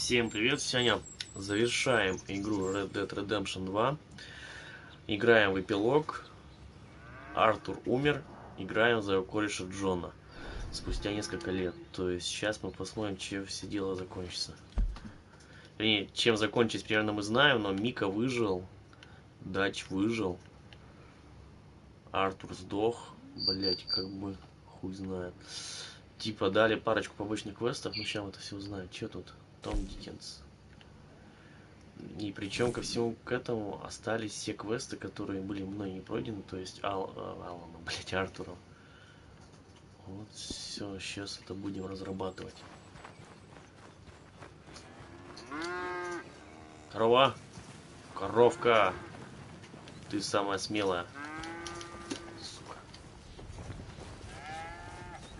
Всем привет! Сегодня завершаем игру Red Dead Redemption 2. Играем в эпилог. Артур умер. Играем за его кореша Джона. Спустя несколько лет. То есть сейчас мы посмотрим, чем все дело закончится. Вернее, чем закончить примерно мы знаем, но Мика выжил. Дач выжил. Артур сдох. Блять, как бы хуй знает. Типа дали парочку побочных квестов, ну сейчас мы это все узнаем. Че тут? Том Диккенс. И причем ко всему к этому остались все квесты, которые были мной не пройдены, то есть Артуром. Вот все, сейчас это будем разрабатывать. Корова! Коровка! Ты самая смелая. Сука.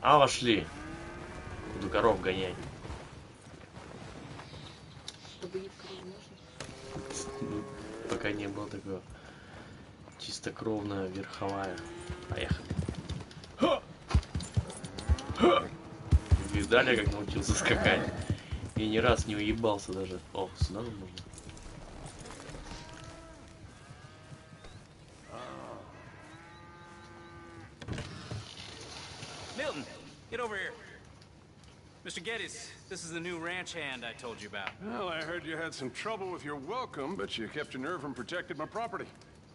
А, вошли! Буду коров гонять. Пока не было такого. Чистокровная верховая. Поехали. Видали, как научился скакать? Я ни раз не уебался даже. О, сюда нам нужно. Milton, get over here. Mr. Geddes, this is the new ranch hand I told you about. Well, I heard you had some trouble with your welcome, but you kept your nerve and protected my property.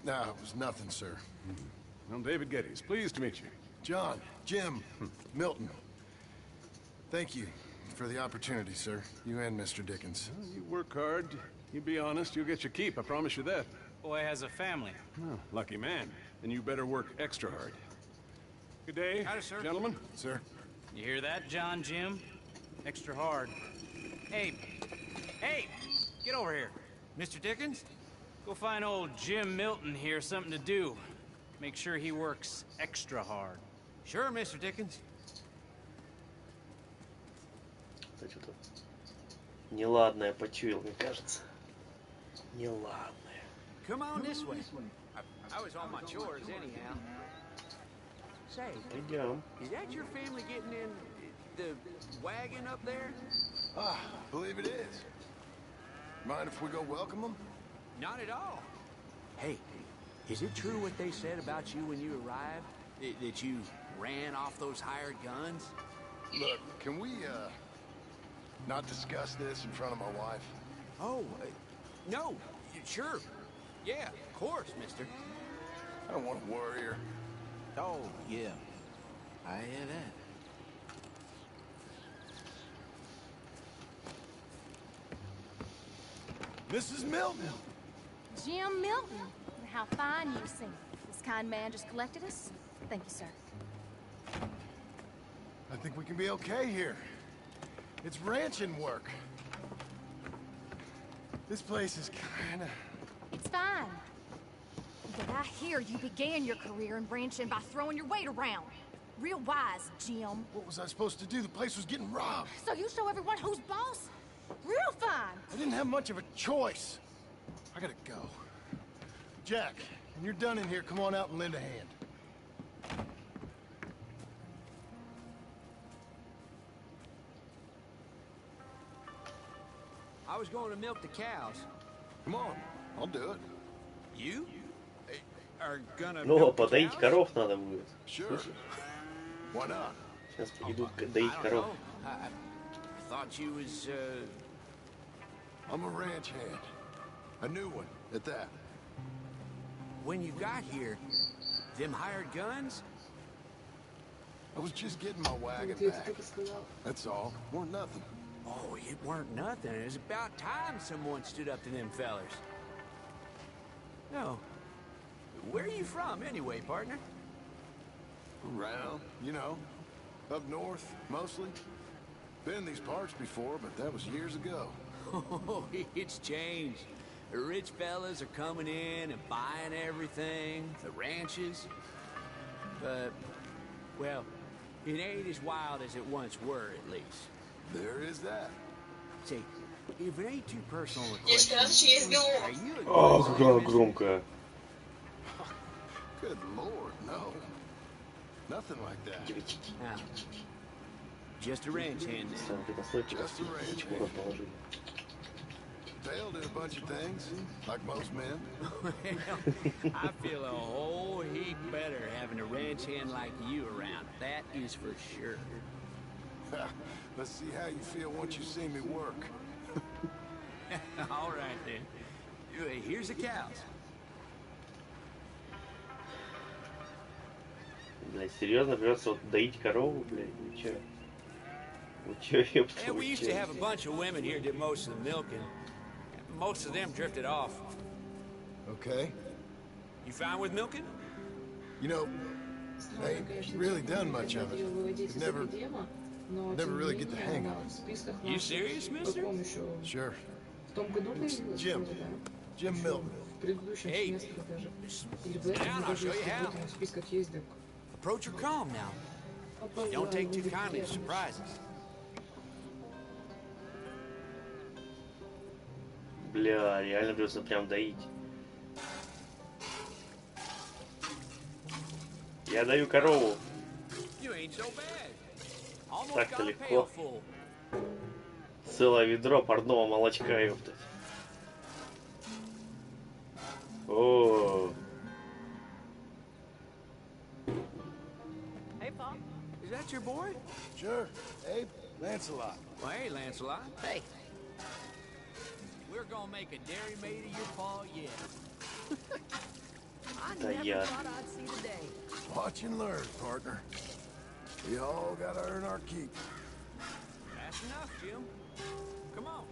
No, it was nothing, sir. I'm David Geddes. Pleased to meet you. John, Jim, Milton. Thank you for the opportunity, sir. You and Mr. Dickens. Well, you work hard. You be honest, you'll get your keep. I promise you that. Boy has a family. Oh, lucky man. And you better work extra hard. Good day, Howdy, sir. gentlemen. Sir? You hear that, John, Jim? Extra hard. Hey, get over here. Mr. Dickens, go find old Jim Milton here something to do. Make sure he works extra hard. Sure, Mr. Dickens. Это что-то неладное почуял, мне кажется. Неладное. Come on this way. I was on my chores anyhow. Say, Пойдем. is that your family getting in the wagon up there? Ah, believe it is. Mind if we go welcome them? Not at all. Hey, is it true what they said about you when you arrived? That you ran off those hired guns? Look, can we, not discuss this in front of my wife? Oh, no, sure. Yeah, of course, mister. I don't want to worry her. Oh, yeah. I hear that. Mrs. Milton! Jim Milton, how fine you seem. This kind man just collected us. Thank you, sir. I think we can be okay here. It's ranching work. This place is kinda... It's fine. But I hear you began your career in ranching by throwing your weight around. Real wise, Jim. What was I supposed to do? The place was getting robbed. So you show everyone who's boss? Real fine. I didn't have much of a choice. I gotta go. Jack, when you're done in here, come on out and lend a hand. I was going to milk the cows. Come on, I'll do it. You? Are gonna Ну, milk the подоить cows? коров надо будет. Sure. Слышишь? Why not? Сейчас пойду доить I don't коров. know. I thought you was, I'm a ranch hand. A new one, at that. when you got here, them hired guns? I was just getting my wagon back. That's all. Weren't nothing. Oh, it weren't nothing. It was about time someone stood up to them fellers. No. Where are you from, anyway, partner? Around, you know. Up north, mostly. Been in these parts before, but that was years ago. Oh, it's changed. The rich fellas are coming in and buying everything, the ranches. But, well, it ain't as wild as it once were, at least. There is that. Say, if it ain't too personal a Несколько раз question, ездил. are you a О, good какая salesman? громкая. Good lord, no. Nothing like that. Ah, just a ranch hand then. Сам ты послушай, Just a ranch чего hand. расположили. failed in a bunch of things, like most men. Well, I feel a whole heap better having a ranch hand like you around. That is for sure. Let's see how you feel once you see me work. All right, then. Here's the cows. Блядь, серьезно, придется вот доить корову, блядь, вы чё? Вы чё, ёпта, Yeah, we вы used чё? to have a bunch of women here did most of the milking. Most of them drifted off. Okay. You fine with milking? You know, I ain't really done much of it. Never really get the hang of it. You serious, mister? Sure. It's Jim. Jim Milton. Hey, sit down, I'll show you how. Approach her calm now. Don't take too kindly to surprises. Бля, реально придется прям доить. Я даю корову. You ain't so bad. Almost Так-то got a легко. pail full. Целое ведро парного молочка, ёпта. О, Hey, Paul. Is that your boy? Sure. Abe, Lancelot. Well, hey, Lancelot. Hey. We're gonna make a dairy maid of your paw yet. I Да never я. thought I'd see the day. Watch and learn, partner. We all gotta earn our keep. That's enough, Jim. Come on.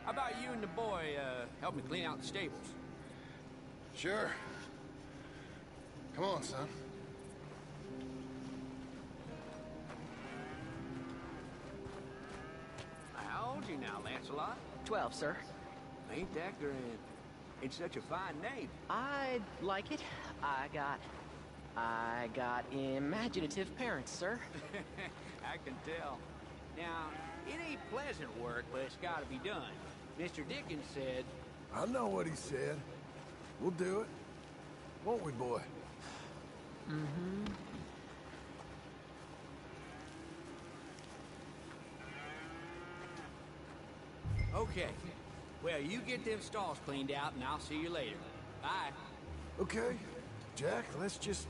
How about you and the boy help me clean out the stables? Sure. Come on, son. How old you now, Lancelot? 12, sir. Ain't that grand? It's such a fine name. I like it. I got imaginative parents, sir. I can tell. Now, it ain't pleasant work, but it's gotta be done. Mr. Dickens said, I know what he said. We'll do it. Won't we, boy? Mm-hmm. okay. Well, you get them stalls cleaned out, and I'll see you later. Bye. Okay. Jack, let's just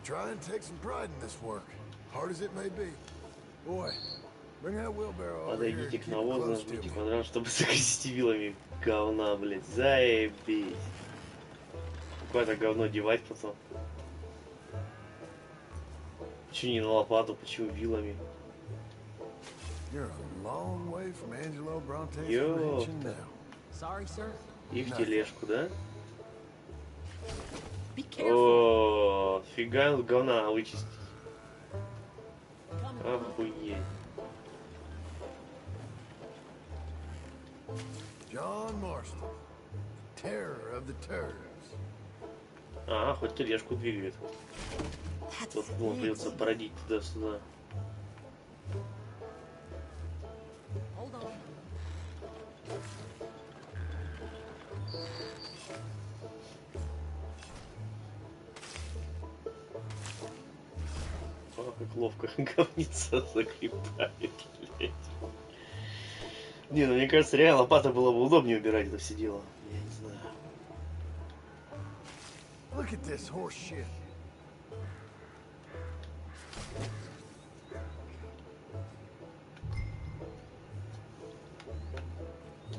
try and take some pride in this work. Hard as it may be. Boy, bring that wheelbarrow over here and подойдите keep к it навозу, close to нажмите me. квадрат, чтобы загрести вилами говна, блядь. Заебись. Куда-то говно девать, пацан. Почему не на лопату, почему вилами? You're a long way from Angelo Bronte's Yo. mansion now. Sorry, sir. И в тележку, да? Be careful. О, фига говна вычистить. Охуеть. John Marston, terror of the turds. А, хоть тележку двигает. Тут придется бродить туда-сюда. Hold on. О, как ловко говница загребает, блядь. Не, ну мне кажется, реально лопата было бы удобнее убирать это все дело. Я не знаю. Look at this horse shit.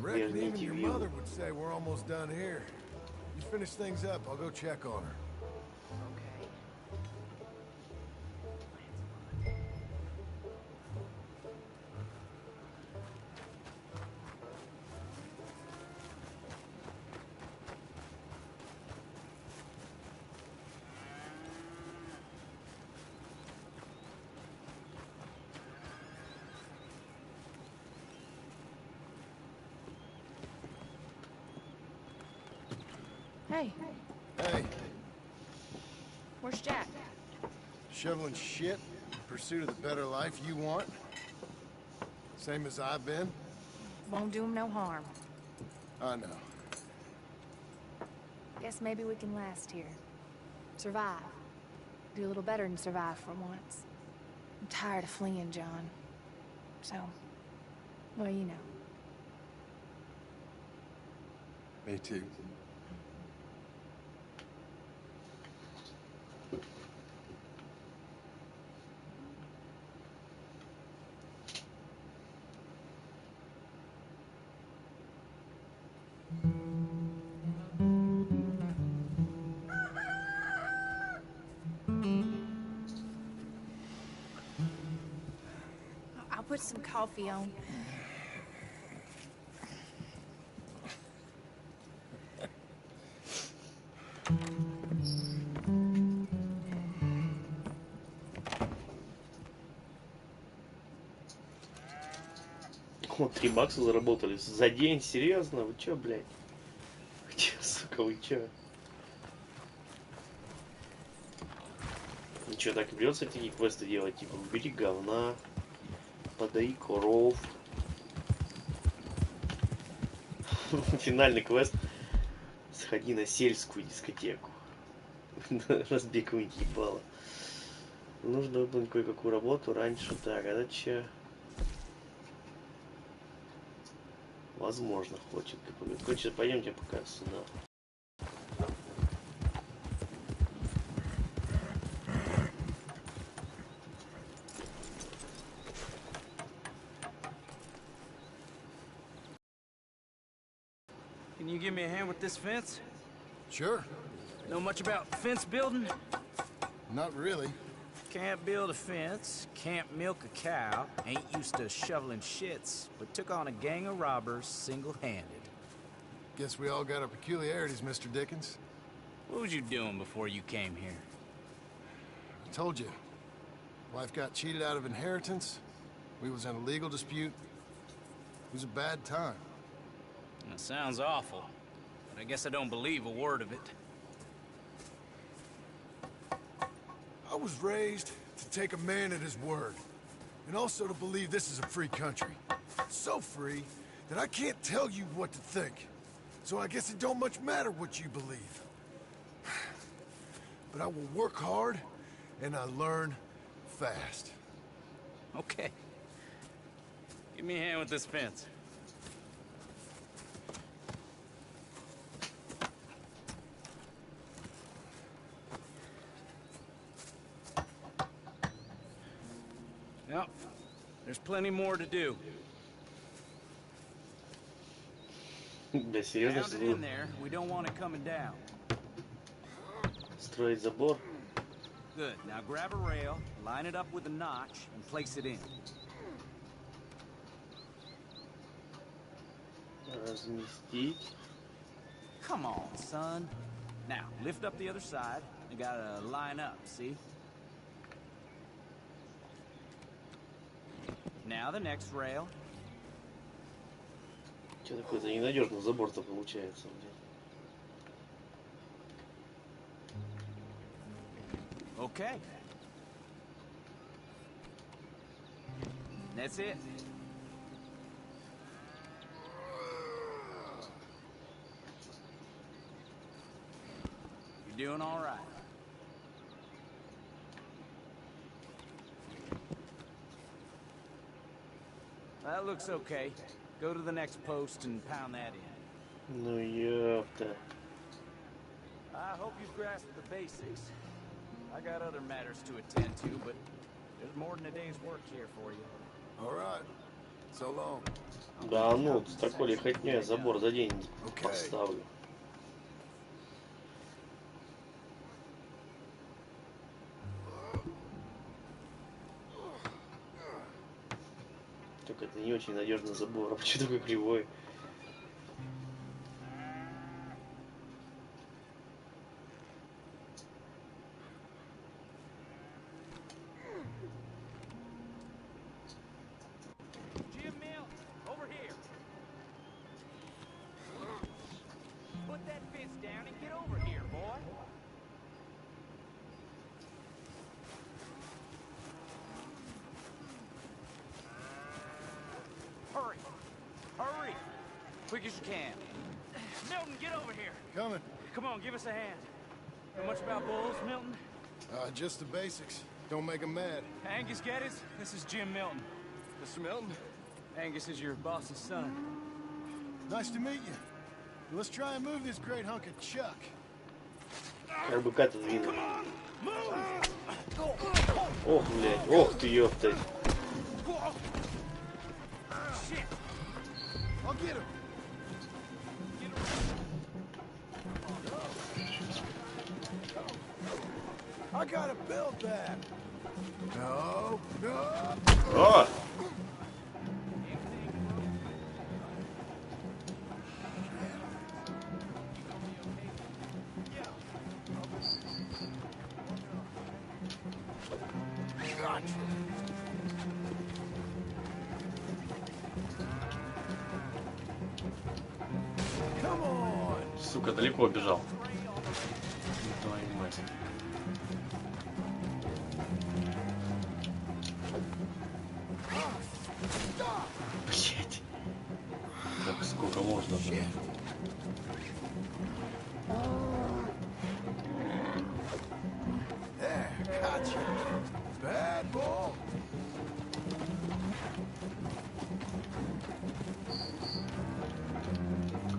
Reckon even your mother would say we're almost done here. You finish things up, I'll go check on her. Okay. Hey, Hey, where's Jack? shoveling shit in pursuit of the better life you want? Same as I've been? Won't do him no harm. I know. Guess maybe we can last here. Survive. Do a little better than survive for once. I'm tired of fleeing, John. So, well, you know. Me too. I'll put some coffee on. Вот, 3 бакса заработали за день, серьезно? Вы чё, блядь? Че, сука, вы чё? Ну чё, так и придется такие квесты делать, типа, убери говна, подай коров. Финальный квест: сходи на сельскую дискотеку. Разбей какую-нибудь ебало. Нужно выполнить кое-какую работу раньше. Так, а это че? Возможно, хочет. Короче, пойдемте пока сюда. Can you give me a hand with this fence? Sure. Know much about fence building? Not really. Can't build a fence, can't milk a cow, ain't used to shoveling shits, but took on a gang of robbers single-handed. Guess we all got our peculiarities, Mr. Dickens. What was you doing before you came here? I told you. Wife got cheated out of inheritance. We was in a legal dispute. It was a bad time. That sounds awful, but I guess I don't believe a word of it. I was raised to take a man at his word, and also to believe this is a free country. So free that I can't tell you what to think. So I guess it don't much matter what you believe. But I will work hard, and I learn fast. Okay. Give me a hand with this fence. Yep. There's plenty more to do. Да, серьезно, Pound it in there. We don't want it coming down. строить забор. Good. Now grab a rail, line it up with a notch, and place it in. Разместить. Come on, son. Now, lift up the other side. You gotta line up, see? Now the next rail. Что такое-то ненадежный забор-то получается, блин. Okay. That's it. You're doing all right. That looks okay. Go to the next post and pound that in. Ну ёпта. I hope you've grasped the basics. I got other matters to attend to, but there's more than a day's work here for you. All right. So long. Да ну, с такой лихотней я забор за день поставлю. Только это не очень надежный забор, а почему такой кривой? Jim Mill, over here. Put that fence down and get over here, boy. Hurry. Hurry. Quick as you can. Milton, get over here. Coming. Come on, give us a hand. Know much about bulls, Milton? Just the basics. Don't make them mad. Angus Geddes, this is Jim Milton. Mr. Milton? Angus is your boss's son. Nice to meet you. Let's try and move this great hunk of chuck. Как бы как-то двинуть. Ох, блядь, ох ты, ёпта. I'll get him. I gotta build that. No, no. О! Come on. Сука, далеко убежал. Твою мать. Блять. Как сколько можно? There, gotcha. Bad ball.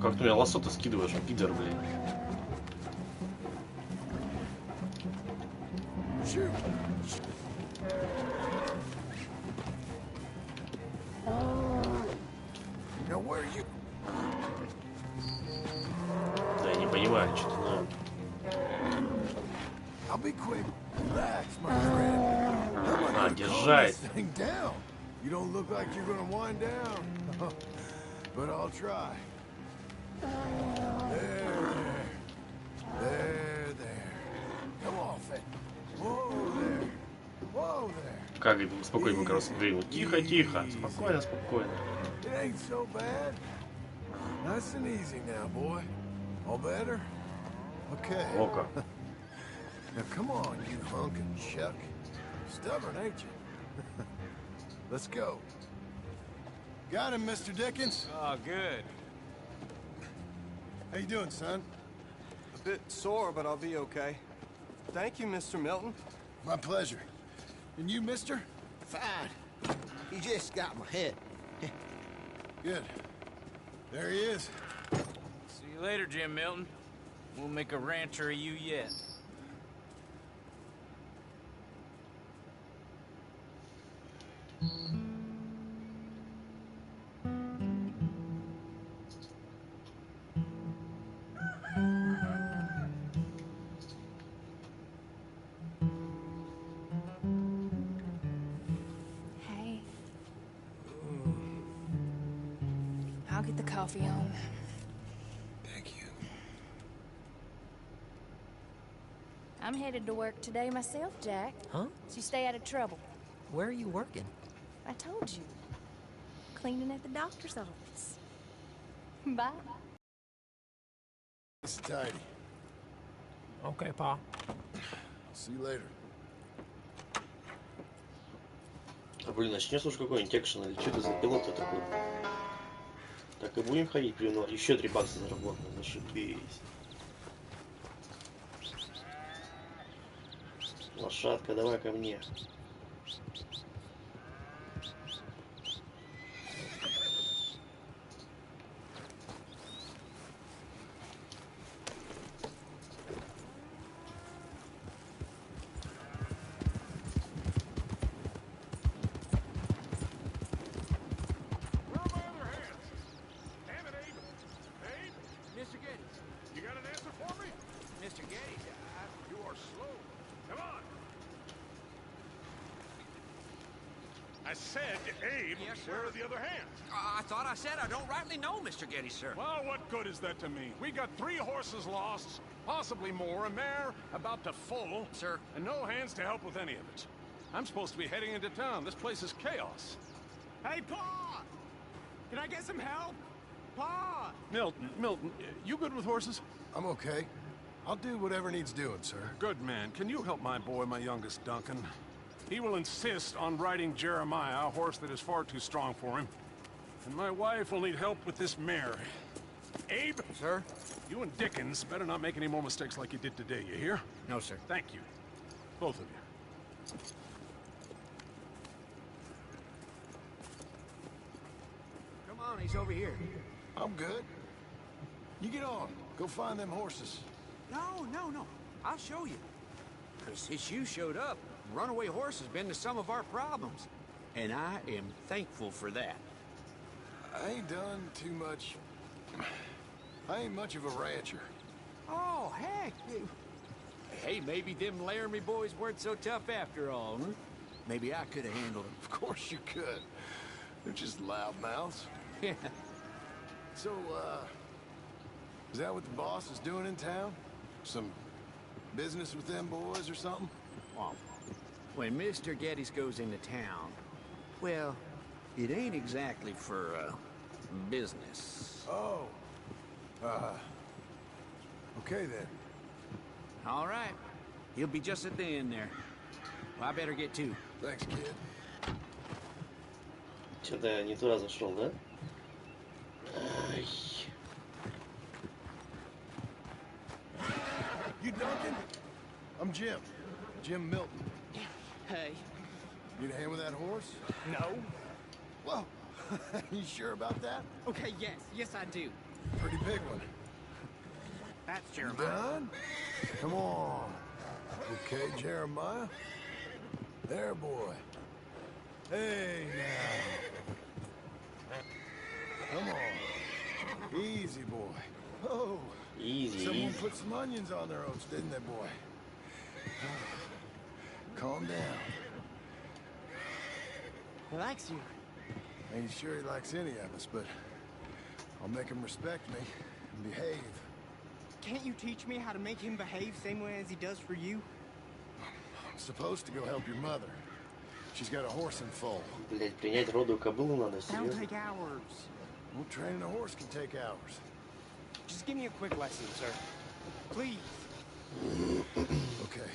Как ты меня лосо-то скидываешь, пидор, блин. Shoot. Now where are you? Да, я не понимаю, что ты надо. I'll be quick. Relax, my friend. I'm not gonna calm держать. this thing down. You don't look like you're gonna wind down. But I'll try. There. There. Come off it. Whoa there. Whoa there. Как это спокойно, короче, говорил. Тихо, тихо. Спокойно, спокойно. It ain't so bad. Nice and easy now, boy. All better? Okay. О как. Now come on, you hunk of chuck. Stubborn, ain't you? Let's go. Got him, Mr. Dickens. Oh, good. How you doing, son? A bit sore, but I'll be okay. Thank you, Mr. Milton. My pleasure. And you, mister? Fine. He just got my head. Good. There he is. See you later, Jim Milton. We'll make a rancher of you yet. Hey. I'll get the coffee on. Thank you. I'm headed to work today myself, Jack. Huh? So you stay out of trouble. Where are you working? I told you. Cleaning at the doctor's office. Bye. It's tidy. Okay, Pa. See you later. А блин, начнешь уж какой-нибудь экшен или что это за пилот-то такой? Так и будем ходить, блин, еще 3 бакса заработано, зашибись. Лошадка, давай ко мне. Where are my other hands? Damn it, Abe. Abe? Mr. Geddes. You got an answer for me? Mr. Geddes, You are slow. Come on. I said, Abe, Yes, sir. where are the other hands? I thought I said I don't rightly know, Mr. Geddes, sir. Well, what good is that to me? We got 3 horses lost, possibly more, a mare about to foal, Sir. and no hands to help with any of it. I'm supposed to be heading into town. This place is chaos. Hey, Pa! Can I get some help? Pa! Milton, you good with horses? I'm okay. I'll do whatever needs doing, sir. Good man. Can you help my boy, my youngest Duncan? He will insist on riding Jeremiah, a horse that is far too strong for him. And my wife will need help with this mare. Abe? Sir? You and Dickens better not make any more mistakes like you did today, you hear? No, sir. Thank you. Both of you. Come on, he's over here. I'm good. You get on. Go find them horses. No. I'll show you. Because since you showed up, runaway horse has been to some of our problems. And I am thankful for that. I ain't done too much. I ain't much of a rancher. Oh, heck. Hey, maybe them Laramie boys weren't so tough after all, huh? Maybe I could have handled them. Of course you could. They're just loudmouths. Yeah. So, is that what the boss is doing in town? Some business with them boys or something? Well, when Mr. Geddes goes into town, well, it ain't exactly for, business. Oh. Okay then. All right. He'll be just at the end there. Well, I better get to. Thanks, kid. Что-то я не туда зашел, да? Ай. You Duncan? I'm Jim. Jim Milton. Hey. Need a hand with that horse? No. Whoa. You sure about that? Okay, yes I do. Pretty big one. That's You Jeremiah. done? Come on. Okay, Jeremiah. There, boy. Hey, now. Come on. Easy, boy. Oh. Easy, Someone easy. put some onions on their oats, didn't they, boy? Calm down. He likes you. Ain't sure he likes any of us, but I'll make him respect me and behave. Can't you teach me how to make him behave same way as he does for you? I'm supposed to go help your mother. She's got a horse in foal. Блять, принять роду кобылу надо, That'll серьезно? take hours. Well, training a horse can take hours. Just give me a quick lesson, sir. Please. Okay.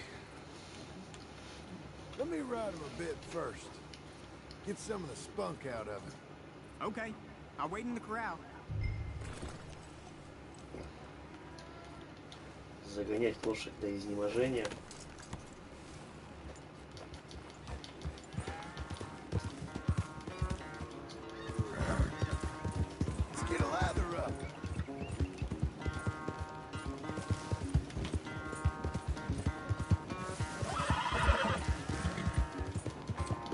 Let me ride him a bit first. Get some of the spunk out of him. Okay. I'll wait in the corral. Загонять лошадь до изнеможения. Let's get a lather up.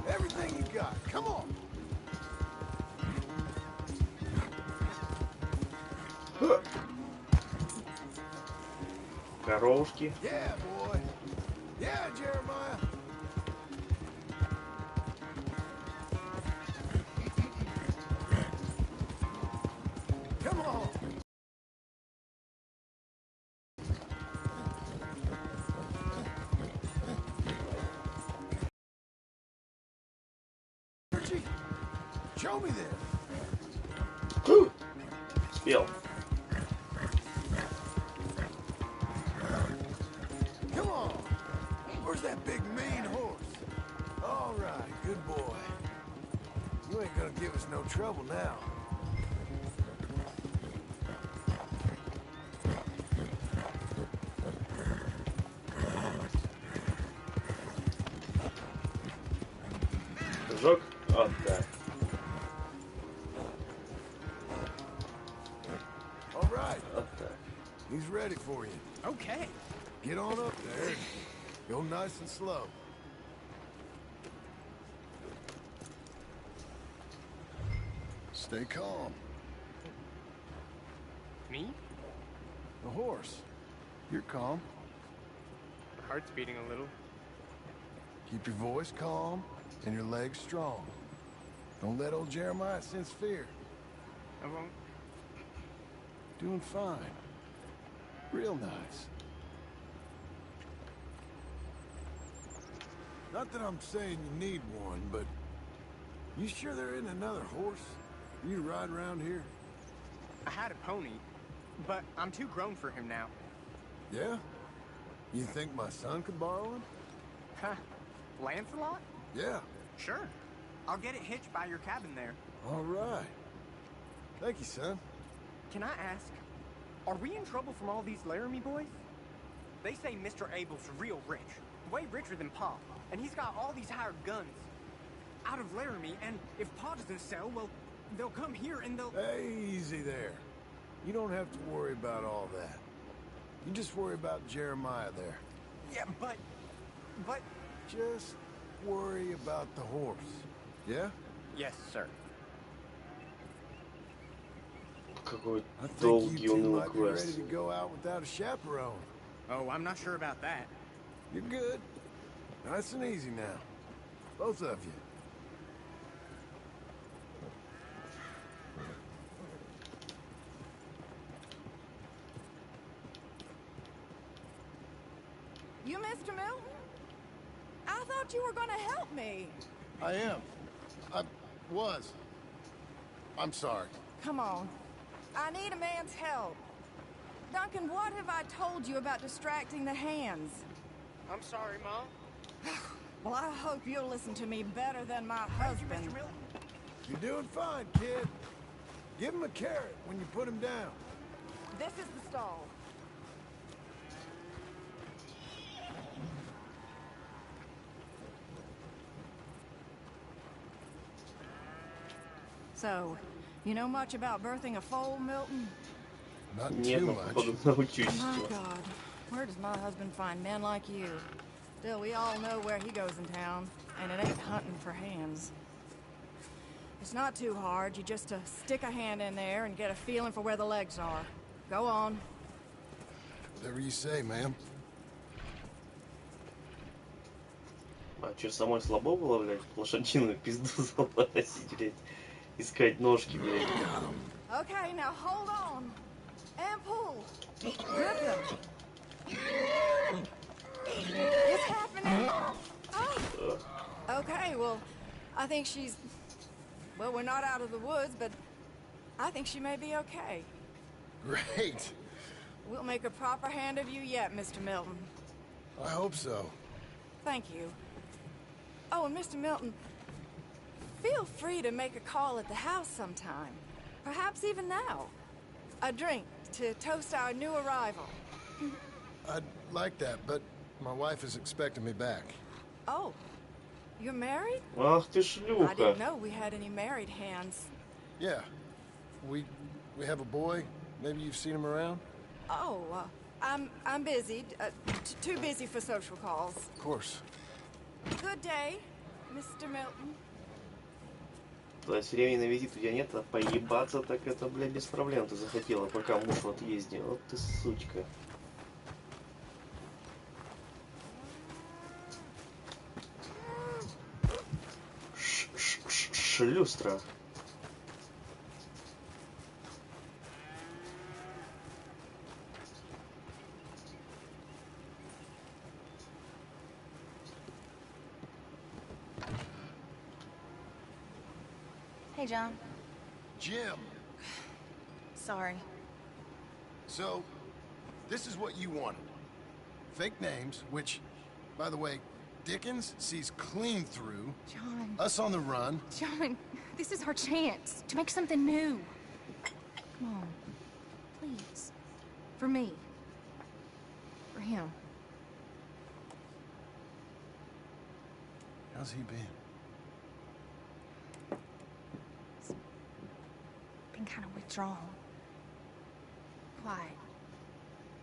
Everything you got. Come on. Коровушки. Yeah, boy. Yeah, Jeremiah. Come on. Richie, show me this. Спел. Come on. Where's that big mean horse? All right, good boy. You ain't gonna give us no trouble now. Жок. Вот так. All right, Вот так. he's ready for you. Okay. Get on up there. Go nice and slow. Stay calm. Me? The horse. You're calm. My heart's beating a little. Keep your voice calm and your legs strong. Don't let old Jeremiah sense fear. I won't. Doing fine. Real nice. Not that I'm saying you need one, but you sure there isn't another horse for you to ride around here? I had a pony, but I'm too grown for him now. Yeah? You think my son could borrow him? Huh. Lancelot? Yeah. Sure. I'll get it hitched by your cabin there. All right. Thank you, son. Can I ask, are we in trouble from all these Laramie boys? They say Mr. Abel's real rich, way richer than Pa, and he's got all these hired guns out of Laramie, and if Pa doesn't sell, well, they'll come here and they'll... Hey, easy there. You don't have to worry about all that. You just worry about Jeremiah there. Yeah, but... Just worry about the horse. Yeah? Yes, sir. Какой I think долгий you two унылый might be ready квест. to go out without a chaperone. Oh, I'm not sure about that. You're good. Nice and easy now. Both of you. You, Mr. Milton? I thought you were gonna help me. I am. I was. I'm sorry. Come on. I need a man's help. Duncan, what have I told you about distracting the hands? I'm sorry, Mom. Well, I hope you'll listen to me better than my husband. Thank you, Mr. Milton. You're doing fine, kid. Give him a carrot when you put him down. This is the stall. So, you know much about birthing a foal, Milton? Not Нет, too ну, much. походу, научусь. My God, where does my husband find men like you? Still, we all know where he goes in town, and it ain't hunting for hands. It's not too hard. You just stick a hand in there and get a feeling for where the legs are. Go on. Whatever you say, ma'am. А что, самой слабо было, блядь, лошадиную пизду залазить, блядь, искать ножки, блядь. Okay, now hold on. And pull. Grip them. It's happening. Oh. Okay, well, I think she's... Well, we're not out of the woods, but I think she may be okay. Great. We'll make a proper hand of you yet, Mr. Milton. I hope so. Thank you. Oh, and Mr. Milton, feel free to make a call at the house sometime. Perhaps even now. A drink to toast our new arrival. I'd like that, but my wife is expecting me back. Oh, you're married? Ах ты I шлюха. didn't know we had any married hands. Yeah. We have a boy. Maybe you've seen him around? Oh, I'm busy. Too busy for social calls. Of course. Good day, Mr. Milton. То есть времени на визит у тебя нет, а поебаться так это, блядь, без проблем ты захотела, пока муж в отъезде. Вот ты сучка. Шлюстра. Hey, John. Jim. Sorry. So, this is what you wanted. Fake names, which, by the way, Dickens sees clean through. John. Us on the run. John, this is our chance to make something new. Come on. Please. For me. For him. How's he been? Been kind of withdrawn. Quiet.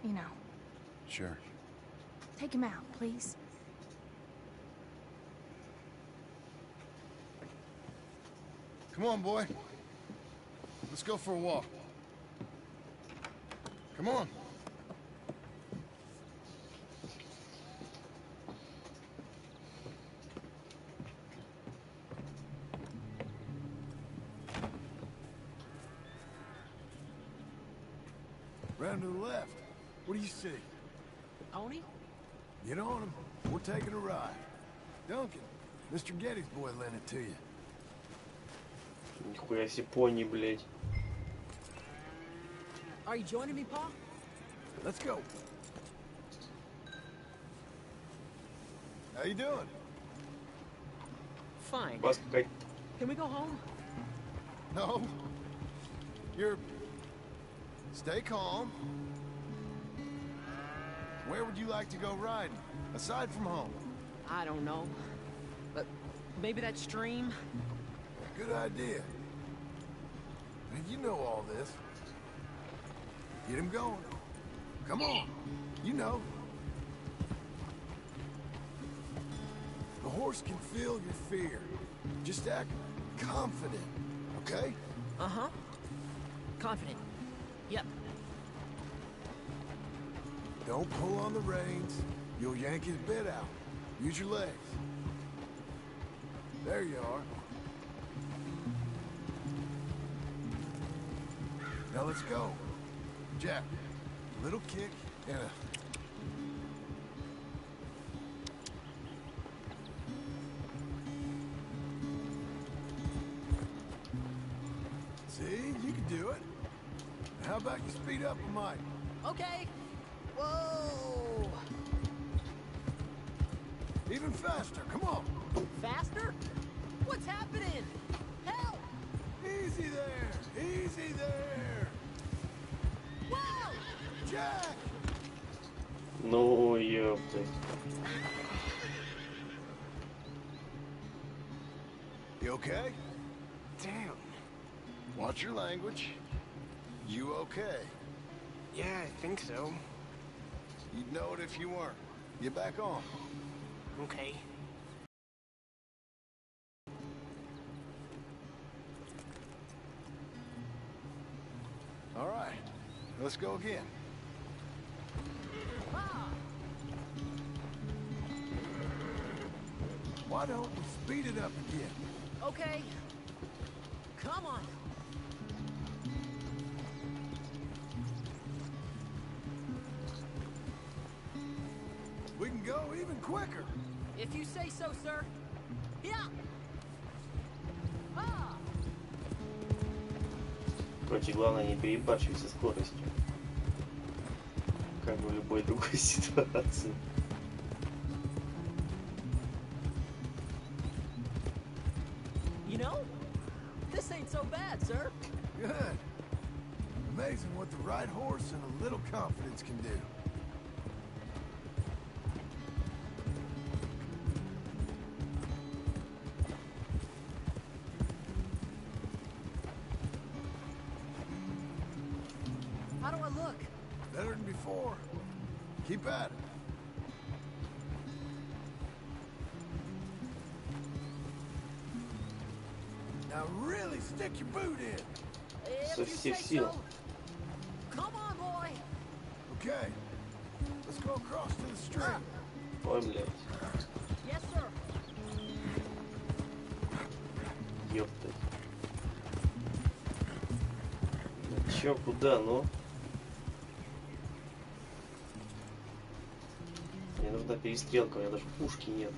You know. Sure. Take him out, please. Come on, boy. Let's go for a walk. Come on. Round to the left. What do you see? Pony? Get on him. We're taking a ride. Duncan, Mr. Getty's boy lent it to you. Нихуя себе пони, блядь. Are you joining me, Pa? Let's go. How you doing? Fine. Вас какая... Can we go home? No. You're... Stay calm. Where would you like to go riding, aside from home? I don't know. But maybe that stream? Good idea. And you know all this. Get him going. Come on. You know. The horse can feel your fear. Just act confident, okay? Uh-huh. Confident. Yep. Don't pull on the reins. You'll yank his bit out. Use your legs. There you are. Now let's go. Jack, a little kick and a... See, you can do it. Now how about you speed up a mite? Okay. Whoa. Even faster, come on. Faster? What's happening? Help! Easy there, easy there. Whoa! Jack! Ну, ёпта. You okay? Damn. Watch your language. You okay? Yeah, I think so. You'd know it if you weren't. Get back on. Okay. All right, let's go again. Why don't we speed it up again? Okay. Come on. We can go even quicker. If you say so, sir. Yeah. Ah. Короче, главное не перебарщивать со скоростью. Как в любой другой ситуации. You know, this ain't so bad, sir. Good. Amazing what the right horse and a little confidence can do. How do I look? Better than before. Keep at it. Now really stick your boot in. If Со you всех say сил. so. Come on, boy. Okay. Let's go across to the stream. Ой, блядь. Yes, sir. Ёпта. Чё, куда, ну? Мне нужна перестрелка, у меня даже пушки нет.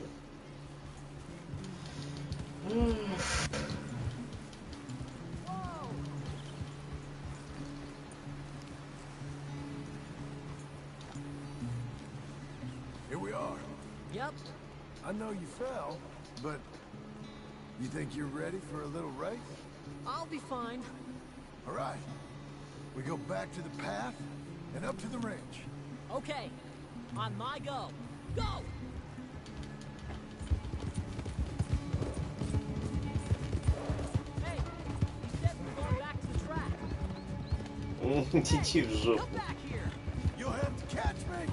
Here we are. Yep. I know you fell, but you think you're ready for a little race? I'll be fine. All right. We go back to the path and up to the range. Okay. On my go. Go! Hey, you said we're going back to the track. Иди в жопу. Come back here. You'll have to catch me.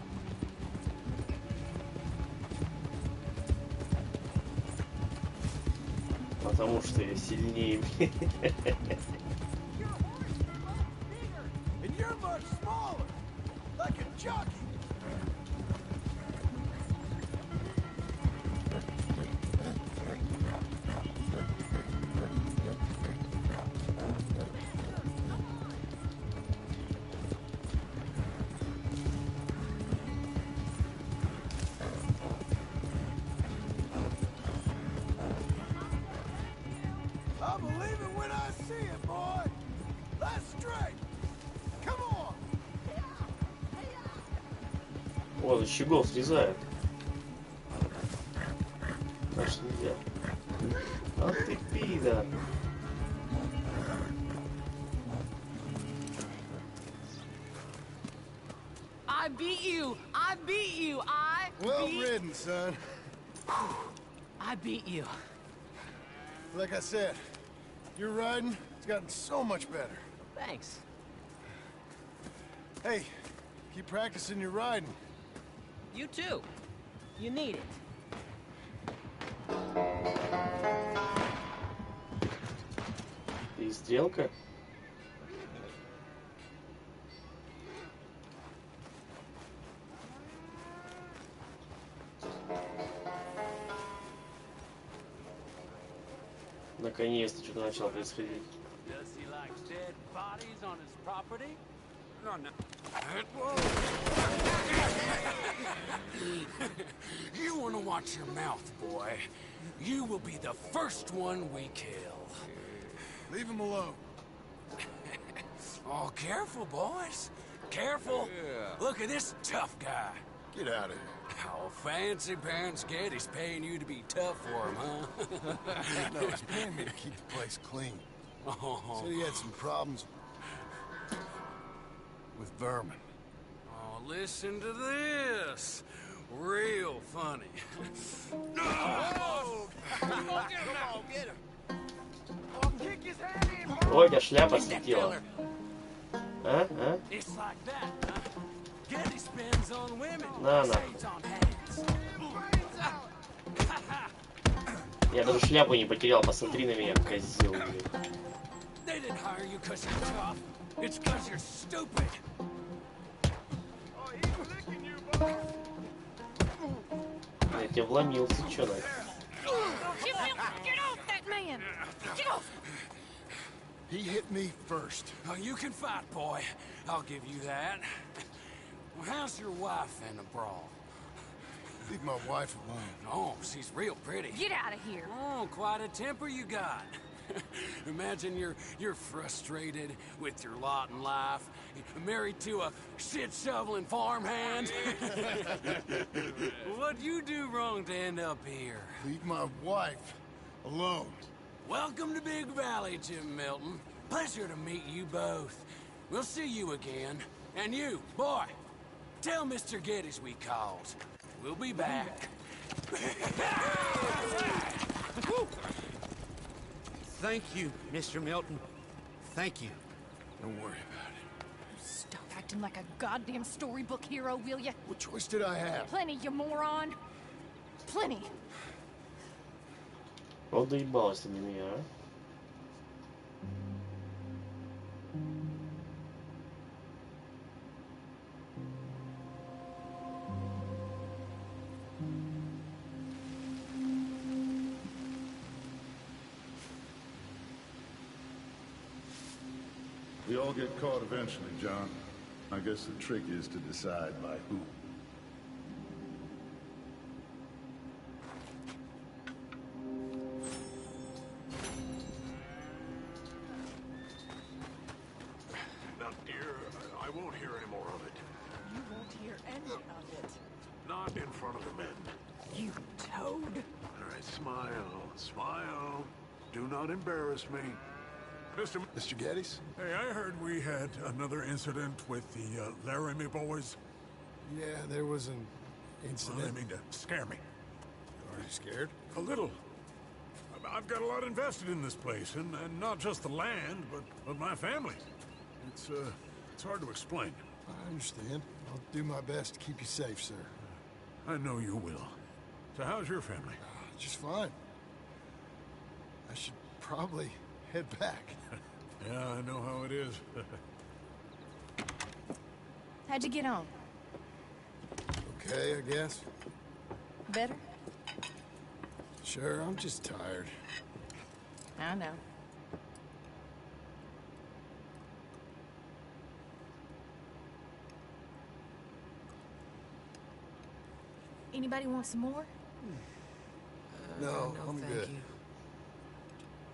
Потому что я сильнее. Your horse is much bigger. And you're much smaller. Like a jockey. I believe it when I see it, boy. That's straight. Come on. Вот, щегол слезает. Аж нельзя. А ты пидор. I beat you. I beat you. I Well beat... ridden, son. I beat you. Like I said, your riding has gotten so much better. Thanks. Hey, keep practicing your riding. You too. You need it. Перестрелка? Наконец-то что-то начало происходить. Does he like dead bodies on his property? No, no. You want to watch your mouth, boy. You will be the first one we kill. Leave him alone. Oh, careful, boys. Careful. Look at this tough guy. Get out of here. Oh, fancy pants Getty's paying you to be tough for him, huh? No, he's paying me to keep the place clean. Oh. Said he had some problems with vermin. Oh, listen to this. Real funny. Oh, come on, get him. Ой, у тебя шляпа слетела. А? А? It's like that, huh? Getty spends on women. На. Saves on hands. Я даже шляпу не потерял, посмотри на меня, козел. They didn't hire you because you're tough. It's because you're stupid. Я тебе вломился, чё так? Get off that man! Get off! He hit me first. Oh, you can fight, boy. I'll give you that. Well, how's your wife in the brawl? Leave my wife alone. Oh, she's real pretty. Get out of here! Oh, quite a temper you got. Imagine you're frustrated with your lot in life, married to a shit-shoveling farmhand. What'd you do wrong to end up here? Leave my wife alone. Welcome to Big Valley, Jim Milton. Pleasure to meet you both. We'll see you again. And you, boy, tell Mr. Geddes we called. We'll be back. Thank you, Mr. Milton. Thank you. Don't worry about it. Stop acting like a goddamn storybook hero, will ya? What choice did I have? Plenty, you moron. Plenty. Вот доебалась ты на меня, а? We all get caught eventually, John. I guess the trick is to decide by who. Now, dear, I won't hear any more of it. You won't hear any of it. Not in front of the men. You toad. All right, smile, smile. Do not embarrass me. Mr. Geddes? Hey, I heard we had another incident with the Laramie boys. Yeah, there was an I incident. mean to scare me. Are you scared? A little. I've got a lot invested in this place, and not just the land, but my family. It's hard to explain. I understand. I'll do my best to keep you safe, sir. I know you will. So how's your family? Just fine. I should probably head back. Yeah, I know how it is. How'd you get on? Okay, I guess. Better? Sure, I'm just tired. I know. Anybody want some more? No, I'm thank good. you.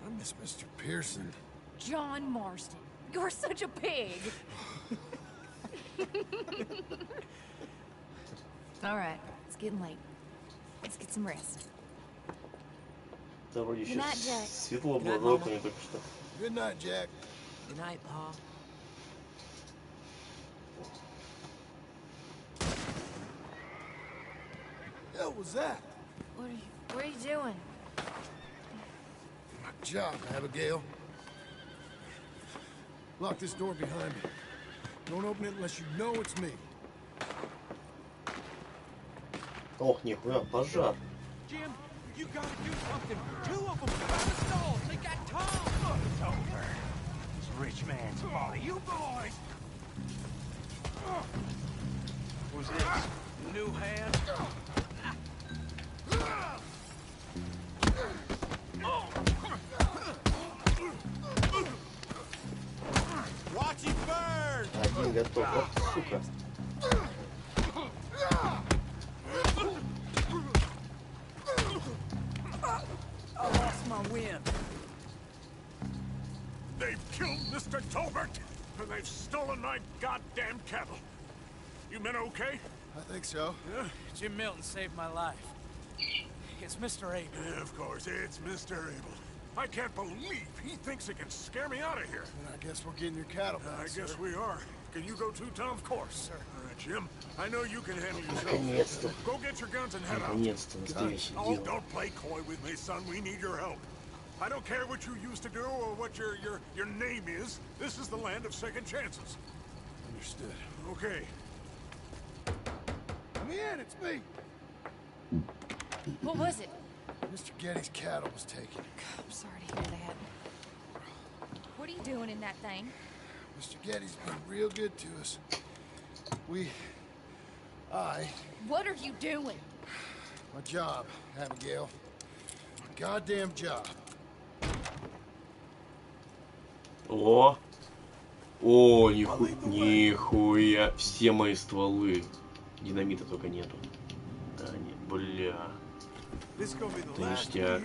I miss Mr. Pearson. John Marston, you're such a pig. All right, it's getting late. Let's get some rest. Да вроде еще Good night, Jack. светло было Good night, за окнами только что. Good night, Jack. Good night, Pa. Hell was that? What are you doing? My job, Abigail. Lock this door behind me. Don't open it unless you know it's me. Ох, нихуя, пожар. Jim, you gotta do something. Two of them got the stalls. They got Tom. It's over. This rich man's fault. You boys. Who's this? New hand? Watch it burn. Один готов, вот сука. I lost my wind. They've killed Mr. Tolbert, and they've stolen my goddamn cattle. You men okay? I think so. Yeah? Jim Milton saved my life. It's Mr. Abel. Yeah, of course, it's Mr. Abel. I can't believe he thinks he can scare me out of here. And I guess we're getting your cattle back, I guess sir. we are. Can you go too, Tom? Of course, sir. All right, Jim. I know you can handle Наконец-то. yourself. Go get your guns and head out. Наконец-то настоящее Oh, дело. don't play coy with me, son. We need your help. I don't care what you used to do or what your name is. This is the land of second chances. Understood. Okay. Let me in, it's me. What was it? Mr. Getty's cattle was taken. I'm sorry to hear that. What are you doing in that thing? Mr. Getty's been real good to us. What are you doing? My job, Abigail. My goddamn job. О! О, нихуя. Все мои стволы. Динамита только нету. Да, нет, бля. Это ништяк.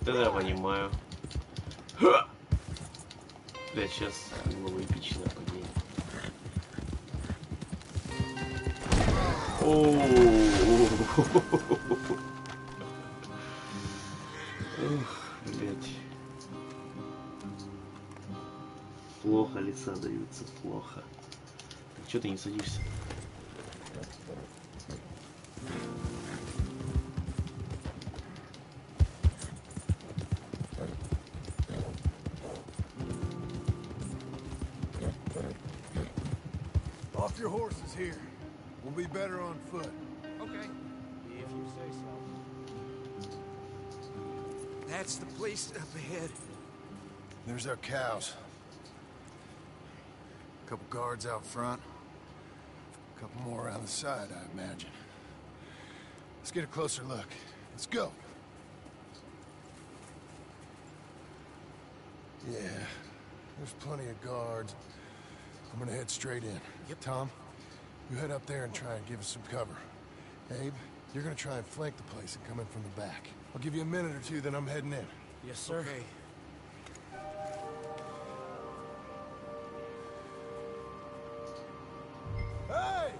Вот это я понимаю. Ха! Блядь, сейчас было эпичное падение. Блять. Плохо лица даются, плохо. Так что ты не садишься? Off your horses here. We'll be better on foot. Okay. If you say so. That's the place up ahead. There's our cows. A couple guards out front. A couple more around the side, I imagine. Let's get a closer look. Let's go. Yeah, there's plenty of guards. I'm gonna head straight in. Yep. Tom, you head up there and try and give us some cover. Abe, you're gonna try and flank the place and come in from the back. I'll give you a minute or two, then I'm heading in. Yes, sir. Okay. Hey!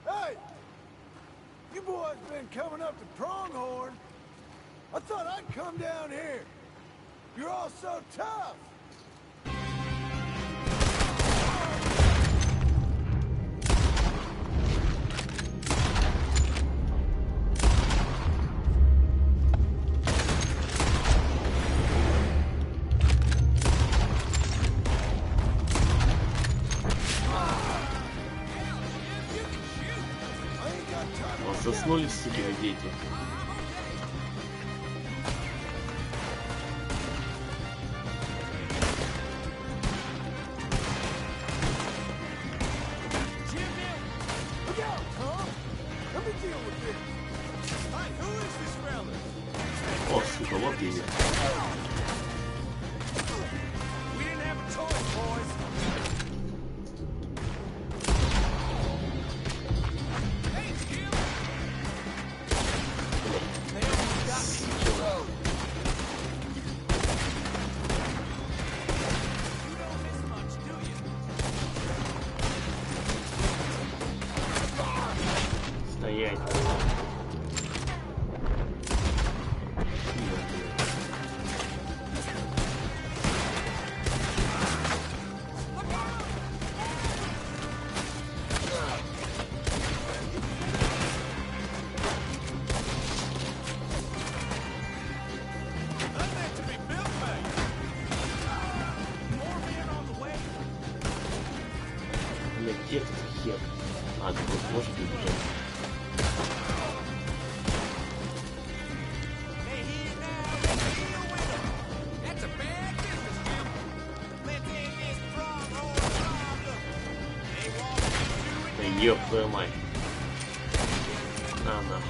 Hey! You boys been coming up to Pronghorn. I thought I'd come down here. You're all so tough. Заснули, суки, дети. О, сука, вот и я. Стоять. Ёб твою мать. На.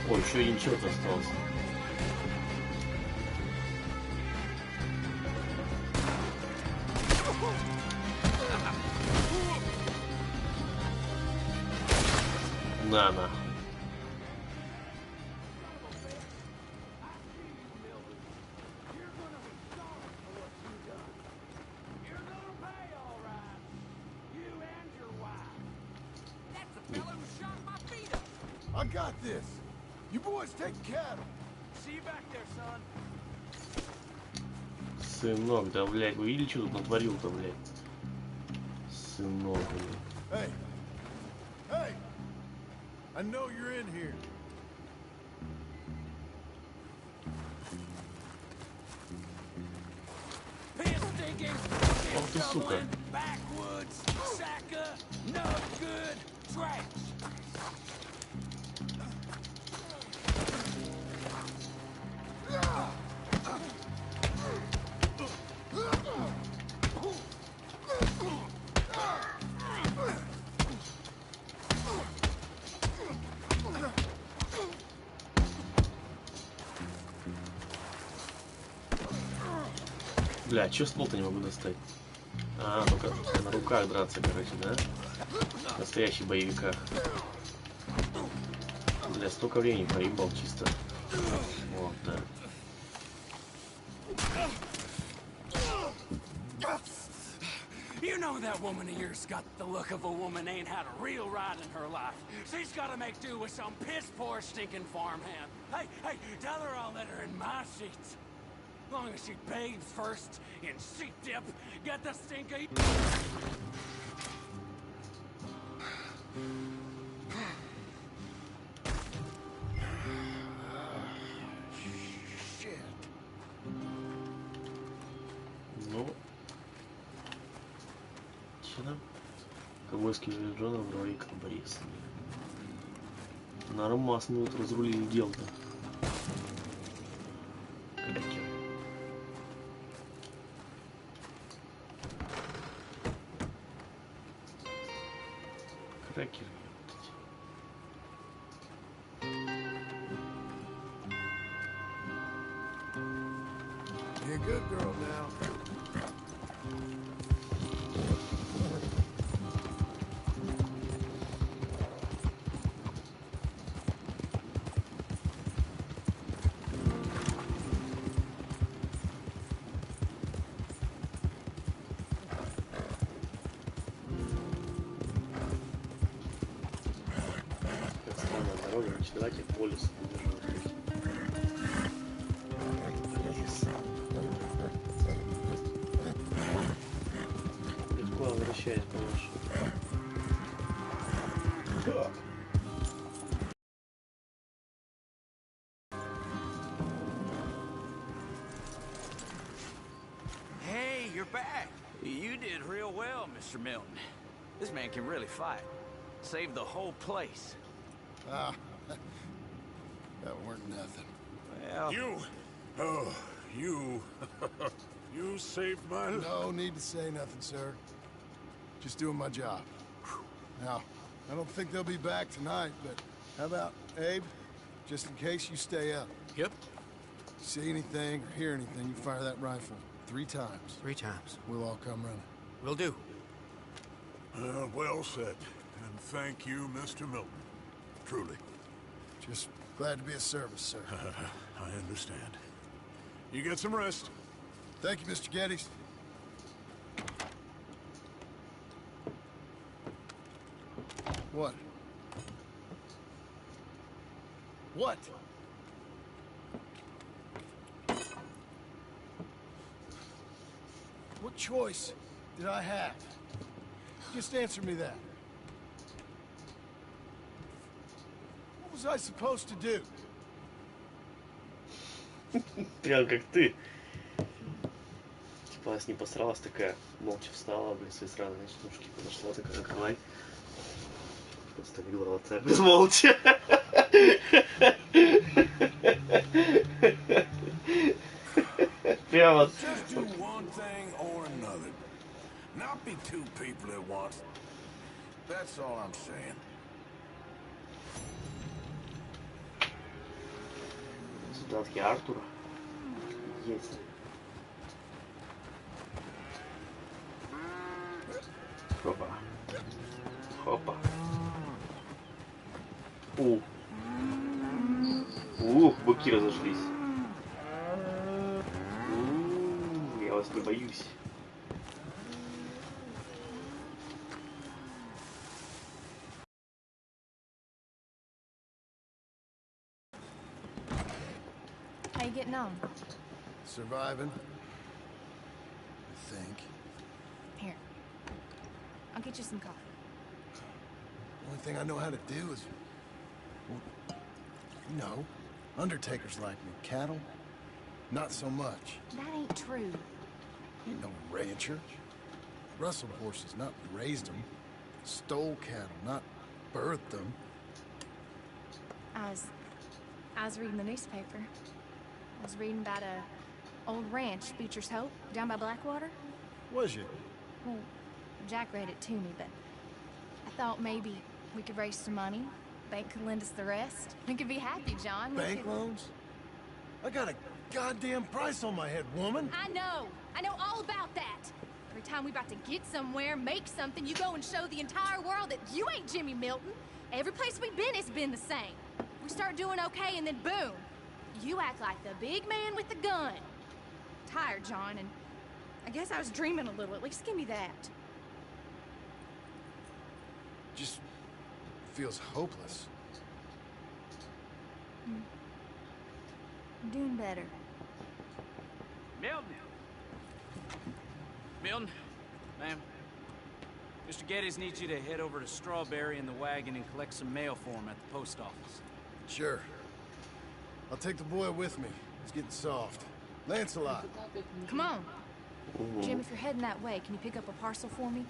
Ой, еще один черт остался. На. I got this. You boys take cattle. See you back there, son. Сынок, да, блядь, вы видели, что тут натворил-то, блядь? Сынок, блядь. Hey! I know you're in here. Ох ты, сука. Backwoods, sacker, no good, trash. Бля, чё ствол-то не могу достать? А, только на руках драться, короче, да? В настоящих боевиках. Бля, столько времени проебал чисто. Вот, да. You know that woman of yours got the look of a woman ain't had a real ride in her life. She's gotta make do with some piss-poor stinking farmhand. Hey, tell her I'll let her in my seats. As long as she bathes first in sheep dip, get the stinky... Ну, че там? Ковбойский Джона в роли ковбоиста. Нормас мы тут разрулили дело-то. Кракер. You're a good girl now. Как странная дорога, значит, давайте по лесу побежим. Легко возвращаясь по маршруту. Hey, you're back. You did real well, Mr. Milton. This man can really fight. Saved the whole place. Ah, that weren't nothing. Well... You you saved my life. No need to say nothing, sir. Just doing my job. Now, I don't think they'll be back tonight, but how about Abe? Just in case you stay up. Yep. See anything or hear anything, you fire that rifle 3 times. 3 times. We'll all come running. Will do. Well said. And thank you, Mr. Milton. Truly. Just glad to be of service, sir. I understand. You get some rest. Thank you, Mr. Geddes. What? What? What choice did I have? Just answer me that. What was I supposed to do? Прям как ты. Типа она с ним посралась, такая молча встала, блин, свои сразу ночнушки подошла, такая открывай. Просто видела вот так молча. Прямо. Just do one thing or another. Not be 2 people at once. That's all I'm saying. Задатки Артура. Есть. Хопа. Хопа. Ух, быки разошлись. Я вас не боюсь. How you getting on? Surviving. I think. Here. I'll get you some coffee. Only thing I know how to do is... Well, you know, undertakers like me. Cattle? Not so much. That ain't true. Ain't no rancher. Rustled horses, not raised them. Stole cattle, not birthed them. I was reading the newspaper. I was reading about a old ranch, Beecher's Hope, down by Blackwater. Was you? Well, Jack read it to me, but I thought maybe we could raise some money. Bank could lend us the rest. We could be happy, John. Bank loans? I got a goddamn price on my head, woman. I know all about that. Every time we about to get somewhere, make something, you go and show the entire world that you ain't Jimmy Milton. Every place we've been, it's been the same. We start doing okay, and then boom, you act like the big man with the gun. Tired, John, and I guess I was dreaming a little. At least give me that. Just feels hopeless. I'm doing better. Milton! Milton, ma'am. Mr. Geddes needs you to head over to Strawberry in the wagon and collect some mail for him at the post office. Sure. I'll take the boy with me. It's getting soft. Lancelot. Come on. Jim, if you're heading that way, can you pick up a parcel for me?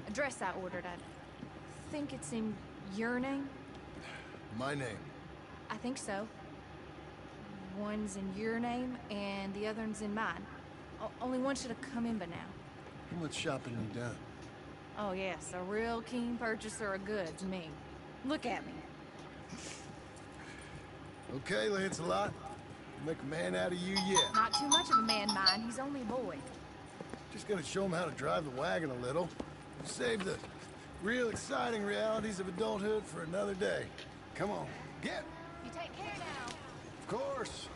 Address I ordered. I think it's in your name? My name. I think so. One's in your name, and the other one's in mine. Only one should have come in by now. How much shopping you done? Oh, yes, a real keen purchaser of goods, me. Look at me. Okay, Lancelot. Make a man out of you yet. Not too much of a man, mine. He's only a boy. Just gonna show him how to drive the wagon a little. Save the real exciting realities of adulthood for another day. Come on, get. You take care now. Of course.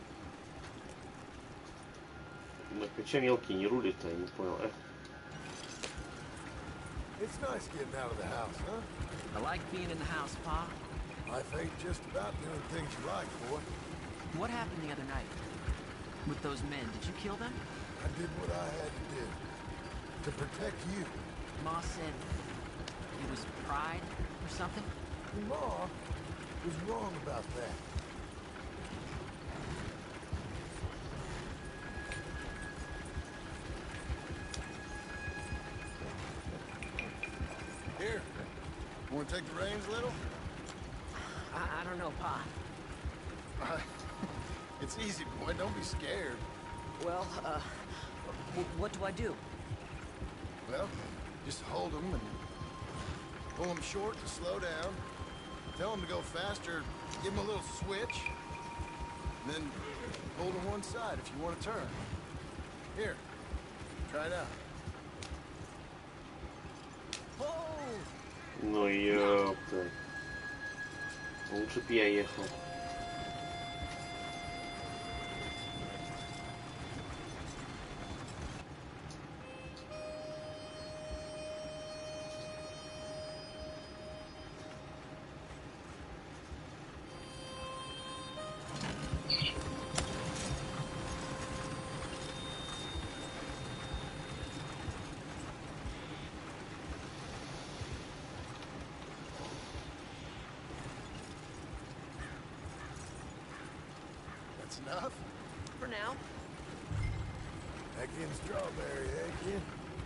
Почему мелкий не рулит-то, я не понял, It's nice getting out of the house, huh? I like being in the house, Pa. Life ain't just about doing things you like, boy. What happened the other night? With those men, did you kill them? I did what I had to do. To protect you. Ma said it was pride or something? Ma was wrong about that. Here, want to take the reins a little? I don't know, Pa. It's easy, boy. Don't be scared. Well, what do I do? Well, just hold them and pull them short to slow down. Tell them to go faster. Give them a little switch. And then hold to one side if you want to turn. Here, try it out. Ну ёпта. Лучше б я ехал. Enough? For now. Back in Strawberry, eh, kid?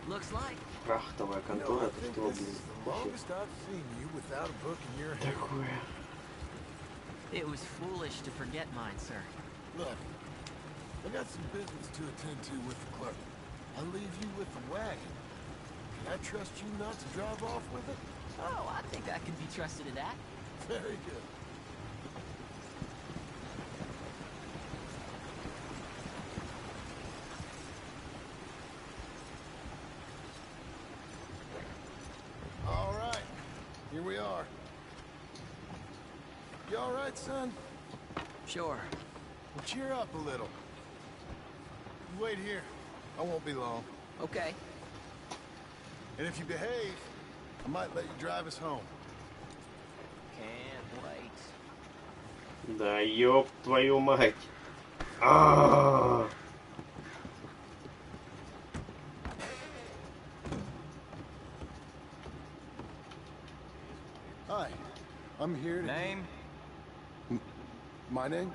Looks like. Крахтовая You know, контора, I это think что, this блин, is the вообще longest I've seen you without a book in your hand. такое? It was foolish to forget mine, sir. Look, I got some business to attend to with the clerk. I'll leave you with the wagon. Can I trust you not to drive off with it? Oh, I think I can be trusted in that. Very good. All right, here we are. You all right, son? Sure. Well, cheer up a little. You wait here. I won't be long. Okay. And if you behave, I might let you drive us home. Can't wait. Да ёб твою мать. А-а-а. Hi, I'm here to... Name? My name?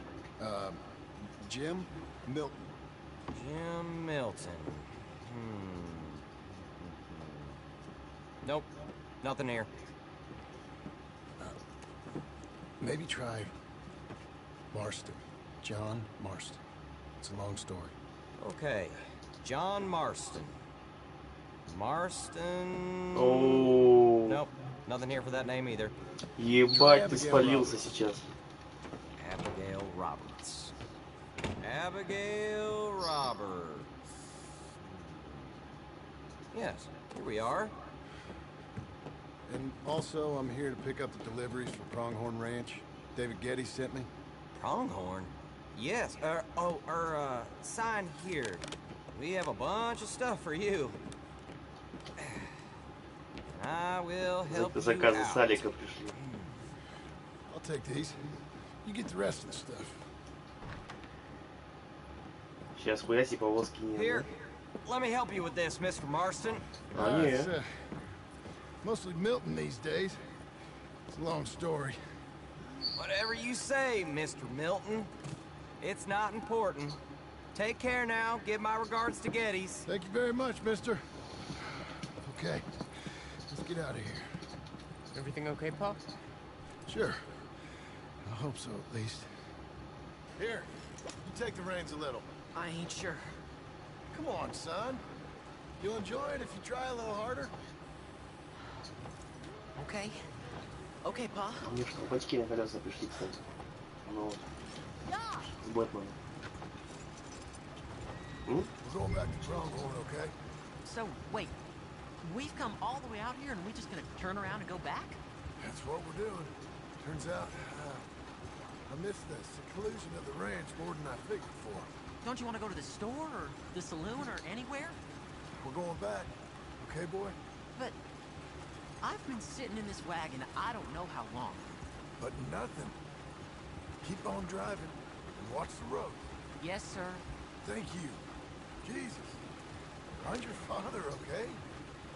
Jim Milton. Jim Milton. Nope. Nothing here. Maybe try Marston. John Marston. It's a long story. Okay. John Marston. Marston... О, Nope. Nothing here for that name either. ебать, ты спалился сейчас. Abigail Roberts. Abigail Roberts. Yes, here we are. And also, I'm here to pick up the deliveries for Pronghorn Ranch. David Getty sent me. Pronghorn? Yes, sign here. We have a bunch of stuff for you. I will help you Заказы с out. Алика пришли. I'll take these. You get the rest of the stuff. Сейчас хуяси повозки не. Here, let me help you with this, Mr. Marston. А, It's, не. mostly Milton these days. It's a long story. Whatever you say, Mr. Milton. It's not important. Take care now. Give my regards to Geddes. Thank you very much, mister. Okay, let's get out of here. Everything okay, Pop? Sure. I hope so, at least. Here, you take the reins a little. I ain't sure. Come on, son. You'll enjoy it if you try a little harder. Okay. Okay, Pa. Мне что, бачки на колеса пришли, кстати. Ну вот. С Бэтменом. We're going back to Pronghorn, okay? So, wait. We've come all the way out here and we just gonna turn around and go back? That's what we're doing. Turns out, I missed the seclusion of the ranch more than I figured for. Don't you want to go to the store or the saloon or anywhere? We're going back. Okay, boy? But I've been sitting in this wagon I don't know how long. But nothing. Keep on driving and watch the road. Yes, sir. Thank you. Jesus. I'm your father, okay?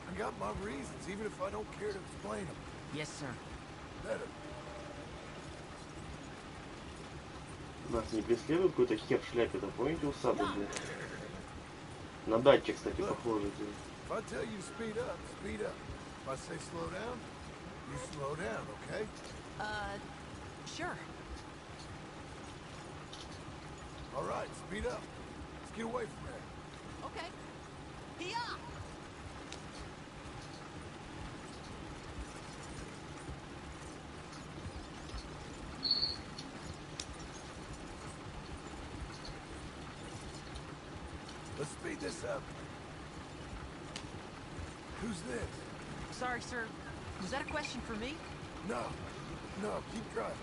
I got my reasons, even if I don't care to explain them. Yes, sir. Better. Нас не преследует какой-то хер в шляпе, да помните усатый, блядь? На датче, кстати, похоже. If I tell you to speed up, speed up. If I say slow down, you slow down, okay? Sure. All right, speed up. Let's get away from there. Okay. Hee-yah! Let's speed this up. Who's this? Sorry, sir. Was that a question for me? No. No, keep driving.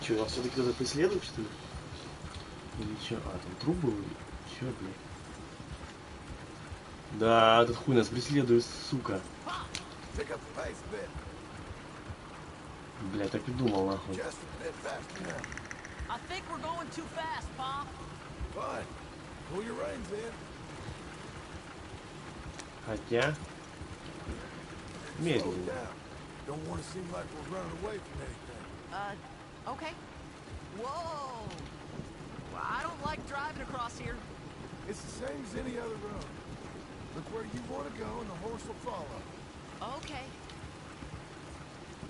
Че, нас все-таки кто-то преследует, что ли? Или че? А, там трубы? Че, блядь? Да, этот хуй нас преследует, сука. Pick up the pace a bit. Бля, так и думал, нахуй. Just a bit faster now. I think we're going too fast, Pa. Fine. Pull your reins in. Хотя... Slow Медленно. down. Don't want to seem like we're running away from anything. Okay. Whoa! Well, I don't like driving across here. It's the same as any other road. Look where you want to go and the horse will follow. Okay.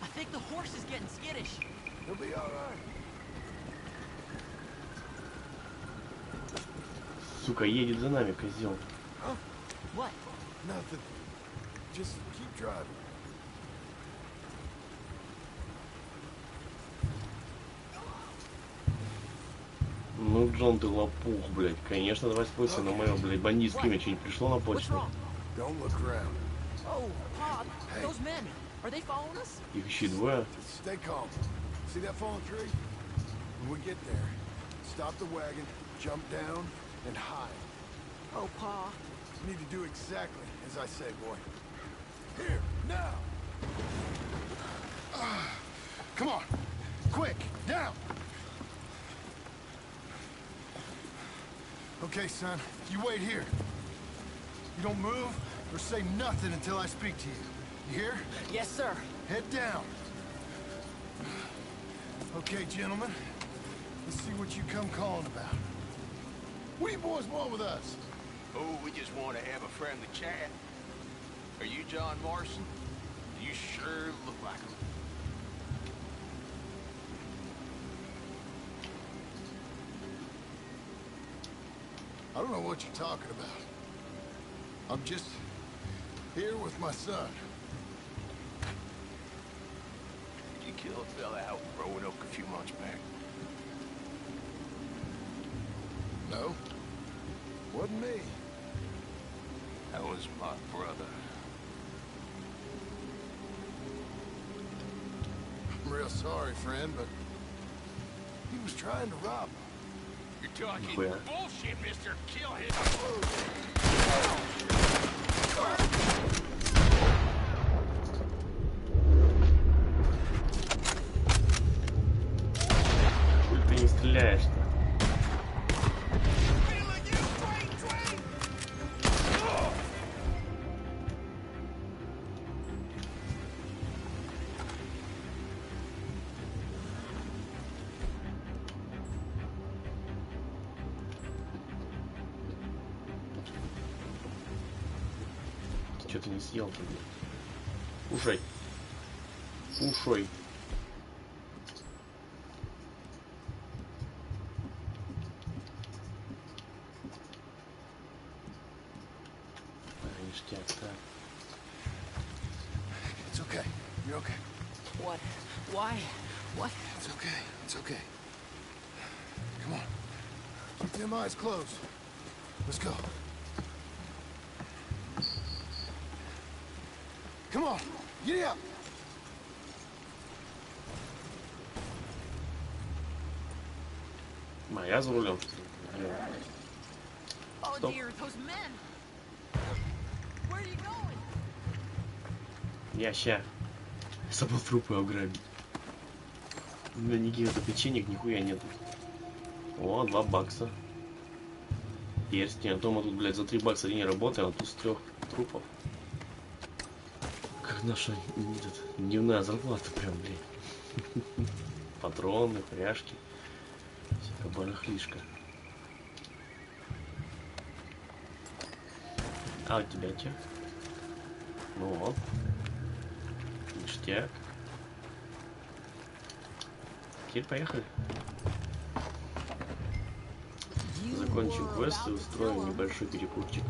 I think the horse is getting skittish. He'll be all right. Сука, едет за нами, козел. Huh? What? Nothing. Just keep driving. Ну, Джон, ты лопух, блядь. Конечно, давай спойся на мое, блядь, бандитское имя. Что-нибудь пришло на почту? Don't look around. Oh, Pop, those men, are they following us? Их еще двое. Stay calm. See that fallen tree? When we get there, stop the wagon, jump down, and hide. Oh, Pa. You need to do exactly as I say, boy. Here, now! Come on! Quick, down! Okay, son, you wait here. You don't move or say nothing until I speak to you. You hear? Yes, sir. Head down. Okay, gentlemen. Let's see what you come calling about. What do you boys want with us? Oh, we just want to have a friendly chat. Are you John Morrison? You sure look like him. I don't know what you're talking about. I'm just here with my son. You killed a fella out in Roanoke a few months back. No, wasn't me. That was my brother. I'm real sorry, friend, but he was trying to rob me. You're talking bullshit, mister. Kill him. Хуй ты не стреляешь-то? Что ты не съел-то, блядь? Кушай. Кушай. Ништяк, так. It's okay. You're okay. What? Why? What? It's okay. It's okay. Come on. Keep them eyes closed. Let's go. Come on. Get up. Моя за рулем. Oh Стоп. dear, those men. Where are you going? Я ща. Забыл трупы ограбить. У меня никаких печенек нихуя нету. О, 2 бакса. Перстень. А то мы тут, блядь, за 3 бакса не работаем, а тут с 3 трупов. Как наша дневная зарплата прям, блядь. Патроны, пряжки. Всякая барахлишка. А у тебя че? Ну вот. Ништяк. Теперь поехали. Закончим квест и устроим небольшой перекурчик.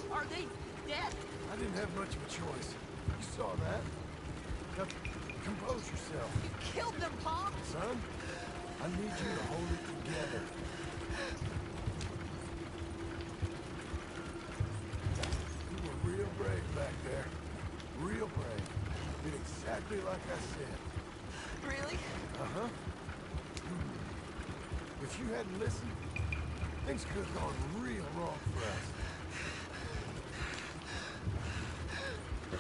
Are they dead? I didn't have much of a choice. You saw that. Now, compose yourself. You killed them, Pop. Son, I need you to hold it together. You were real brave back there. Real brave. Did exactly like I said. Really? Uh-huh. If you hadn't listened, things could have gone real wrong for us.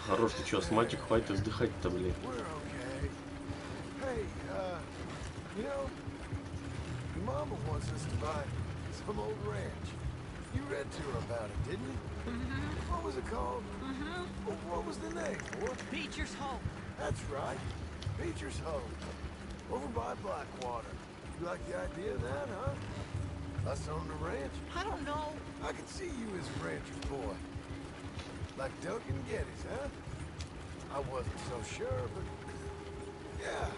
Хорош, ты чё, с мальчик хватит вздыхать-то, блин. We're okay. Hey, you know, your mama wants us to buy some old ranch. You read to her about it, didn't you? Mm-hmm. What was it called? Mm-hmm. What was the name, boy? Beecher's Home. That's right. Beecher's Home. Over by Blackwater. You like the idea of that, huh? Us owning a ranch? I don't know. I could see you as a rancher's boy. Like Duncan Geddes, huh? I wasn't so sure, but... yeah.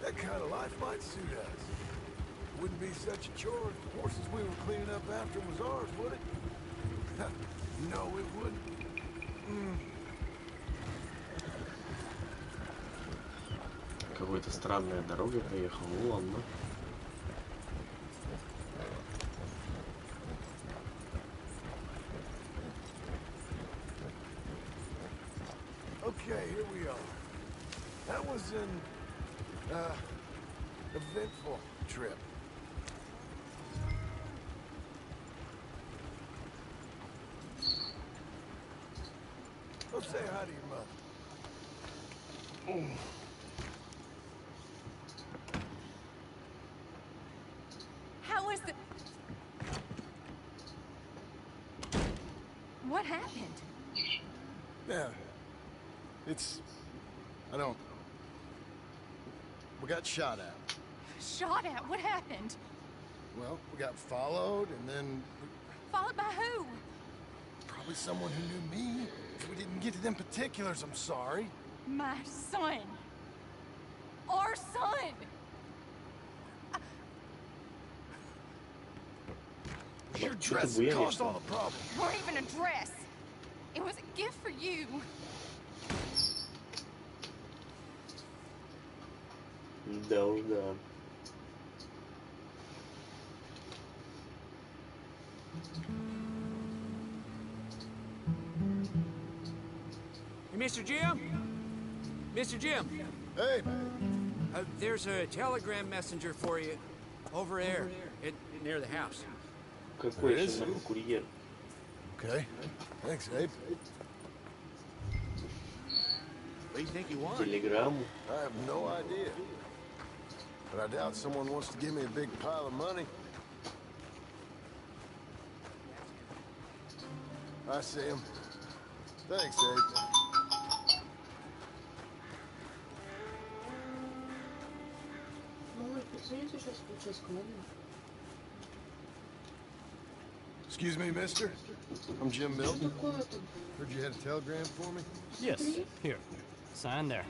That kind of life might suit us. Wouldn't be such a chore if the horses we were cleaning up after was ours, would it? No, it wouldn't. Какой-то странная дорога проехал. Ну ладно. Okay, here we are. That was an eventful trip. Go say hi to your mother. How was the... What happened? Yeah. I don't... We got shot at. Shot at? What happened? Well, we got followed, and then... Followed by who? Probably someone who knew me. If we didn't get to them particulars, I'm sorry. My son. Our son. Your dress caused all the problems. Or even a dress. It was a gift for you. Да уж да. Hey, Mr. Jim? Mr. Jim? Hey, man. There's a telegram messenger for you over there, near the house. Какой еще нахуй курьер? Okay. Thanks, Abe. What do you think you want? Телеграмму? I have no idea. But I doubt someone wants to give me a big pile of money. I see him. Thanks, Abe. Excuse me, mister. I'm Jim Milton. Heard you had a telegram for me? Yes. Here. Sign there.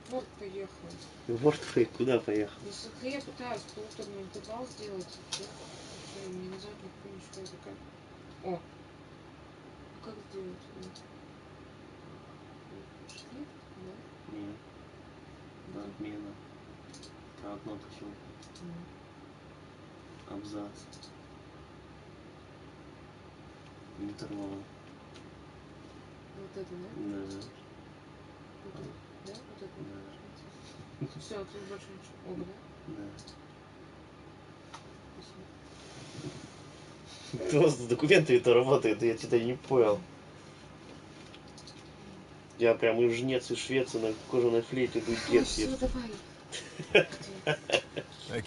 Вот поехал. Вот ты куда поехал? Да я пытаюсь, кто-то мне давал сделать. Мне назад не помню, что это как. О! Как сделать? Шрифт, да? Нет. Да, отмена. Так, кнопка все. Абзац. Интервал. Вот это, да? Да. Вот это, да? Вот это. Да. Все, тут больше ничего. Оба, да? Да. Просто документы-то работают, я что-то не понял. Я прям и жнец, и швец, и на кожаной флейте тут дед. Все, давай. Thank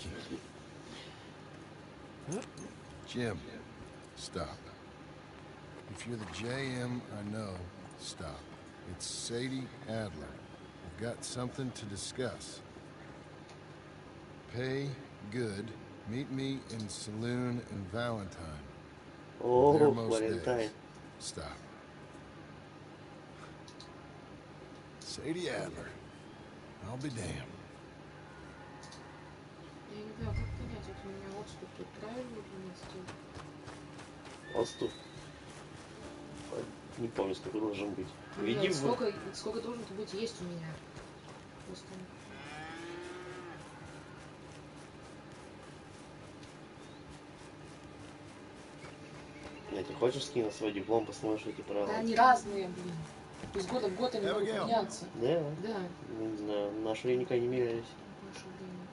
you. Jim, stop. If you're the JM I know, stop. It's Sadie Adler. I've got something to discuss. Pay good. Meet me in Saloon and Valentine. Oh, There most Valentine. days. Stop. Sadie Adler. I'll be damned. Я не знаю, как понять, это у меня отступ тут правильно или нет стоит? Отступ. Не помню, сколько должен быть. Види, сколько должен быть есть у меня. Просто... Ты хочешь скинуть свой диплом, посмотришь эти правила? Да, они разные, блин. Из года в год они могут меняться. Да? Да. Не знаю, в наше время никогда не менялись. Наше время.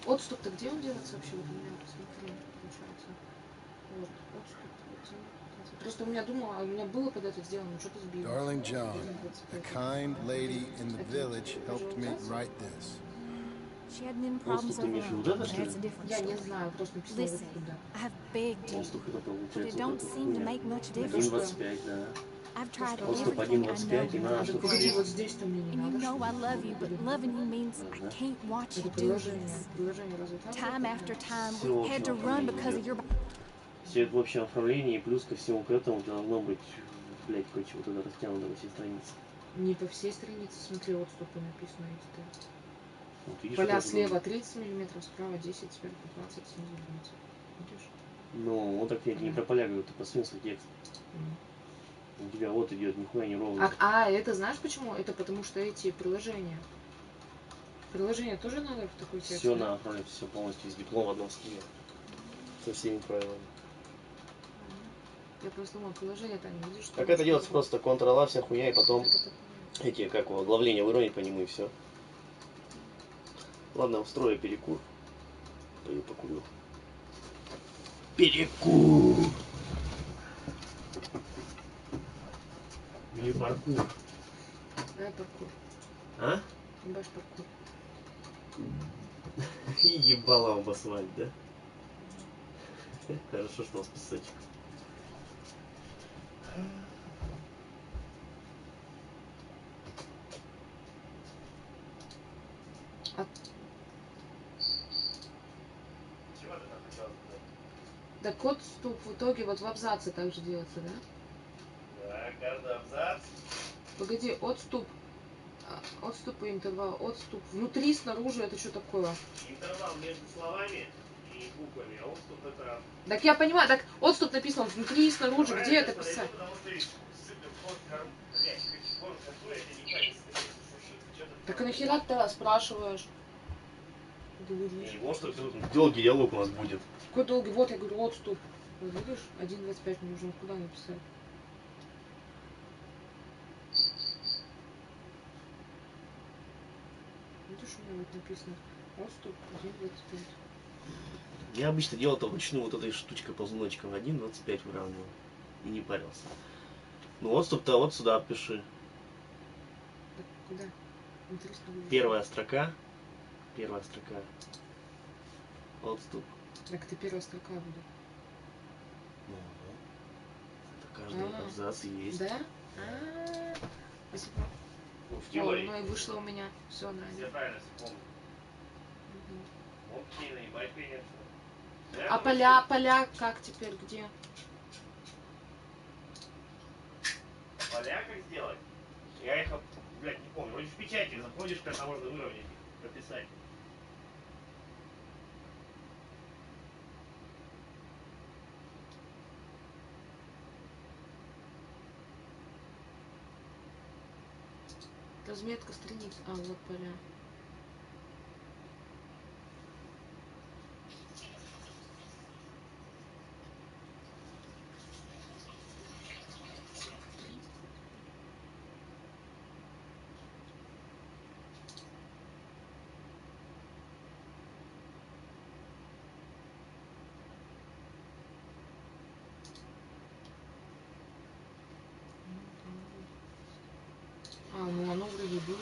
Отступ-то где он делается вообще? Вот у меня, посмотри, получается. Вот, отступ. Просто у меня думала, у меня было когда-то сделано, но что-то сбилось. Darling John, a kind lady in the village helped me write this. She had men problems over her. That's a different story. Я не знаю, просто написала вот Listen, туда. I have begged you, but it don't seem to make much difference. 1.25, да. I've tried Отступ everything I 1.25 и надо, чтобы... Погоди, вот здесь-то мне не And you надо. know I love you, but loving you means I can't watch you do this. Time after time, we had to run because of your... Все это в общем оформлении, и плюс ко всему к этому должно быть, блядь, хоть вот это растянуто во всей странице. Не по всей странице, смотри, отступы написано эти-то. Вот, видишь, Поля слева 30 мм, справа 10, сверху 20, снизу 20. Видишь? Ну, вот так я не про поля говорю, ты по смыслу текста. У тебя вот идет, нихуя не ровно. Это знаешь почему? Это потому что эти приложения. Приложение тоже надо в такой текст? Все надо отправлять, все полностью из диплома в одном стиле. Со всеми правилами. Я просто думала, приложение-то не видишь, что... Так это делается просто Ctrl-A, вся хуйня, и потом эти, как его, оглавления выровнять по нему и все. Ладно, устрою перекур. Пойду покурю. Перекур! Или паркур? Да, паркур. А? Ебашь паркур. Ебала об асфальт, да? Хорошо, что у нас песочек. Чего ты там хотела сказать? Так отступ в итоге вот в абзаце также делается, да? Да, каждый абзац. Погоди, отступ. Отступ и интервал. Отступ внутри, снаружи, это что такое? Интервал между словами и буквами, а отступ это... Так я понимаю, так отступ написано внутри, снаружи, Давай где я это сейчас писать? подойду, потому что сыпет вход блядь, корм какой, это не понятно, что-то... Так а нахера ты спрашиваешь? Не, может, долгий диалог у нас будет. Какой долгий? Вот, я говорю, отступ. Вот видишь, 1.25 мне нужно куда написать? Видишь, у меня вот написано отступ 1.25. Я обычно делал это вручную вот этой штучкой ползуночком 1.25 выравнивал. И не парился. Ну отступ-то вот сюда пиши. Так, куда? Интересно. Первая строка. Первая строка. Отступ. Так это первая строка будет. Ну, это каждый абзац есть. Да? Спасибо. Ну, в теории. Ну и вышло у меня. Все, нравится. Я правильно вспомнил. Вот не наебать, конечно. А поля как теперь, где? Поля как сделать? Я их, блядь, не помню. Вроде в печати заходишь, когда можно выровнять их, прописать. Разметка страниц. Вот поля. Ну оно вроде было.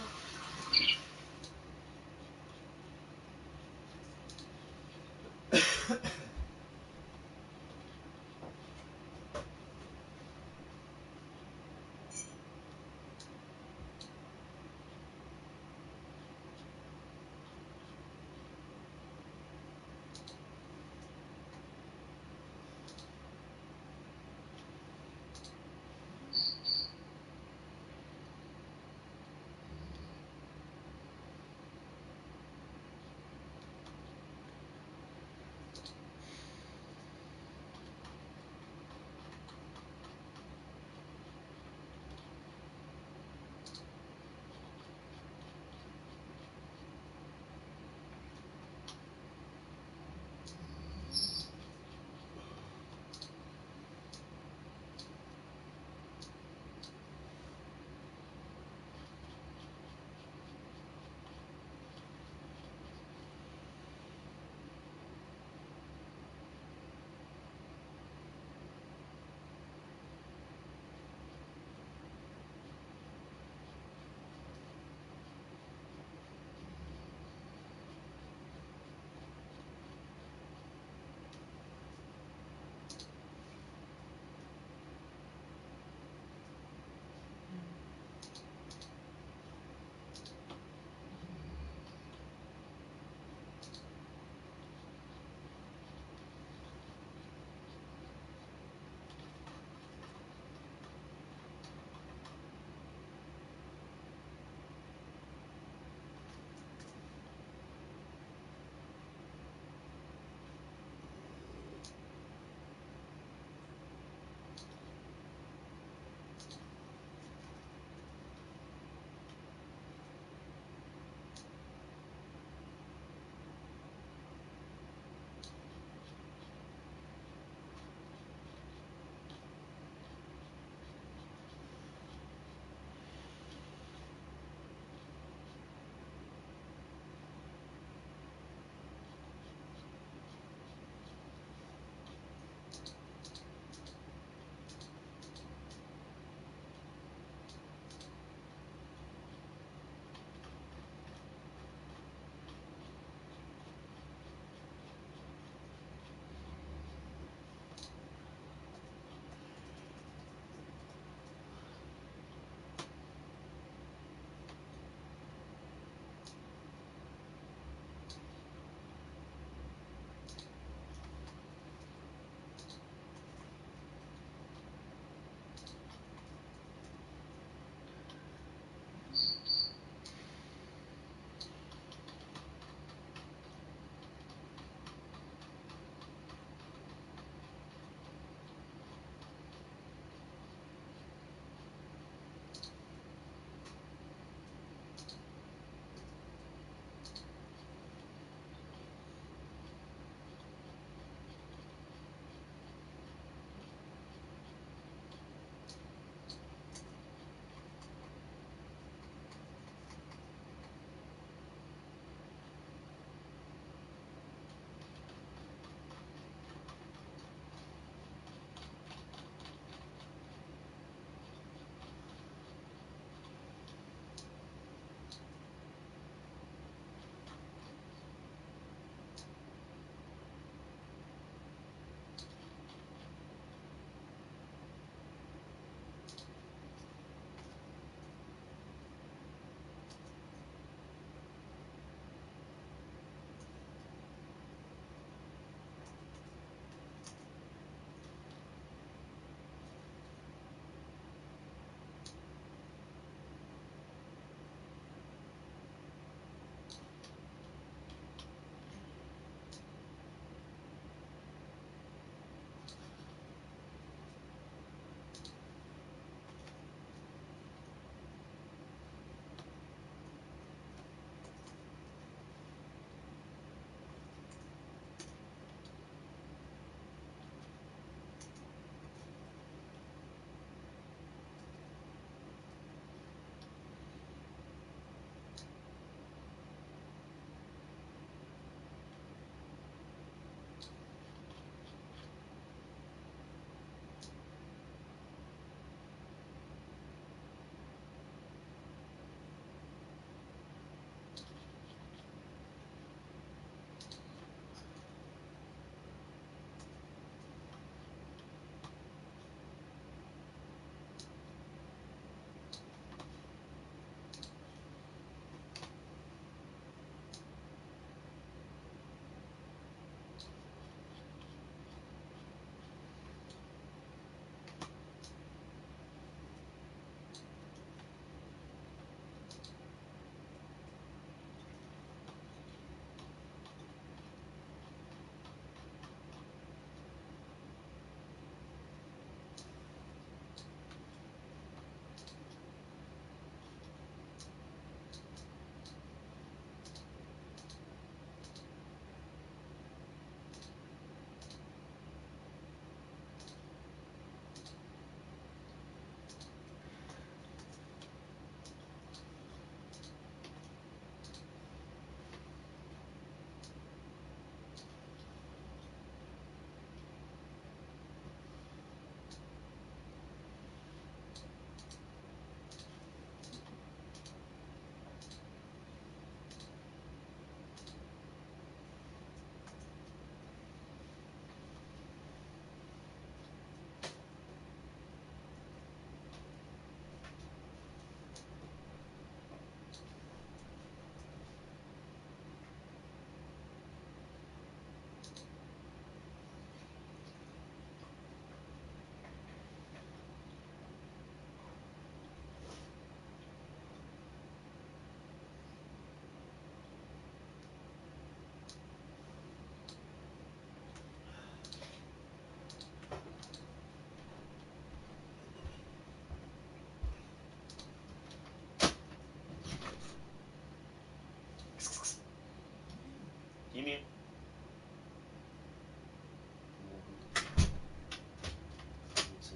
ними.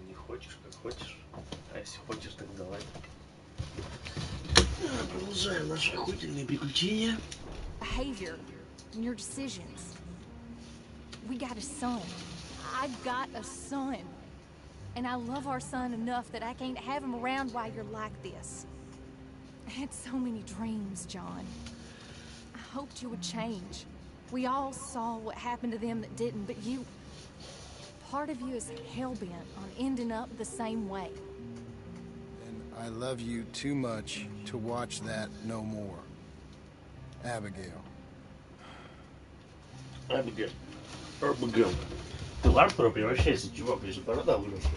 Не хочешь, как хочешь. А если хочешь, так давай. Продолжаем наши охуительные приключения. Behavior and your decisions. We got a son. I've got a son. And I love our son enough that I can't have him around while you're like this. I had so many dreams, John. I hoped you would change. We all saw what happened to them that didn't, but you... Part of you is hell-bent on ending up the same way. And I love you too much to watch that no more. Abigail. Abigail. Abigail. Ты в Артура превращайся, чувак, лишь борода выросла.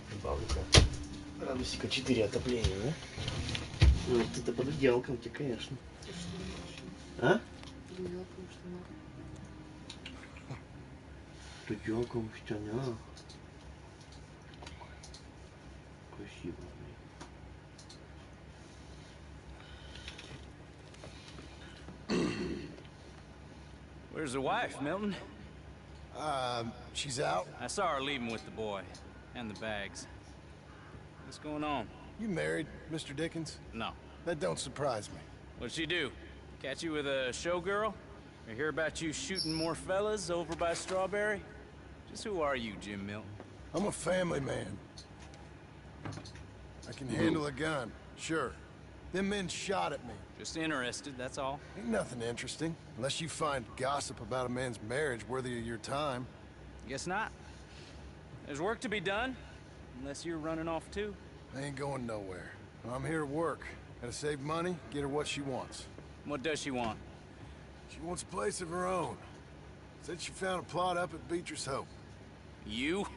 Прибавлю-ка. Градусика 4 отопления, да? Ну, ты-то под одеялком тебе, конечно. А? Под одеялком штаны. Красиво. Where's the wife, Milton? She's out. I saw her leaving with the boy. And the bags. What's going on? You married, Mr. Dickens? No. That don't surprise me. What'd she do? Catch you with a showgirl? Or hear about you shooting more fellas over by Strawberry? Just who are you, Jim Milton? I'm a family man. I can handle a gun, sure. Them men shot at me. Just interested, that's all. Ain't nothing interesting, unless you find gossip about a man's marriage worthy of your time. Guess not. There's work to be done, unless you're running off too. I ain't going nowhere. I'm here to work. Gotta save money, get her what she wants. What does she want? She wants a place of her own. Said she found a plot up at Beecher's Hope. You?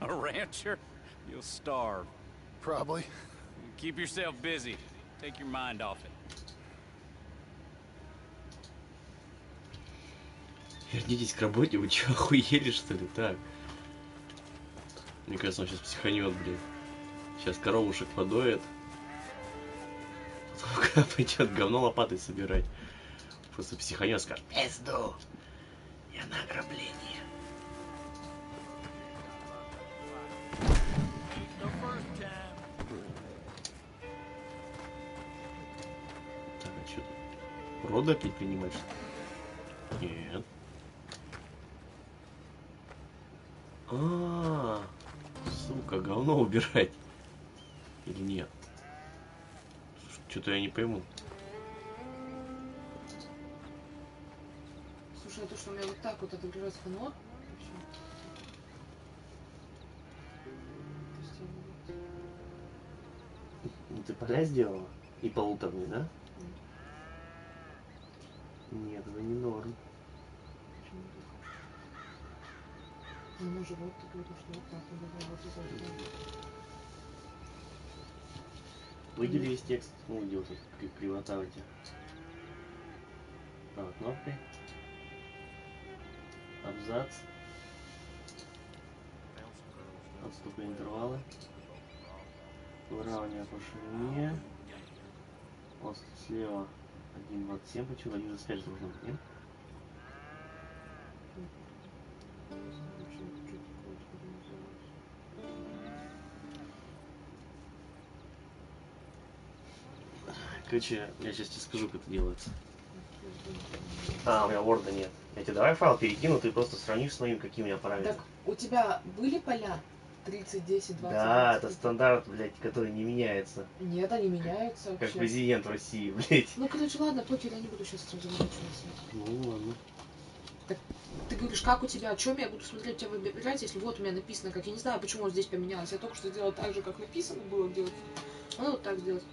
A rancher? You'll starve. Probably. Keep yourself busy. Take your mind off it. Вернитесь к работе, вы чё, охуели, что ли? Так. Мне кажется, он сейчас психанет, блин. Сейчас коровушек подоет. Потом пойдет говно лопатой собирать. Просто психанет, скажет: пизду! Я на ограбление. Так, а что тут? Роды опять принимать, что ли? Нет. Сука, говно убирать. Или нет? Что-то я не пойму. Слушай, а то, что у меня вот так вот отображается фонор. Ну ты поля сделала? И полуторный, да? Нет, это не норм. Ну, живот такой, то что вот так вот. Выдели весь текст, ну где вот кривота у тебя. Правой кнопкой. Абзац. Отступы интервалы. Выравнивание по ширине. Вот слева 1.27, почему 1.25 должно быть, нет? Короче, я сейчас тебе скажу, как это делается. А, у меня Word нет. Я тебе давай файл перекину, ты просто сравнишь с моим, какие у меня параметры. Так, у тебя были поля 30, 10, 20? Да, 20, это стандарт, блядь, который не меняется. Нет, они меняются вообще. Как президент в России, блядь. Ну, короче, ладно, покер, я не буду сейчас сразу выключаться. Ну, ладно. Так, ты говоришь, как у тебя, о чем я буду смотреть тебя выбирать, если вот у меня написано, как я не знаю, почему он здесь поменялось. Я только что сделала так же, как написано было делать. А ну вот так сделать.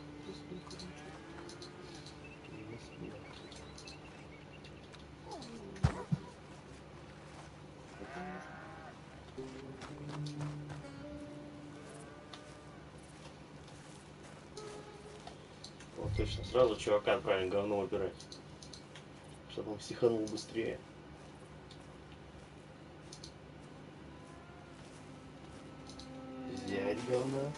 Вот точно, сразу чувака отправим говно убирать. Чтобы он психанул быстрее. Взять говно.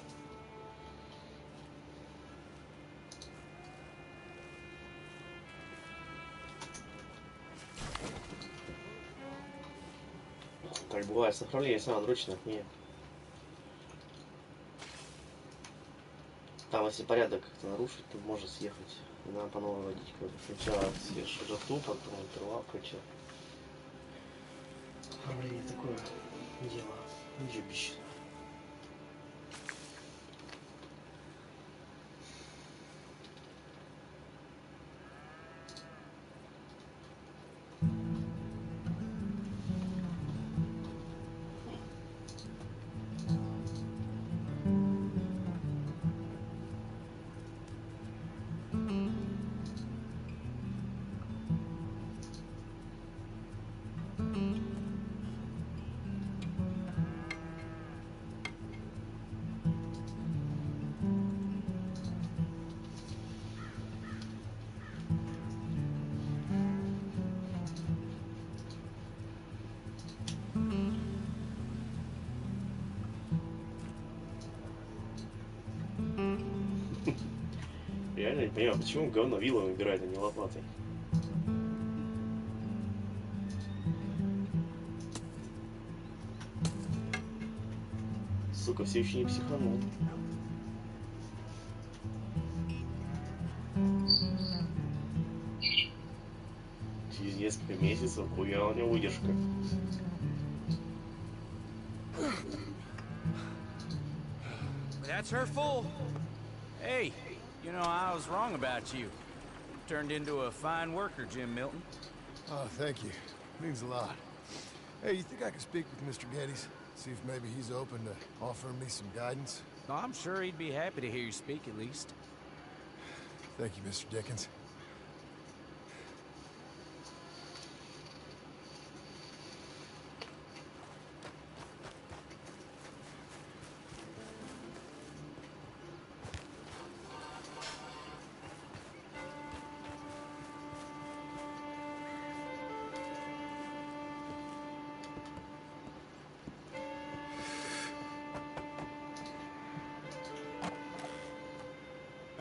Так бывает, с направлением самодрочных нет. Там, если порядок как-то нарушить, то можно съехать. И надо по новой водить какой-то. Сначала съешь жертву, потом интервал, короче. Направление такое дело. Уебище. Реально не понимаю, почему говно вилом играет, а не лопатой. Сука, все еще не психанул. Через несколько месяцев хуя у него выдержка. That's her full. Hey, you know, I was wrong about you. Turned into a fine worker, Jim Milton. Oh, thank you. Means a lot. Hey, you think I could speak with Mr. Geddes? See if maybe he's open to offering me some guidance? No, I'm sure he'd be happy to hear you speak at least. Thank you, Mr. Dickens.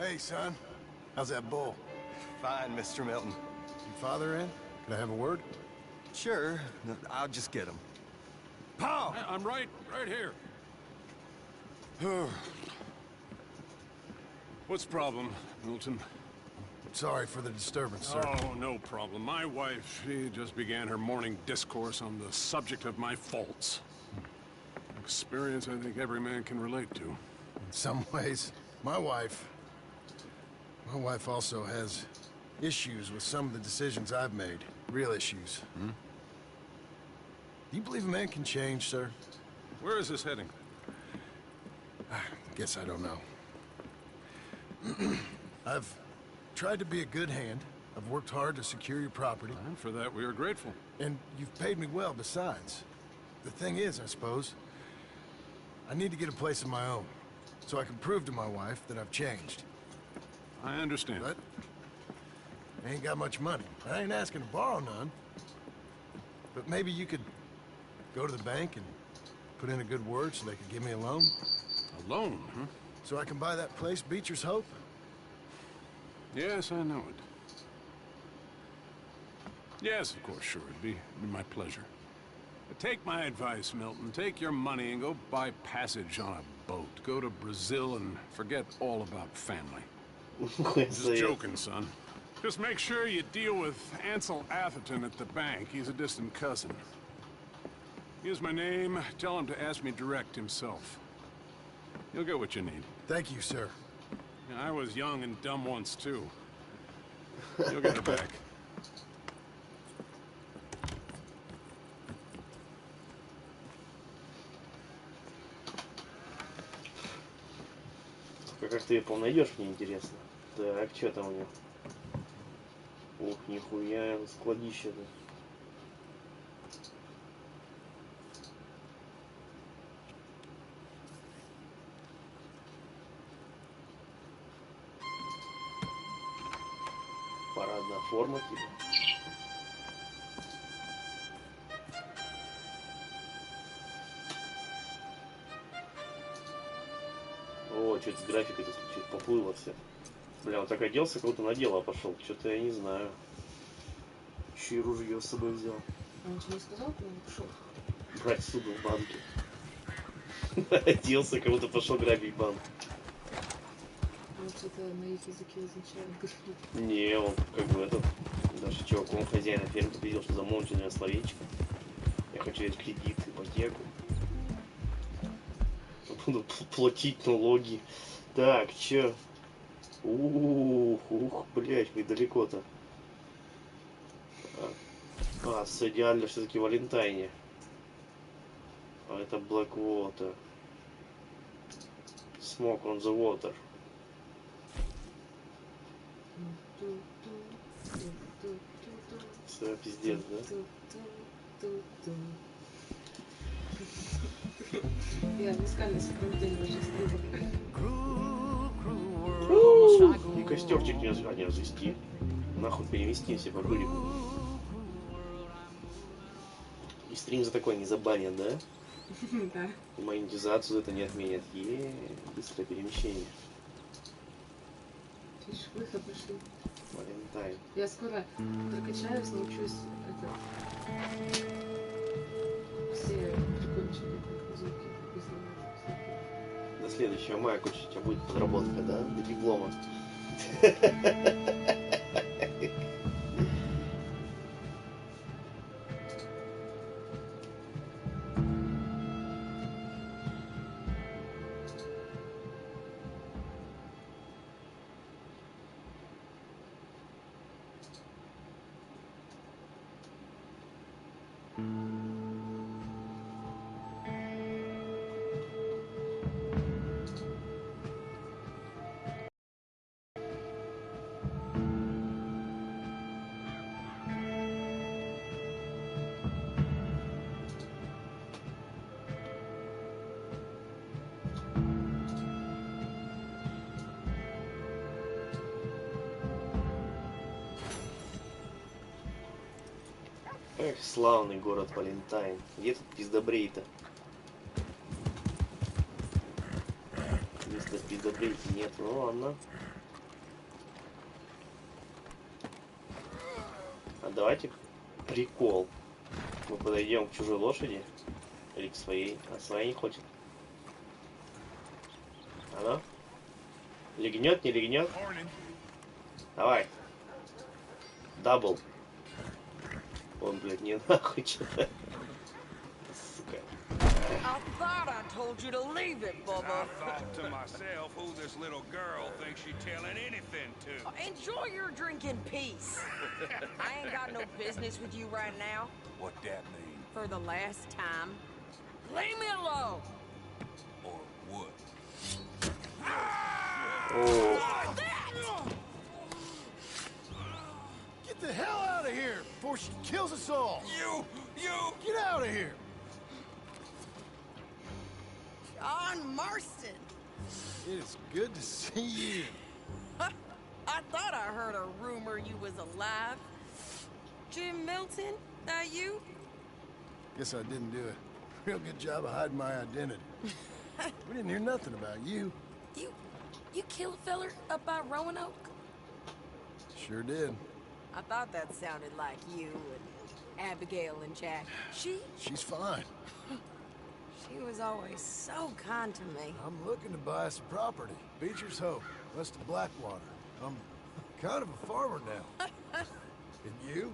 Hey, son. How's that bull? Fine, Mr. Milton. Your father in? Can I have a word? Sure. I'll just get him. Pow! I'm right here. What's the problem, Milton? Sorry for the disturbance, sir. Oh, no problem. My wife, she just began her morning discourse on the subject of my faults. Experience I think every man can relate to. In some ways, my wife also has issues with some of the decisions I've made. Real issues. Hmm? Do you believe a man can change, sir? Where is this heading? Guess I don't know. I've tried to be a good hand. I've worked hard to secure your property. And for that, we are grateful. And you've paid me well besides. The thing is, I suppose, I need to get a place of my own, so I can prove to my wife that I've changed. I understand. But I ain't got much money. I ain't asking to borrow none. But maybe you could go to the bank and put in a good word so they could give me a loan. A loan, huh? So I can buy that place, Beecher's Hope? Yes, I know it. Yes, of course, sure. It'd be my pleasure. But take my advice, Milton. Take your money and go buy passage on a boat. Go to Brazil and forget all about family. Just joking, son. Just make sure you deal with Ansel Atherton at the bank. He's a distant cousin. Here's my name. Tell him to ask me direct himself. You'll get what you need. Thank you, sir. Yeah, I was young and dumb once, too. You'll get it back. Как ты его найдешь, мне интересно. Так, что там у него? Ух, нихуя, складище-то. Парадная форма, типа. О, что-то с графикой-то что-то поплыло все. Бля, он так оделся, как будто на дело пошел. Что-то я не знаю. Еще и ружье с собой взял. Он тебе не сказал, куда он пошел? брать суду в банке. Оделся, как будто пошел грабить банк. Вот это на их языке означает гриф. Не, он как бы этот, даже чувак, он хозяина фирмы видел, что замолченное словечко. Я хочу взять кредит, ипотеку. Буду платить налоги. Так, чё? Ух, блять, вы далеко-то. Идеально все-таки Валентайне. А это Blackwater. Smoke on the water. Все, пиздец, да? Я музыкальное сопровождение уже стримов. И костерчик не развести. Нахуй переместимся по берегу. И стрим за такое не забанят, да? Да. И монетизацию за это не отменят. Быстрое перемещение. Выход пошли. Валентайн. Я скоро прокачаюсь, научусь это... все прикольчики, звуки, До следующего мая, короче, у тебя будет подработка, да? До диплома. Эх, славный город Валентайн. Где тут пиздобрей-то? Мистер пиздобрейки нет, ну ладно. А давайте прикол. Мы подойдем к чужой лошади. Или к своей. А своя не хочет. Она? Легнет, не легнет? Давай. Дабл. Он, блядь, не нахуй что-то. Сука. I thought I told you to leave it, Bubba. I thought to myself, who this little girl thinks she's telling anything to. Enjoy your drink in peace. I ain't got no business with you right now. What that mean? For the last time. Leave me alone. Or what? Oh. Get the hell out of here before she kills us all! You! Get out of here! John Marston. It is good to see you. I thought I heard a rumor you was alive. Jim Milton, that you? Guess I didn't do a real good job of hiding my identity. We didn't hear nothing about you. You killed a feller up by Roanoke? Sure did. I thought that sounded like you and Abigail and Jack. She's fine. She was always so kind to me. I'm looking to buy some property. Beecher's Hope, west of Blackwater. I'm kind of a farmer now. And you?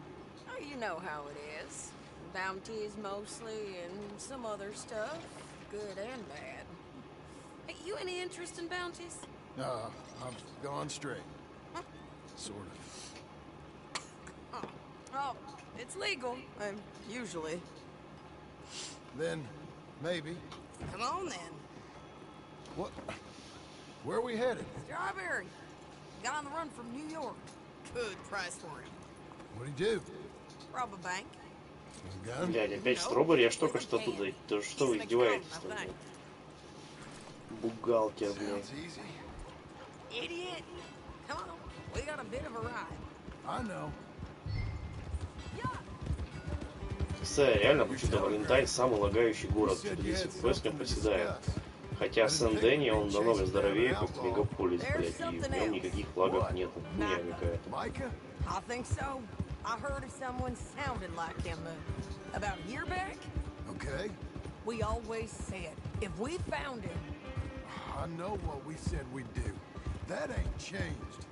Oh, you know how it is. Bounties mostly, and some other stuff. Good and bad. Hey, you any interest in bounties? No, I've gone straight. Sort of. Oh, it's legal, usually. Then, maybe. Come on, then. What? Where are we headed? Strawberry. Got on the run from New York. Good price for him. What'd he do? Rob a bank. Блядь, опять Стробери, я ж только что оттуда. Да что вы издеваетесь? Бухгалтер, блядь. Idiot. Come on, we got a bit of a ride. I know. Реально, почему-то Валентайн самый лагающий город. Что-то здесь FPS не проседает. Хотя Сен-Дени, он намного здоровее, как мегаполис, блядь, и в нем никаких лагов нет. Хуйня какая-то. I think so. I heard of someone sounding like him about a year back. Okay. We always said, if we found him... I know what we said we'd do. That ain't changed.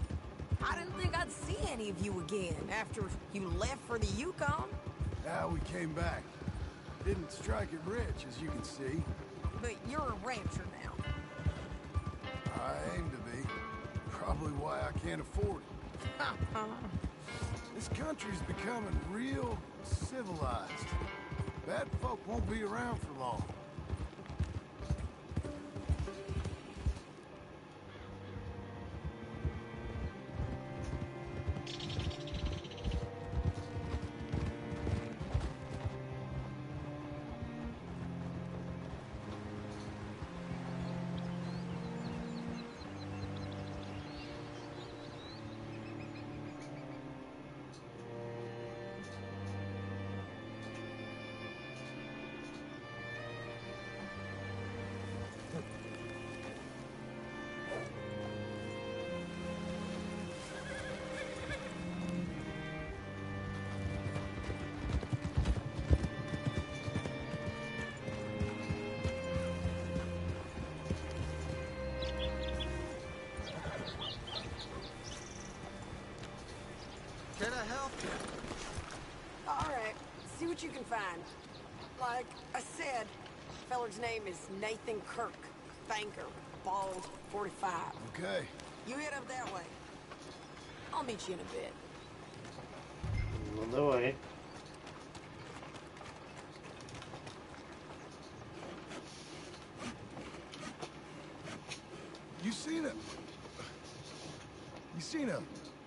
I didn't think I'd see any of you again after you left for the Yukon. Now we came back. Didn't strike it rich, as you can see. But you're a rancher now. I aim to be. Probably why I can't afford it. This country's becoming real civilized. Bad folk won't be around for long. Can I help you? All right, see what you can find. Like I said, feller's name is Nathan Kirk. Banker, bald, 45. Okay. You head up that way. I'll meet you in a bit. Ну давай. You seen a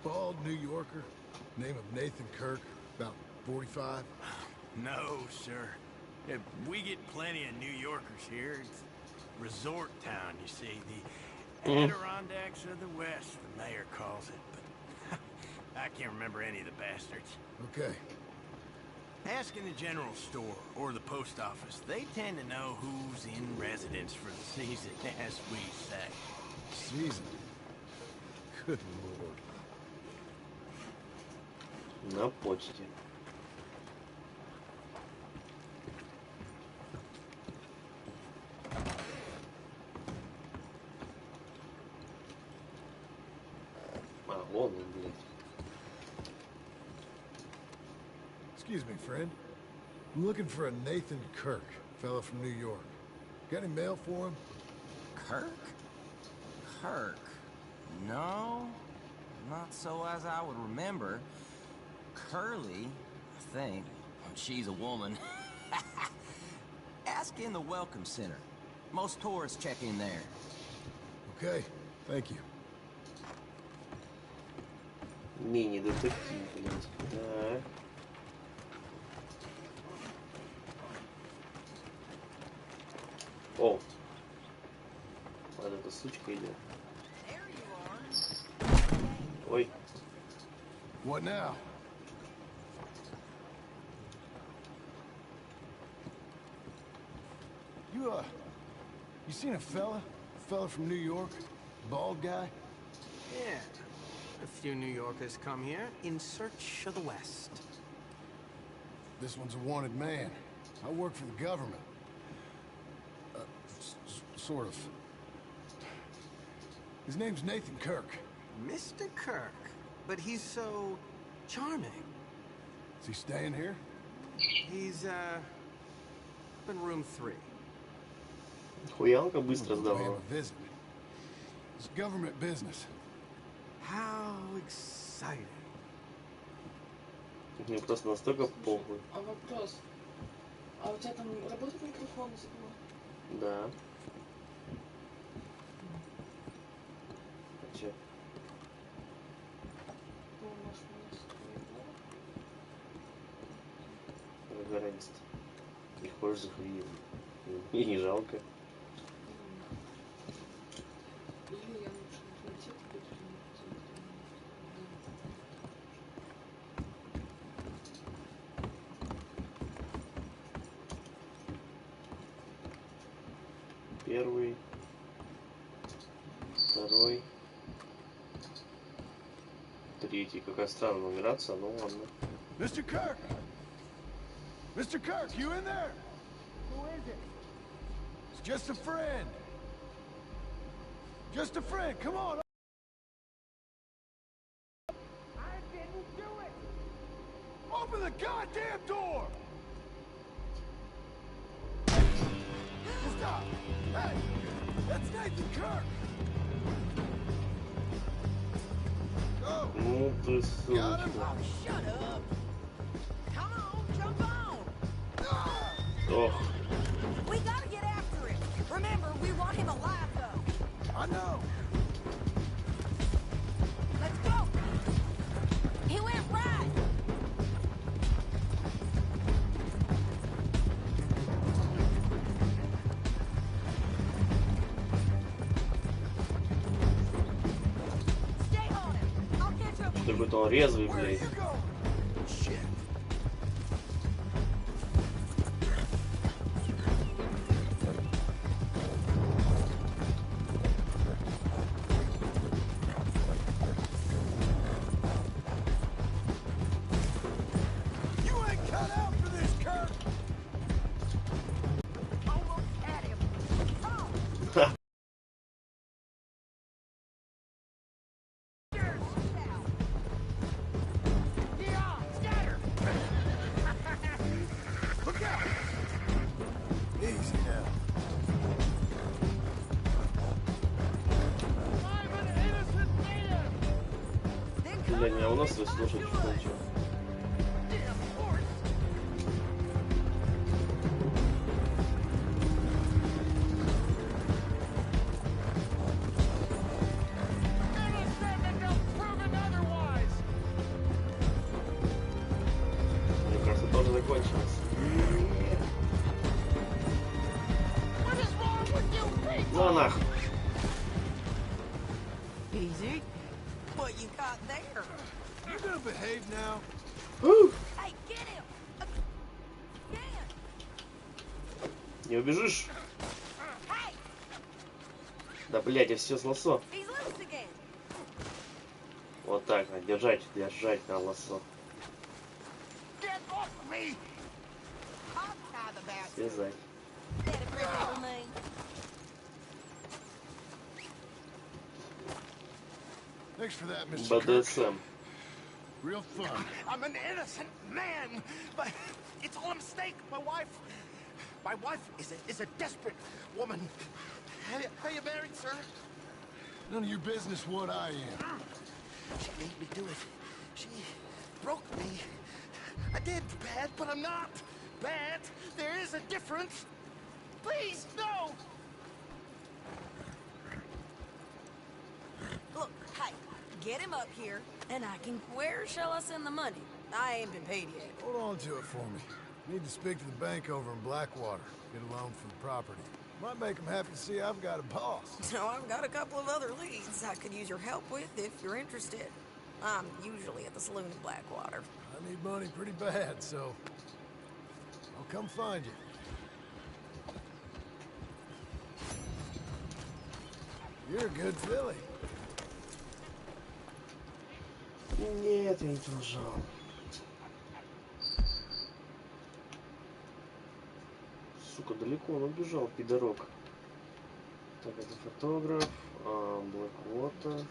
bald New Yorker? Name of Nathan Kirk, about 45? No, sir. We get plenty of New Yorkers here. It's resort town, you see. The Adirondacks of the West, the mayor calls it. But I can't remember any of the bastards. Okay. Ask in the general store or the post office. They tend to know who's in residence for the season, as we say. Season? Good lord. На почте. А, вон он, блядь. Excuse me, friend. I'm looking for a Nathan Kirk, fella from New York. Got any mail for him? Kirk? Kirk? No, not so as I would remember. Curly, I think. She's a woman. Ask in the Welcome Center. Most tourists check in there. Okay, thank you. Мини-детектив, блядь. Так. О! Вот эта сучка идет. Ой. What now? You seen a fella? Fella from New York? Bald guy? Yeah. A few New Yorkers come here in search of the West. This one's a wanted man. I work for the government. Sort of. His name's Nathan Kirk. Mr. Kirk? But he's so charming. Is he staying here? He's, in room 3. Хуялка быстро сдавала. It's government business. How exciting. Мне просто настолько похуй. А вопрос. А у тебя там работает микрофон, забыла? Да. А чё? Какая разница? Не хочешь, заходи. И не жалко. Или я лучше найти какой-то. Первый. Второй. Третий. Какая странная нумерация, ну ладно. Mr. Kirk! Mr. Kirk, you in there? It's just a friend. Just a friend. Come on. I didn't do it. Open the goddamn door. Stop. Hey, that's Nathan Kirk. Go. Ну ты Got him. сучка. Oh, shut up. Come on, jump on. Ох. We gotta get after him. Remember, we want him alive, though. I know. Let's go. He went right. Stay on him. I'll catch up. Что какой-то он резвый, блядь. Shit. You ain't cut out for this, Kirk. Almost had him. Oh. Yeah, scatter. Look out. Easy now. I'm an innocent man. Блядь, меня у нас слушать что-нибудь. Damn horse. Innocent until proven otherwise. Мне кажется, тоже закончилось. What is wrong with you people? Ну нахуй. Easy. What you got there? You gonna behave now? Hey, get him. Dan. Не убежишь? Hey, Да, блядь, я все с лосо. he's loose again. Вот так, держать на лосо. Get off me. I'll tie the bastard. Связать. Let it rip over me. Thanks for that, Mr. Kirk. БДСМ. Real fun. I'm an innocent man, but it's all a mistake. My wife is a desperate woman. Are you married, sir? None of your business what I am. She made me do it. She broke me. I did bad, but I'm not bad. There is a difference. Please, no. Look, hey, get him up here, and I can. Where shall I send the money? I ain't been paid yet. Hold on to it for me. Need to speak to the bank over in Blackwater. Get a loan for the property. Might make them happy to see I've got a boss. So I've got a couple of other leads I could use your help with if you're interested. I'm usually at the saloon in Blackwater. I need money pretty bad, so I'll come find you. You're a good filly. Нет, я не должал. Сука, далеко он убежал, пидорок. Так, это фотограф, Blackwater.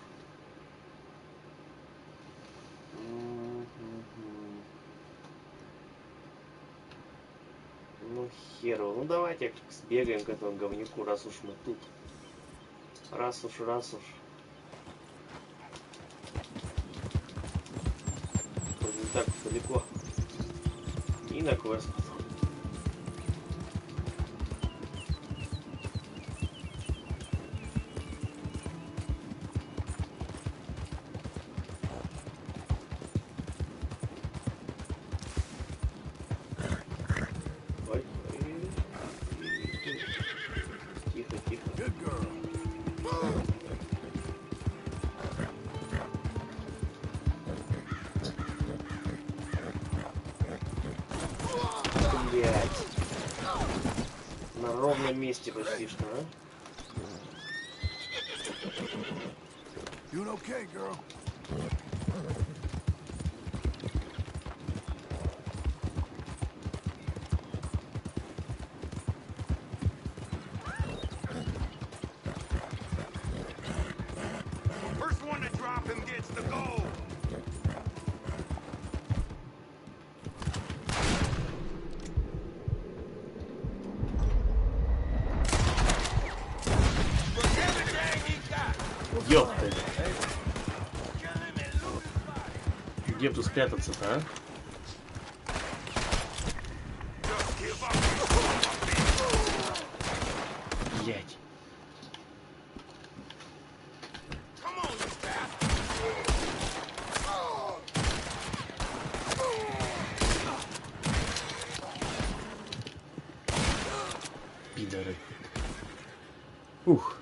Ну херу. Ну давайте сбегаем к этому говнюку, раз уж мы тут. Раз уж. Вроде не так далеко. И на квест. Тихо. Good girl. Блять. На ровном месте почти что, а? Doing okay, girl. one to drop him gets the gold. Ёпта. Где тут спрятаться-то, а? Блять. Пидоры. Ух.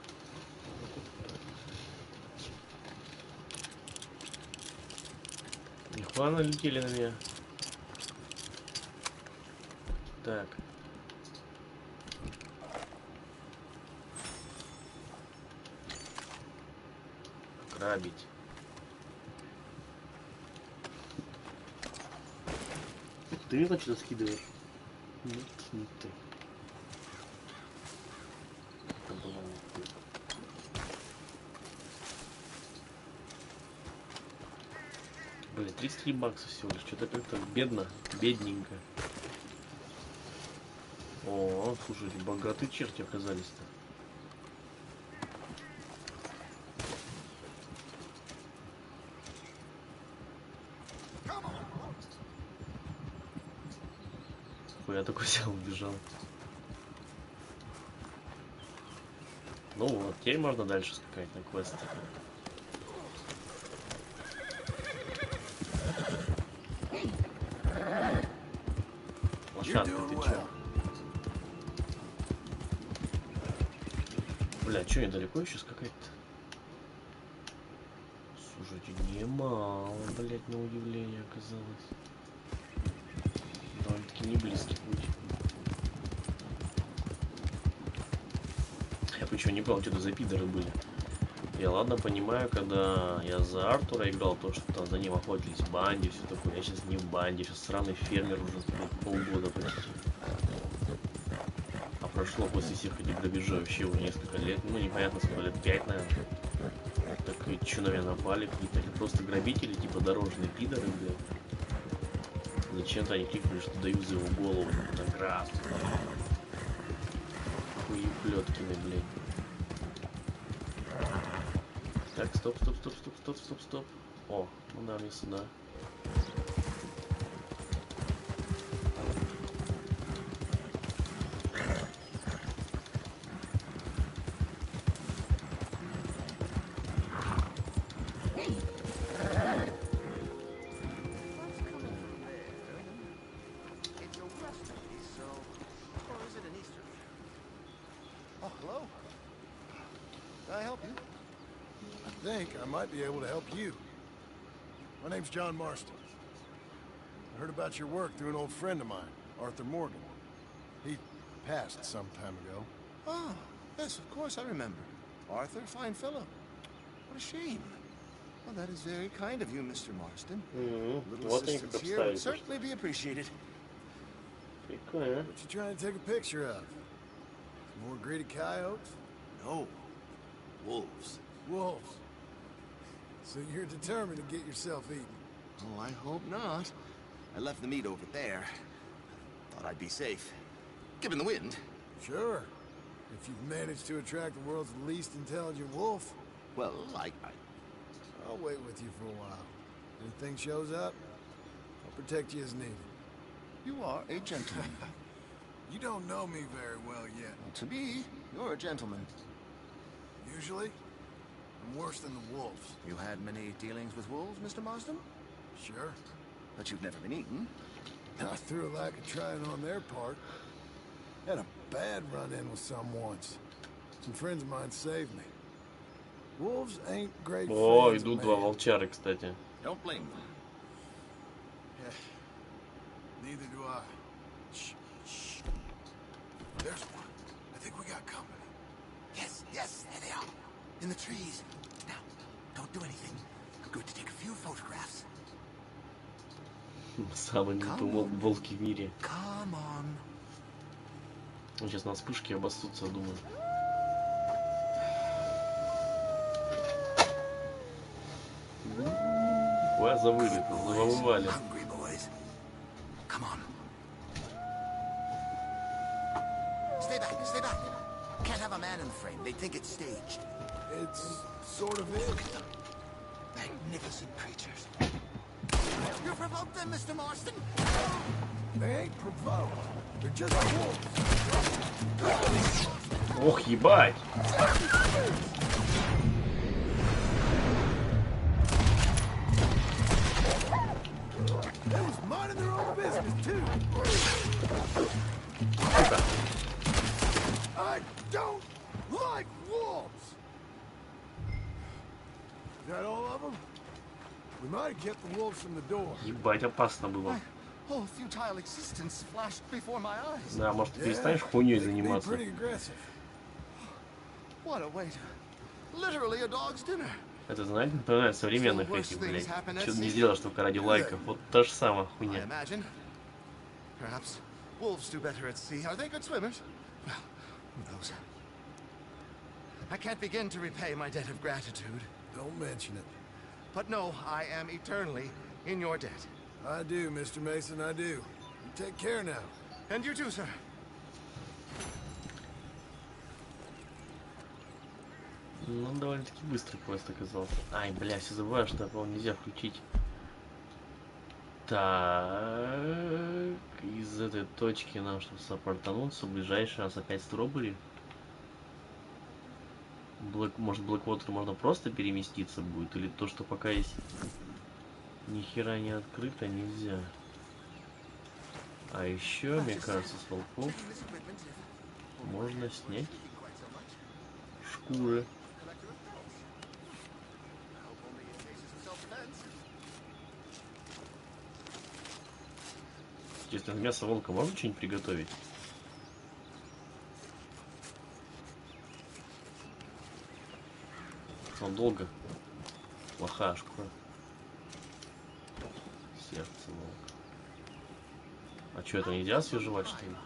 Нихуя налетели на меня. Так. Грабить. Ты мне что-то скидываешь? Нет, не ты. Блин, 33 бакса всего лишь. Что-то как-то бедно, бедненько. О, слушайте, богатые черти оказались-то. Ой, я такой взял, убежал. Ну вот, теперь можно дальше скакать на квесты. Лошадка, ты чё? Бля, чё, недалеко еще скакать-то? Слушайте, немало, блять, на удивление оказалось. Довольно-таки не близкий путь. Я почему не понял, что это за пидоры были. Я ладно понимаю, когда я за Артура играл, то что там за ним охотились в банде, все такое. Я сейчас не в банде, сейчас сраный фермер уже полгода почти. А прошло после всех этих грабежей вообще уже несколько лет, ну непонятно сколько лет, 5, наверное. Так и чё на меня напали, какие-то просто грабители, типа дорожные пидоры, блядь. Зачем-то они крикнули, что дают за его голову наград. Хуеплёткины, блядь. Так, стоп. О, ну да, мне сюда. I might be able to help you. My name's John Marston. I heard about your work through an old friend of mine, Arthur Morgan. He passed some time ago. Oh, yes, of course I remember. Arthur, fine fellow. What a shame. Well, that is very kind of you, Mr. Marston. A little assistance here would certainly be appreciated. What you trying to take a picture of? More greedy coyotes? No. Wolves. Wolves. So you're determined to get yourself eaten? Oh, I hope not. I left the meat over there. Thought I'd be safe. Given the wind. Sure. If you've managed to attract the world's least intelligent wolf. Well, I'll wait with you for a while. If anything shows up, I'll protect you as needed. You are a gentleman. You don't know me very well yet. Well, to me, you're a gentleman. Usually, I'm worse than the wolves. You had many dealings with wolves, Mr. Marsden? Sure. But you've never been eaten. Not through a lack of trying on their part. Had a bad run-in with some once. Some friends of mine saved me. Wolves ain't great friends. О, идут два волчары, кстати. Don't blame them. Neither do I. Shh, shh. There's one. I think we got company. Yes, there they are. In the trees. Now, don't do anything. I'm going to take a few photographs. Самый глупый волк в мире. Come on. Он сейчас на вспышке обоссутся, думаю. Нихуя завыли, завывали. Stay back, stay back. Can't have a man in the frame. They think it's staged. It's sort of it. Magnificent creatures. You provoked them, Mr. Marston? They ain't provoked. They're just wolves. Ох, ебать! They was minding their own business too. I don't like wolves. Is that all of them? We might have kept the wolves from the door. Ебать, опасно было. Whole futile existence flashed before my eyes. Да, может, перестанешь хуйней заниматься? What a way to... Literally a dog's dinner. Это, знаете, напоминает современных этих, блядь. Что-то не сделаешь только ради лайков. Вот та же самая хуйня. Perhaps wolves do better at sea. Are they good swimmers? Well, who knows? I can't begin to repay my debt of gratitude. Don't mention it. But no, I am eternally in your debt. I do, Mr. Mason, I do. You take care now. And you too, sir. Ну, довольно-таки быстрый квест оказался. Ай, бля, все забываю, что его нельзя включить. Так, из этой точки нам, чтобы сопортануться, ближайший у нас опять стробери. Может, Блэквотер можно просто переместиться будет, или то, что пока есть ни хера не открыто, нельзя. А еще, мне кажется, с волков можно снять шкуры. Честно, из мяса волка можно что-нибудь приготовить? Он долго. Плохая шкура. Сердце волка. А что, это нельзя свежевать, что ли?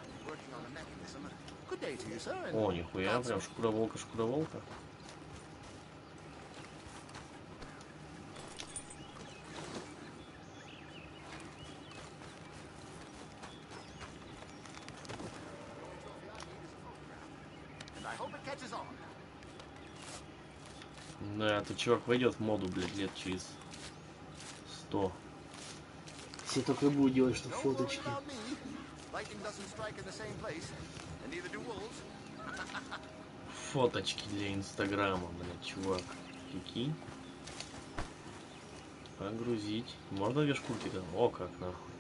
О, нихуя, прям шкура волка, шкура волка. Да, этот чувак войдет в моду, блядь, лет через 100. Все только и будут делать, что фоточки. Фоточки для Инстаграма, блядь, чувак. Какие? Погрузить. Можно две шкурки-то? О, как нахуй.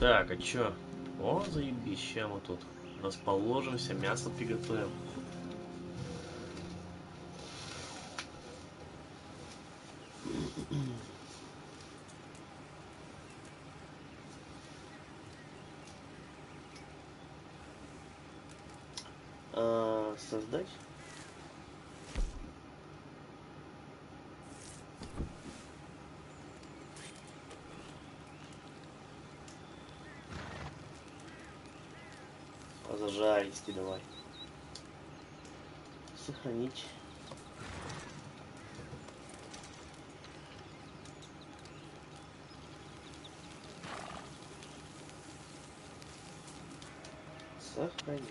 Так, а чё? О, заебись, ща мы тут расположимся, мясо приготовим. Создать. Зажаристи давай. Сохранить. Сохранить.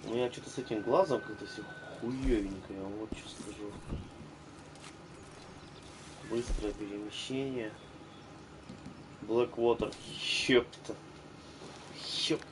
У меня что-то с этим глазом как-то все хуёвенько, я вам вот что скажу. Быстрое перемещение. Блэквотер. Ёпта. Ёпта.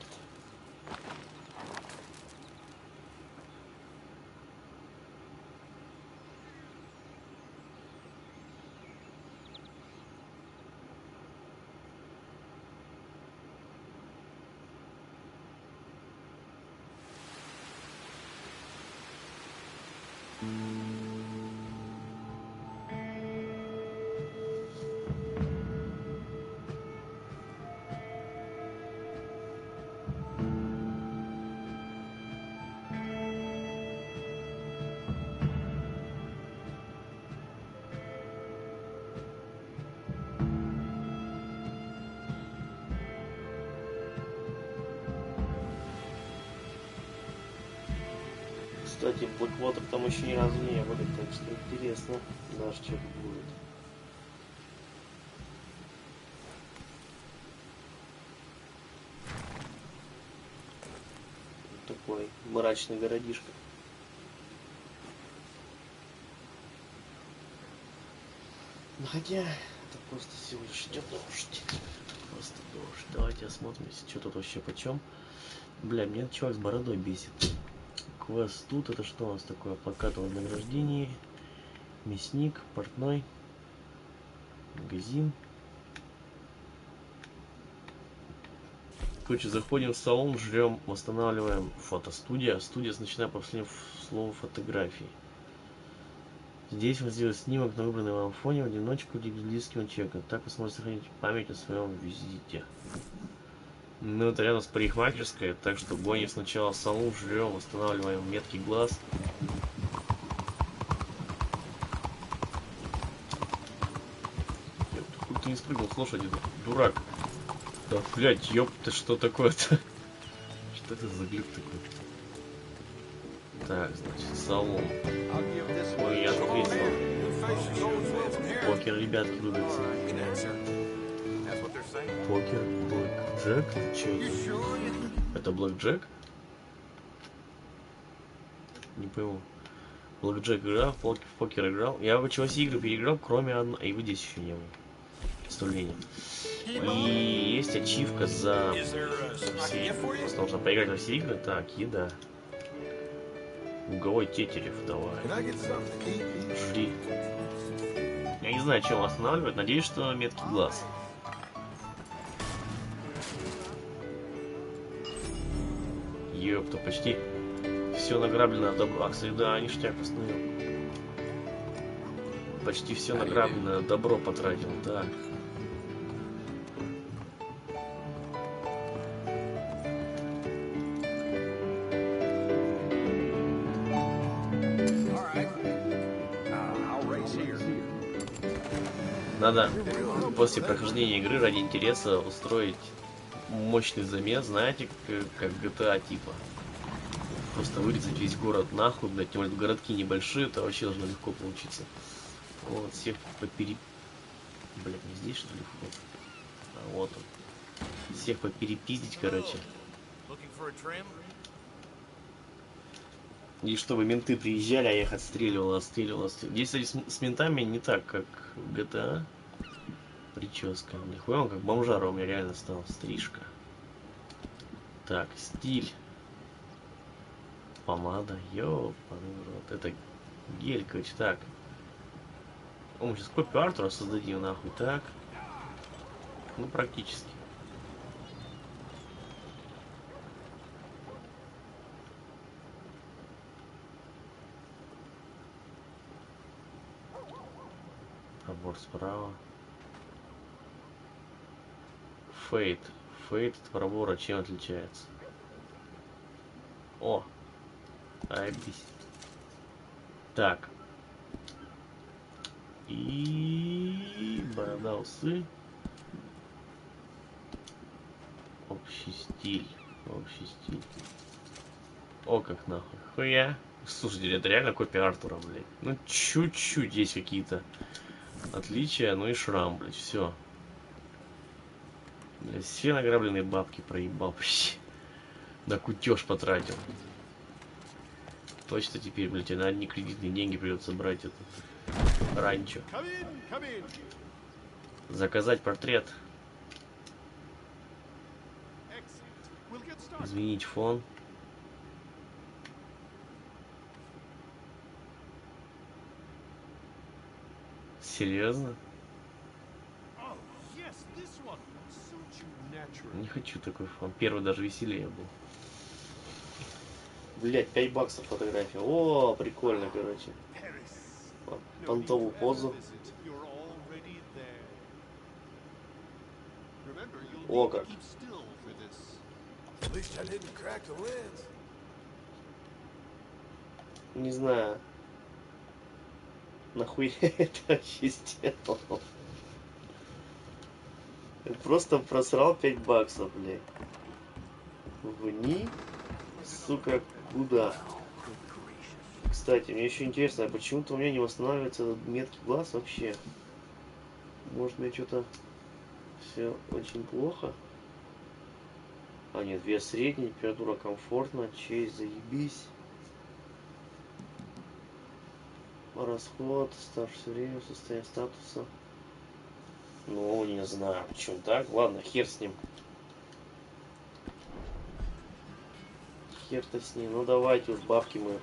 Кстати, Blackwater там еще ни разу не были, так что интересно, даже что будет. Вот такой мрачный городишко. Ну, хотя это просто всего лишь идет дождь. Просто дождь. Давайте осмотримся, что тут вообще почем. Бля, меня чувак с бородой бесит. Квест тут, это что у нас такое? Плакат о вознаграждении. Мясник, портной. Магазин. Короче, заходим в салон, жрем, восстанавливаем. Фотостудия. Студия начиная по последнему слову фотографии. Здесь вы сделаете снимок на выбранный вам фоне в одиночку или близким человеком. Так вы сможете сохранить память о своем визите. Ну, это рядом с парикмахерской, так что гоним сначала в салон, жрем, восстанавливаем меткий глаз. Хуй ты не спрыгнул с лошади, дурак. Да, блядь, ёпта, что такое-то? Что это за глюк такой? Так, значит, салон. Ой, я ответил. Покер, ребятки, рубятся. Покер, блэкджек, че это? Блэкджек? Не пойму. Блэкджек играл, в покер играл. Я в все игры переиграл, кроме одной. И вы здесь еще не было. Представление. И есть ачивка за все. Просто нужно поиграть во все игры. Так, еда. Уговой тетерев, давай. Жри. Я не знаю, чем останавливать. Надеюсь, что меткий глаз. Ёпта, почти все награблено на добро. А, кстати, да, ништяк постановил. Почти все награблено на добро потратил, так. Надо после прохождения игры ради интереса устроить мощный замес, знаете, как GTA типа. Просто вырезать весь город нахуй, блядь, тем более городки небольшие, это вообще должно легко получиться. Вот, всех Блядь, не здесь что ли вход? А вот он. Всех поперепиздить, короче. И чтобы менты приезжали, а я их отстреливал. Здесь, кстати, с ментами не так, как в GTA. Прическа. Нихуя он как бомжара у меня реально стал. Стрижка. Так, стиль. Помада. Ёпаный рот. Это гель, короче. Так. О, мы сейчас копию Артура создадим, нахуй. Так. Ну, практически. Пробор справа. Фейт. Фейт от пробора чем отличается? О! Айбись. Так. И борода, усы. Общий стиль. Общий стиль. О, как нахуй. Хуя. Слушайте, это реально копия Артура, блядь. Ну, чуть-чуть есть какие-то отличия, ну и шрам, блядь, все. Блядь, все награбленные бабки проебал почти. Да кутеж потратил. Точно теперь, блядь, на одни кредитные деньги придется брать это ранчо. Заказать портрет. Изменить фон. Серьезно? Не хочу такой фон. Первый даже веселее был. Блять, 5 баксов фотография. О, прикольно, короче. Понтовую позу. О, как. Не знаю. Нахуй я это вообще сделал? Я просто просрал 5 баксов, блядь. Вни, сука, куда? Кстати, мне еще интересно, а почему-то у меня не восстанавливается этот меткий глаз вообще. Может, мне что-то все очень плохо? А нет, вес средний, температура комфортна, честь заебись. Расход, старше все время, состояние статуса. Ну, не знаю, почему так. Ладно, хер с ним. Хер-то с ним. Ну, давайте уж бабки мы.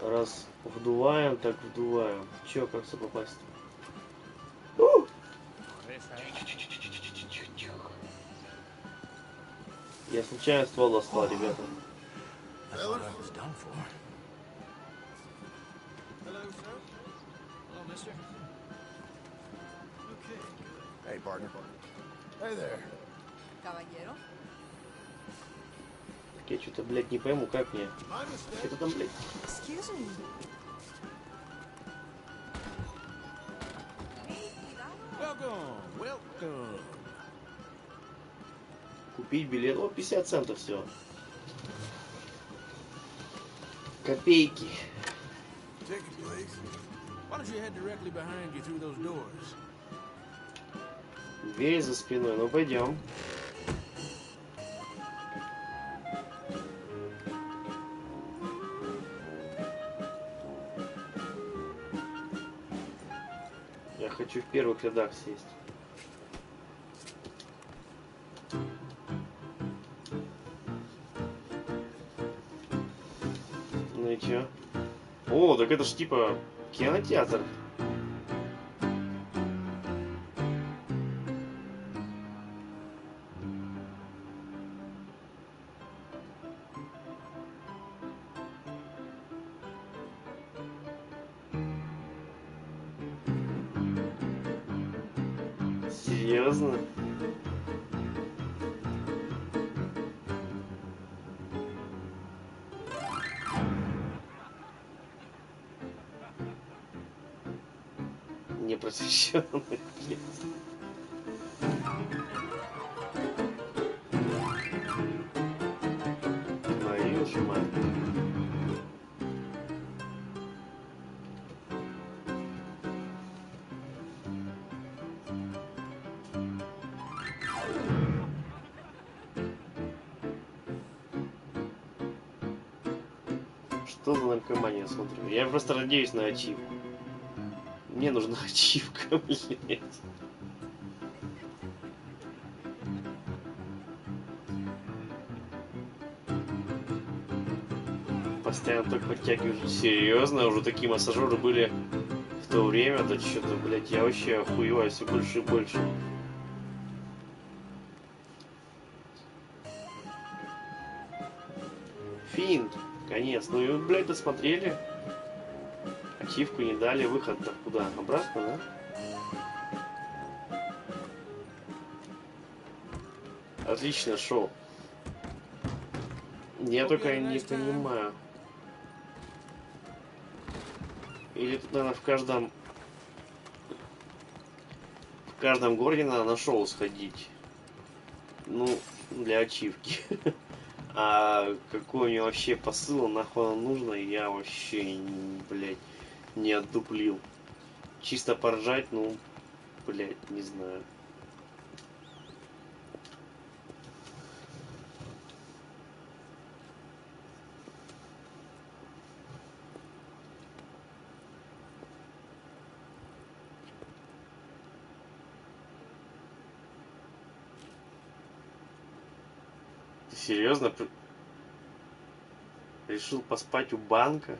Раз вдуваем, так вдуваем. Че, как все попасть? Я случайно ствол достал, ребята. Hey, partner. Hey there. Caballero. Так я что-то, блядь, не пойму, как мне. Это там, блядь. Excuse me. Welcome. Купить билет. О, 50 центов всего. Копейки. Ticket, please. Why don't you head directly behind you through those doors? Дверь за спиной. Ну, пойдем. Я хочу в первых рядах сесть. Ну и чё? О, так это ж типа кинотеатр. Серьезно? Непросвещенный, блядь. Твою ж мать. Что за наркомания, смотрю? Я просто надеюсь на ачивку. Мне нужна ачивка, блядь. Постоянно только подтягиваю. Серьезно? Уже такие массажеры были в то время? Да что-то, блядь, я вообще охуеваю все больше и больше. Финт. Конец. Ну и, блядь, досмотрели. Ачивку не дали. Выход-то куда? Обратно, да? Отличное шоу. Я только не понимаю. Или тут, наверное, в каждом городе надо на шоу сходить. Ну, для ачивки. А какой мне вообще посыл, нахуй оно нужно, я вообще, блядь, не отдуплил. Чисто поржать, ну, блядь, не знаю. Ты серьезно решил поспать у банка?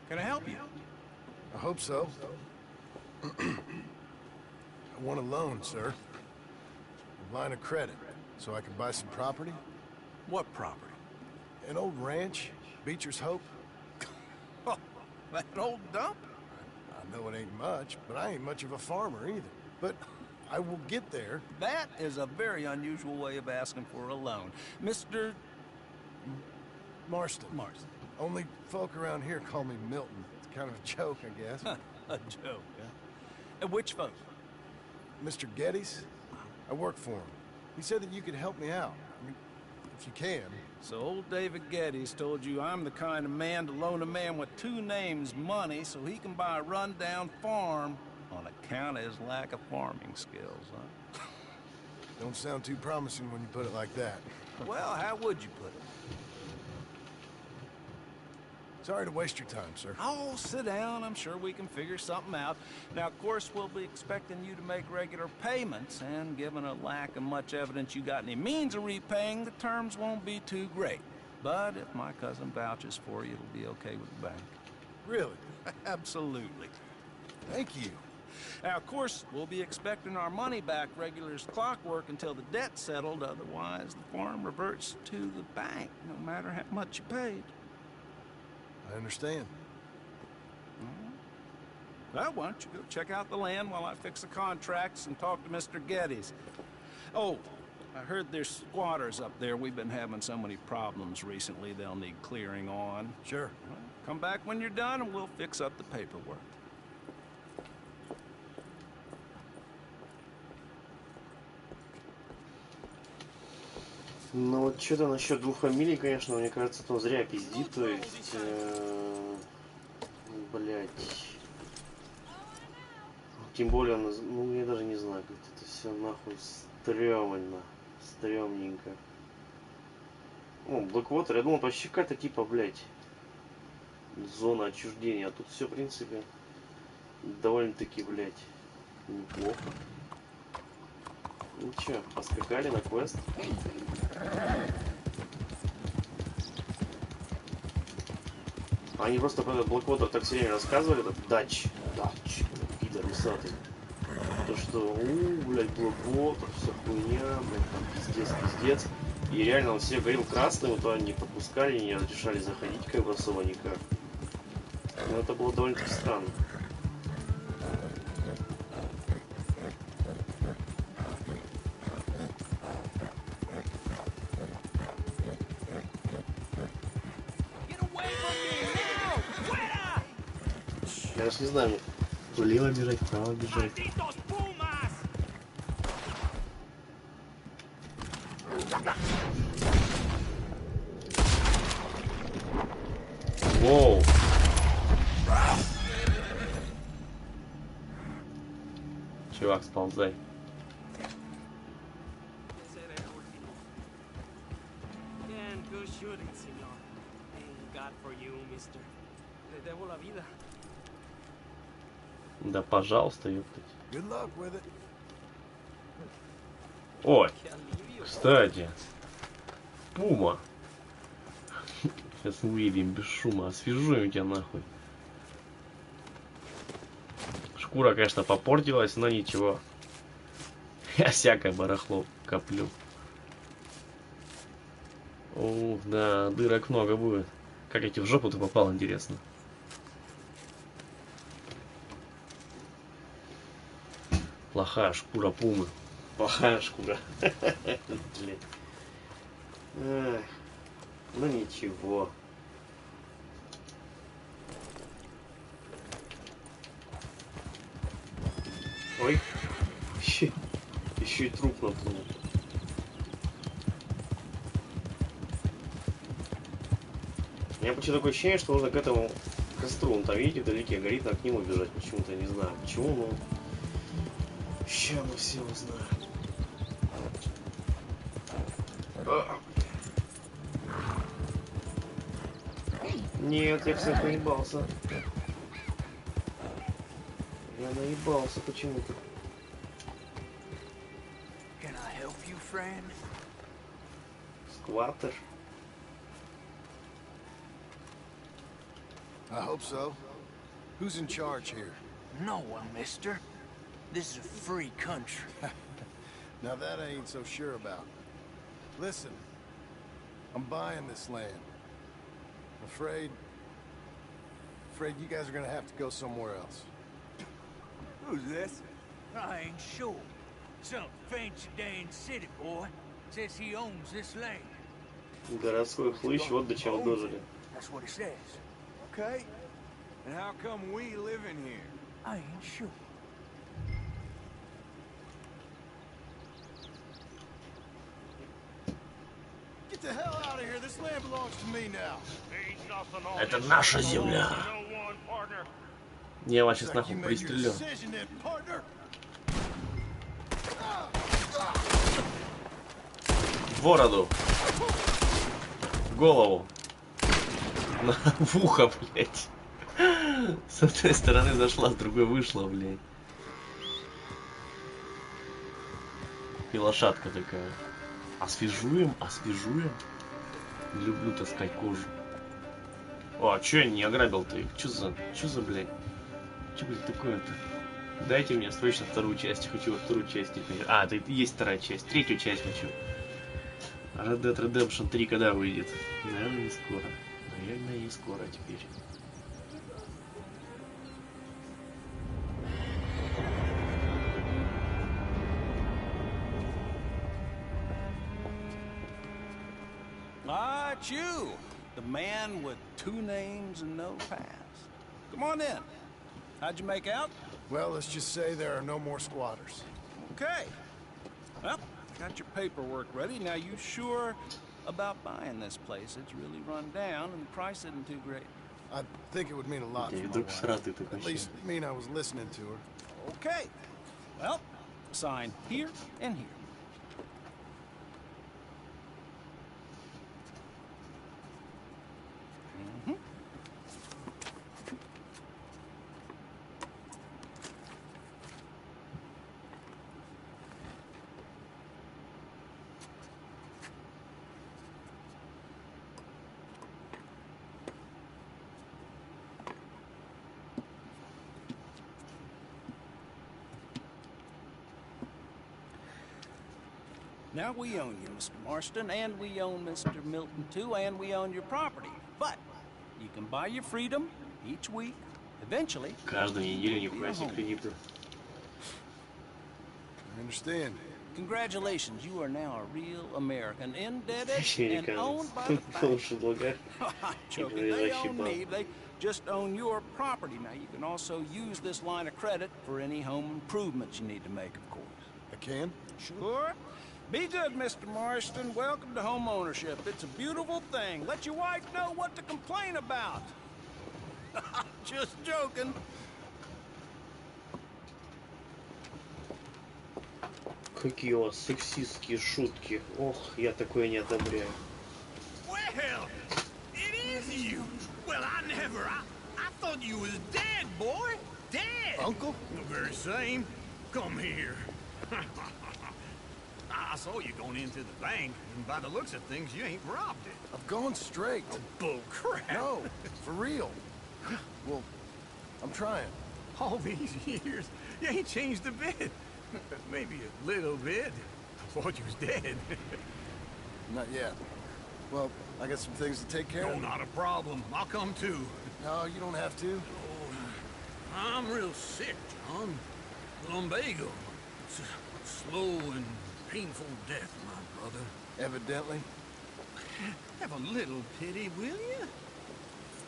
Can I help you? I hope so. I want a loan, sir. A line of credit, so I can buy some property. What property? An old ranch, Beecher's Hope. Oh, that old dump? I know it ain't much, but I ain't much of a farmer either. But I will get there. That is a very unusual way of asking for a loan. Mr. Marston. Marston. Only folk around here call me Milton. It's kind of a joke, I guess. A joke, huh? And which folk? Mr. Geddes? I work for him. He said that you could help me out. I mean, if you can. So old David Geddes told you I'm the kind of man to loan a man with two names money so he can buy a rundown farm on account of his lack of farming skills, huh? Don't sound too promising when you put it like that. Well, how would you put it? Sorry to waste your time, sir. Oh, sit down. I'm sure we can figure something out. Now, of course, we'll be expecting you to make regular payments, and given a lack of much evidence you got any means of repaying, the terms won't be too great. But if my cousin vouches for you, it'll be okay with the bank. Really? Absolutely. Thank you. Now, of course, we'll be expecting our money back regular as clockwork until the debt's settled. Otherwise, the farm reverts to the bank, no matter how much you paid. I understand. Well, why don't you go check out the land while I fix the contracts and talk to Mr. Geddes. Oh, I heard there's squatters up there. We've been having so many problems recently, they'll need clearing on. Sure. Well, come back when you're done and we'll fix up the paperwork. Ну вот что-то насчет двух фамилий, конечно, мне кажется, он зря пиздит, то есть, блять, тем более, ну я даже не знаю, как это все нахуй стрёмно, стрёмненько. Ну, Blackwater, я думал, почти какая-то типа, блять, зона отчуждения, а тут все, в принципе, довольно-таки, блять, неплохо. Ну чё, поскакали на квест. Они просто про этот Blackwater так все время рассказывали, этот дач, пидор усатый. То что, блядь, Blackwater, вся хуйня, блядь, там пиздец. И реально он все горел красным, то они не подпускали, не разрешали заходить как бы особо никак. Но это было довольно-таки странно. Я даже не знаю, мне влево бежать, вправо бежать. Воу! Чувак, сползай. Да, пожалуйста, ёптать. Ой, кстати, пума. Сейчас выйдем без шума, освежуем тебя нахуй. Шкура, конечно, попортилась, но ничего. Я всякое барахло коплю. Ух, да, дырок много будет. Как эти в жопу ты попал, интересно. Плохая шкура пумы. Плохая шкура. Ну ничего. Ой. Еще и труп наплыл. У меня почему-то такое ощущение, что нужно к этому костру. Он там, видите, вдалеке горит, а к нему бежать почему-то, не знаю. Почему, но... Сейчас мы все узнаем. Нет, я всех наебался. Я наебался почему-то. Скваттер. I hope so. Who's in charge here? No one, mister. This is a free country. Now that I ain't so sure about. Listen, I'm buying this land. I'm afraid you guys are gonna have to go somewhere else. Who's this? I ain't sure. Some fancy Dan city boy says he owns this land. Городской хлыщ, вот до чего дожили. That's what it says. Okay. And how come we live in here? I ain't sure. Get the hell out of here. This land belongs to me now. Это наша земля. Я вас сейчас нахуй пристрелю. В бороду. В голову. В ухо, блядь. С одной стороны зашла, с другой вышла, блядь. И лошадка такая. Освежуем, освежуем. Люблю таскать кожу. О, а чё я не ограбил ты? Чё за, блядь? Чё, блядь, такое-то? Дайте мне срочно вторую часть. Хочу во вторую часть теперь. А, это есть вторая часть. Третью часть хочу. Red Dead Redemption 3 когда выйдет? Наверное, не скоро. Наверное, не скоро теперь. Ah, it's you, the man with 2 names and no past. Come on in. How'd you make out? Well, let's just say there are no more squatters. Okay. Well, got your paperwork ready. Now, you sure about buying this place? It's really run down, and the price isn't too great. I think it would mean a lot to my wife. At least mean I was listening to her. Okay. Well, sign here and here. Now we own you, Mr. Marston, and we own Mr. Milton too, and we own your property. But you can buy your freedom each week. Eventually, каждую неделю не платить кредиты. I understand. Congratulations, you are now a real American, indebted and owned by the bank. Joking, they own me. They just own your property. Now you can also use this line of credit for any home improvements you need to make, of course. I can? Sure. Be good, Mr. Marston. Welcome to home ownership. It's a beautiful thing. Let your wife know what to complain about. Just joking. Какие у вас сексистские шутки. Ох, я такое не одобряю. Well, it is you. Well, I thought you was dead, boy. Dead. Uncle? The very same. Come here. I saw you going into the bank, and by the looks of things, you ain't robbed it. I've gone straight. Bull crap. No, for real. Well, I'm trying. All these years, you ain't changed a bit. Maybe a little bit. I thought you was dead. Not yet. Well, I got some things to take care of. No, not a problem. I'll come too. No, you don't have to. Oh, I'm real sick, John. Lumbago. It's a slow and painful death, my brother. Evidently. Have a little pity, will you?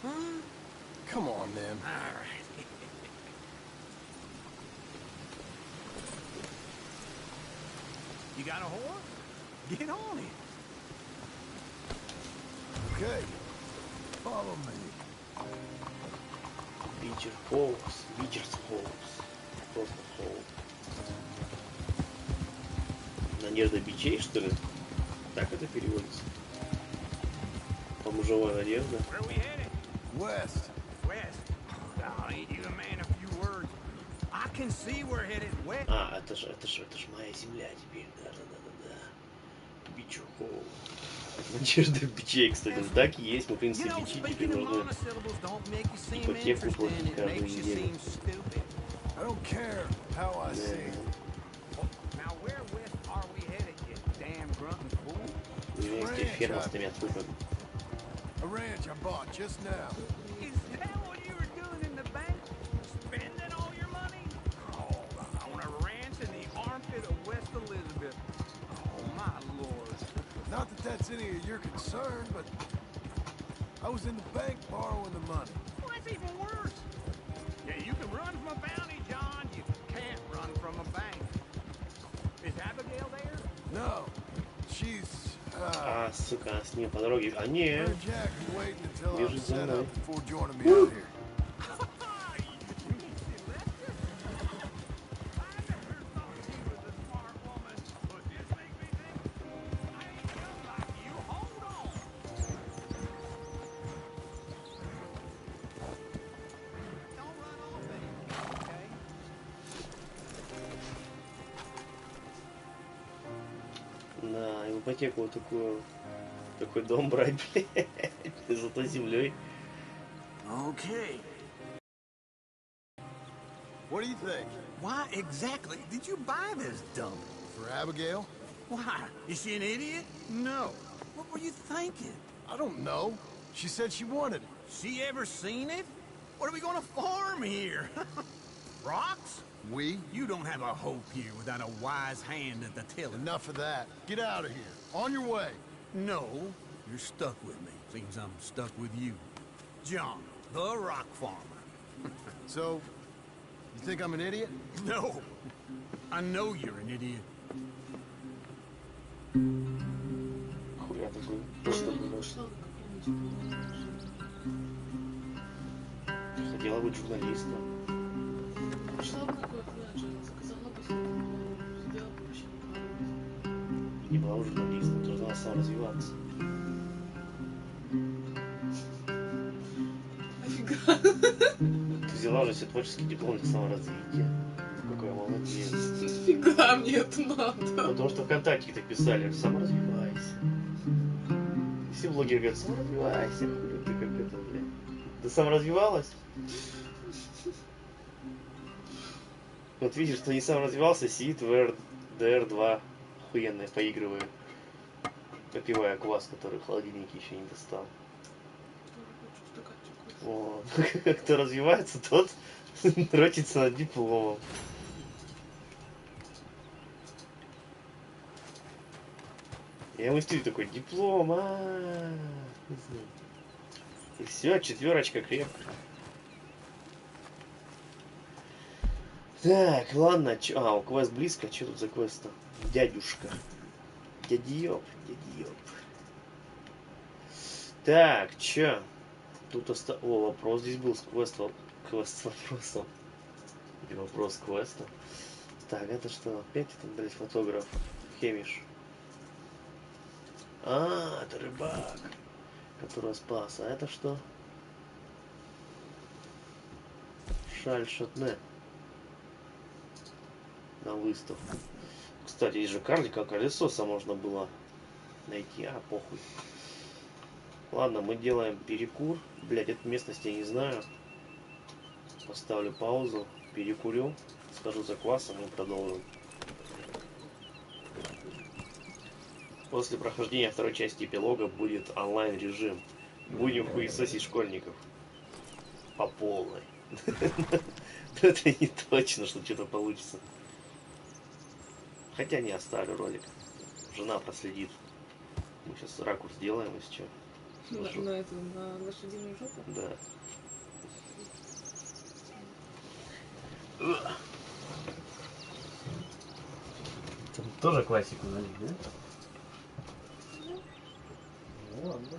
Huh? Come on, then. All right. You got a whore? Get on it. Okay. Follow me. Бичер Холмс, Бичерс Холмс. Просто Холмс. Надежда бичей, что ли? Так это переводится. Помужевая надежда. West. West. Oh, ain't you a man of few words? I can see we're headed west. А, это ж моя земля теперь. Да. Бичер Холмс. Надежда бичей, кстати. Так и есть. Мы, в принципе, бичи теперь нужно ипотеку платить каждую неделю. I don't care how I see. Now where west are we headed, you damn grunting fool? Вместе ферма с 3 трупами. A ranch I bought just now. Is that what you were doing in the bank? Spending all your money? Oh, on a ranch in the armpit of West Elizabeth. Oh, my lord. Not that that's it's any of your concern, but I was in the bank borrowing the money. Well, that's even worse. Yeah, you can run from a bounty, John. You can't run from a bank. Is Abigail there? No, she's. А, сука, с ней по дороге. А не. Her and Jack are waiting until I'm Бежит за set мной. up before joining me out here. Да, и в ипотеку вот такой дом брать, блядь, зато землей. Okay. What do you think? Why exactly did you buy this dump? For Abigail? Why? Is she an idiot? No. What were you thinking? I don't know. She said she wanted it. She ever seen it? What are we gonna farm here? Rocks? We? You don't have a hope here without a wise hand at the tiller. Enough of that. Get out of here. On your way. No, you're stuck with me. Seems I'm stuck with you. John, the rock farmer. So, you think I'm an idiot? No. I know you're an idiot. Хуя такой. Просто хотела быть журналистом. Пошла бы какой флеш, заказала бы себе, сделала бы вообще Не была уже журналистом, должна сама развиваться. Нафига? Ты взяла уже все творческий диплом для саморазвития. Какой молодец. Нафига мне это надо? Потому что ВКонтакте так писали, саморазвивайся. Все блогеры говорят, саморазвивайся. Ты как это, блядь. Ты саморазвивалась? Вот видишь, что не сам развивался, сидит в РДР-2 охуенное, поигрывая, попивая квас, который в холодильнике еще не достал. Вот. Кто развивается, тот дротится над дипломом. Я мыслю такой, диплом, и все, 4 крепко. Так, ладно, у квест близко, что тут за квест-то? Дядюшка. Дядьёб. Так, чё? Тут О, вопрос здесь был с квест с вопросом. Или вопрос с квестом. Так, это что? Опять это, блядь, фотограф. Хемиш. А, это рыбак, которого спас. А это что? Шаль Шатне. На выставку. Кстати, здесь же карлика колесоса можно было найти. А, похуй. Ладно, мы делаем перекур. Блять, эту местность я не знаю. Поставлю паузу, перекурю, схожу за квасом и продолжим. После прохождения второй части эпилога будет онлайн режим. Будем хуесосить школьников. По полной. Это не точно, что что-то получится. Хотя не оставлю ролик. Жена проследит. Мы сейчас ракурс сделаем, если что. На лошадиную жопу? Да. Там тоже классику налить, да? Ну ладно.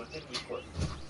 смотреть не хочется.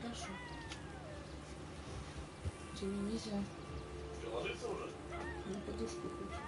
Хорошо. Тебе нельзя. Что, ложиться уже? На подушку хочешь.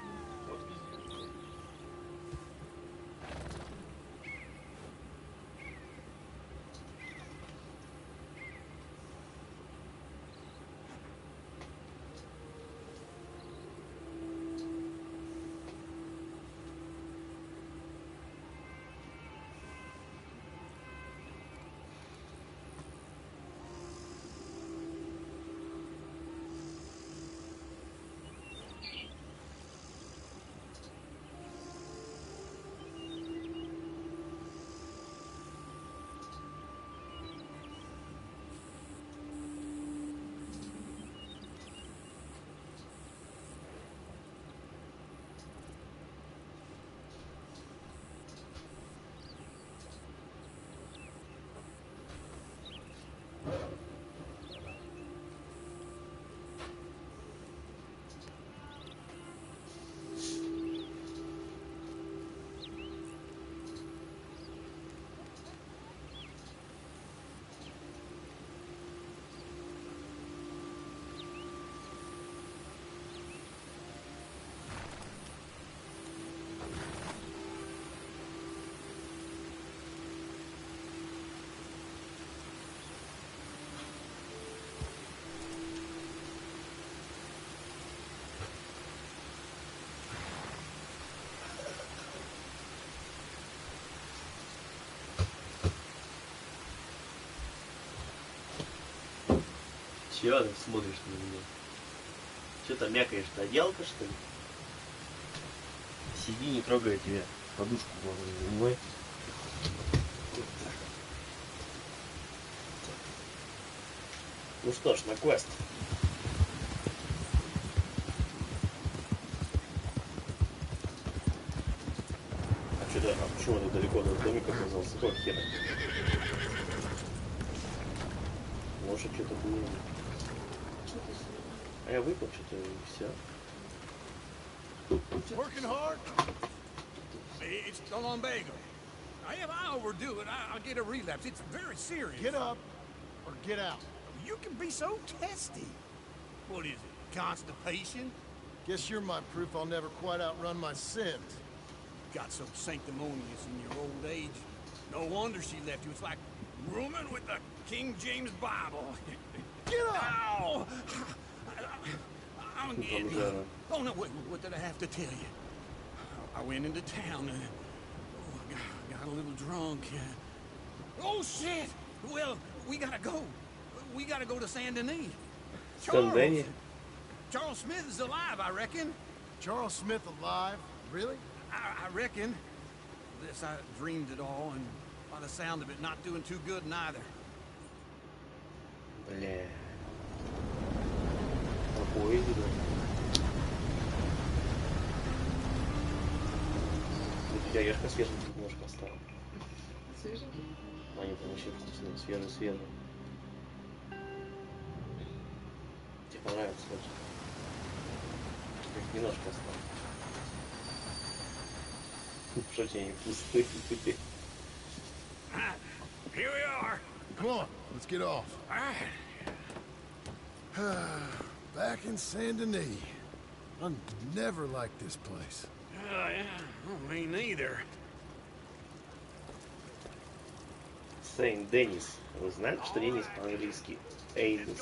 Чего ты смотришь на меня? Че там мякаешь, ты одеялка, что ли? Сиди, не трогай тебя. Подушку главное не занимай. Ну что ж, на квест. А что-то, а почему это далеко до домика оказался? Какого хера? Может, что-то было. А я выпал что-то и все. Working hard? It's the lumbago. If I overdo it, I'll get a relapse. It's very serious. Get up or get out. You can be so testy. What is it, constipation? Guess you're my proof I'll never quite outrun my sins. Got so sanctimonious in your old age. No wonder she left you. It's like rooming with the King James Bible. Get up! Ow! I'm getting... Oh, no, wait, what did I have to tell you? I went into town and I got a little drunk. Oh, shit! Well, we gotta go. We gotta go to Saint Denis. Charles Smith is alive, I reckon. Charles Smith alive? Really? I reckon. This, I dreamed it all, and by the sound of it, not doing too good neither. Бля. По поезду, да? У тебя ешка свеженькая немножко осталась. Свеженький? Они там вообще вкусные, свежие. Тебе понравится, хочешь? Немножко осталось. Что тебе не вкусные? Here we are. Come on, let's get off. All right. Back in Saint Denis. I never liked this place. Yeah, me neither. Сент-Денис. Вы знаете, что Денис по-английски? Эйнис.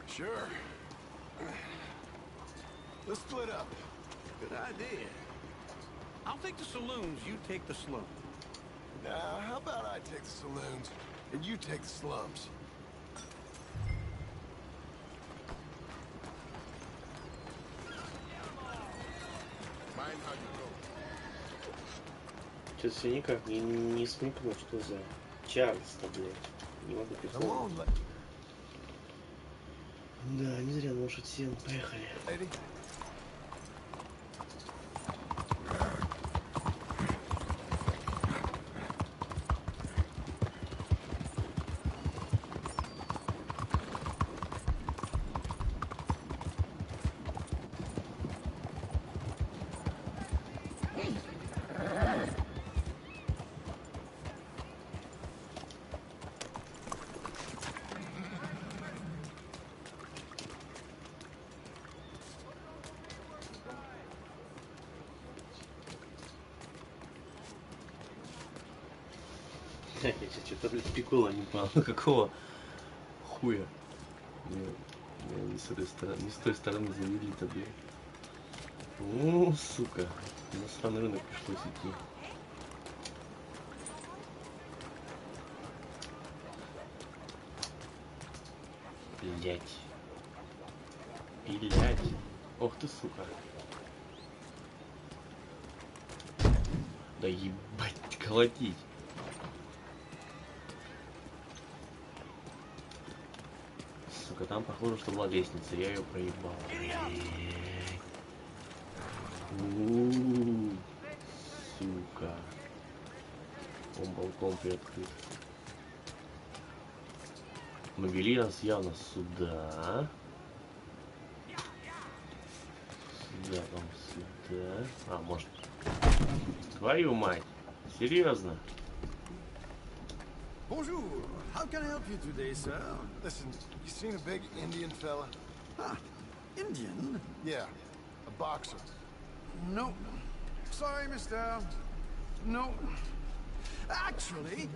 Sure. Let's split up. Good idea. I'll take the saloons, you take the slums. Now, how about I take the saloons, and you take the slums? Сейчас все никак не смыкну, что за Чарльз-то, блядь. Не могу припомнить. Да, не зря лошадь сел. Поехали. Я сейчас что-то, блядь, прикола не понял. Какого хуя? Не с этой стороны, не с той стороны завели-то, блядь. Ну, сука. На сраный рынок пришлось идти. Блять. Блять. Ох ты, сука. Да ебать, колотить. Сука, там похоже, что была лестница, я ее проебал. Сука. Он балкон приоткрыт. Но вели нас явно сюда. Сюда, там, сюда. А, может... Твою мать. Серьезно? Bonjour. How can I help you today, sir? Listen, you seen a big Indian fella? Ah, Indian? Yeah, a boxer. No. Sorry, mister. No. Actually,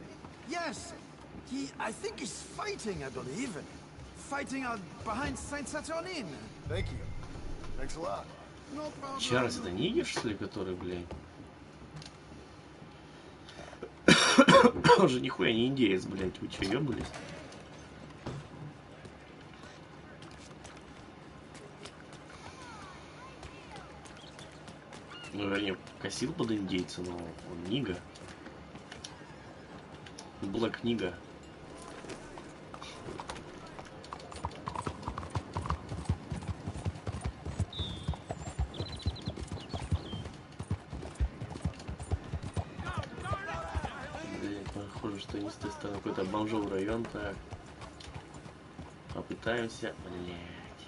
yes. I think he's fighting, I believe. Fighting out behind Saint-Saturnin. Thank you. Thanks a lot. No problem. Чарльз, это нигер, что ли, который, блядь? Он же нихуя не индеец, блядь. Вы че, ёбались? Ну, вернее, косил под индейца, но он нига. Блэк книга. Похоже, что не с той стороны какой-то бомжовый район. Так. Попытаемся. Блять.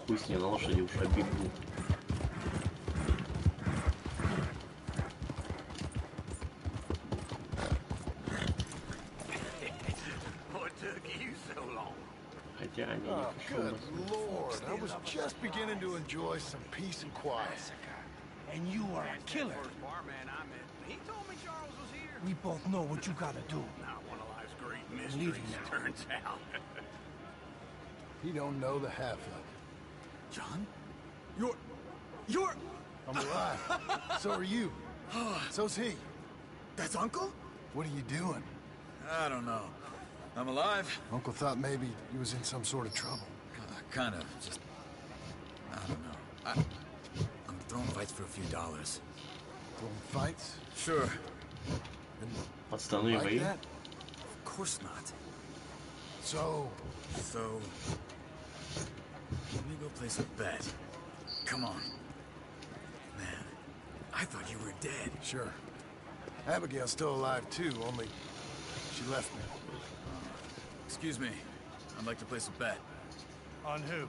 Хуй с ней на лошади уж обегу. Хотя они не Good Lord, I was just beginning to enjoy some peace and quiet. And you are a killer. He told me Charles was here. We both know what you gotta do. Not one of life's great Leave mysteries, him now. turns out. He don't know the half of it. John? You're... I'm alive. So are you. So's he. That's Uncle? What are you doing? I don't know. I'm alive. Uncle thought maybe he was in some sort of trouble. Kind of. Just... I don't know. I'm throwing fights for a few dollars. Throwing fights? Sure. Подставные бои? Of course not. So... Let me go place a bet. Come on. Man, I thought you were dead. Sure. Abigail's still alive too, only she left me. Excuse me. I'd like to place a bet. On who?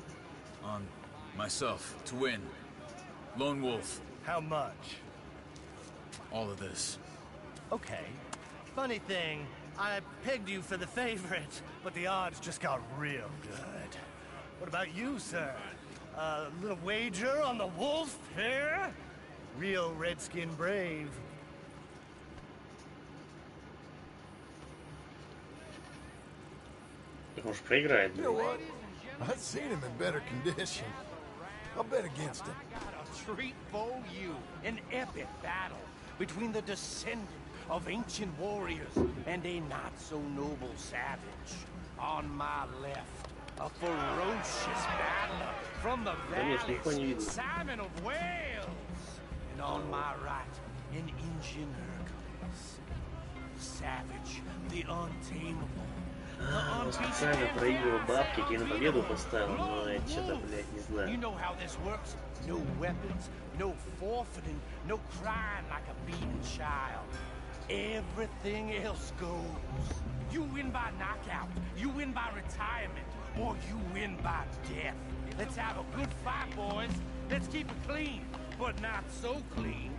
On myself, to win. Lone Wolf. How much? All of this. Okay. Funny thing, I pegged you for the favorite, but the odds just got real good. What about you, sir? A little wager on the wolf here? Real redskin brave. Может, проиграет, You know what? I've seen him in better condition. I'll bet against him. I got a treat for you. An epic battle between the descendant of ancient warriors and a not-so-noble savage. On my left, a ferocious battler from the valleys, Simon of Wales. And on my right, an Indian Hercules. The savage, the untamable. Он специально проигрывал бабки, я на победу поставил, но я что-то, блядь, не знаю. You know how this works. No weapons, no forfeiting, no crying like a beaten child. Everything else goes. You win by knockout, you win by retirement, or you win by death. Let's have a good fight, boys. Let's keep it clean, but not so clean.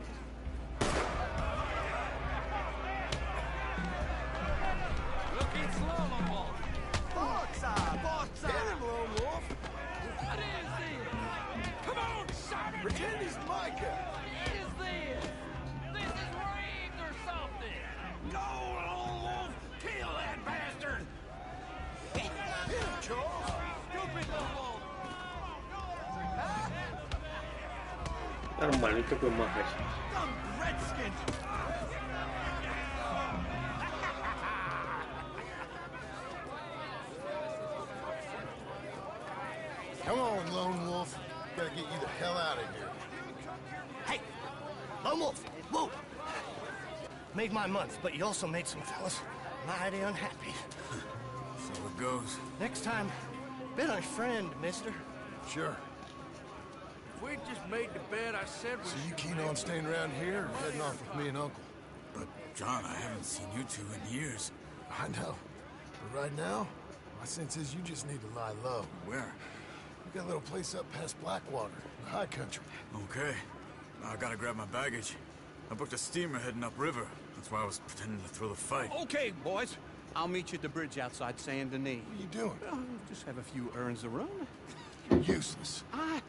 Looking slow, my boy. Boxa! Boxa! Get him, Lone Wolf! What is this? Come on, Simon! Pretend he's Micah! What is this? This is rigged or something! Go Нормальный какой махач. Come on, Lone Wolf. Gotta get you the hell out of here. Hey, Lone Wolf, whoa! Made my month, but you also made some fellas mighty unhappy. So it goes. Next time, bet on a friend, mister. Sure. If we just made the bed I said we So you keen on staying around here or heading off with me and Uncle? But, John, I haven't seen you two in years. I know. But right now, my sense is you just need to lie low. Where? We got a little place up past Blackwater, the high country. Okay. I gotta grab my baggage. I booked a steamer heading upriver. That's why I was pretending to throw the fight. Okay, boys. I'll meet you at the bridge outside Saint Denis. What are you doing? Just have a few errands to run. You're useless. I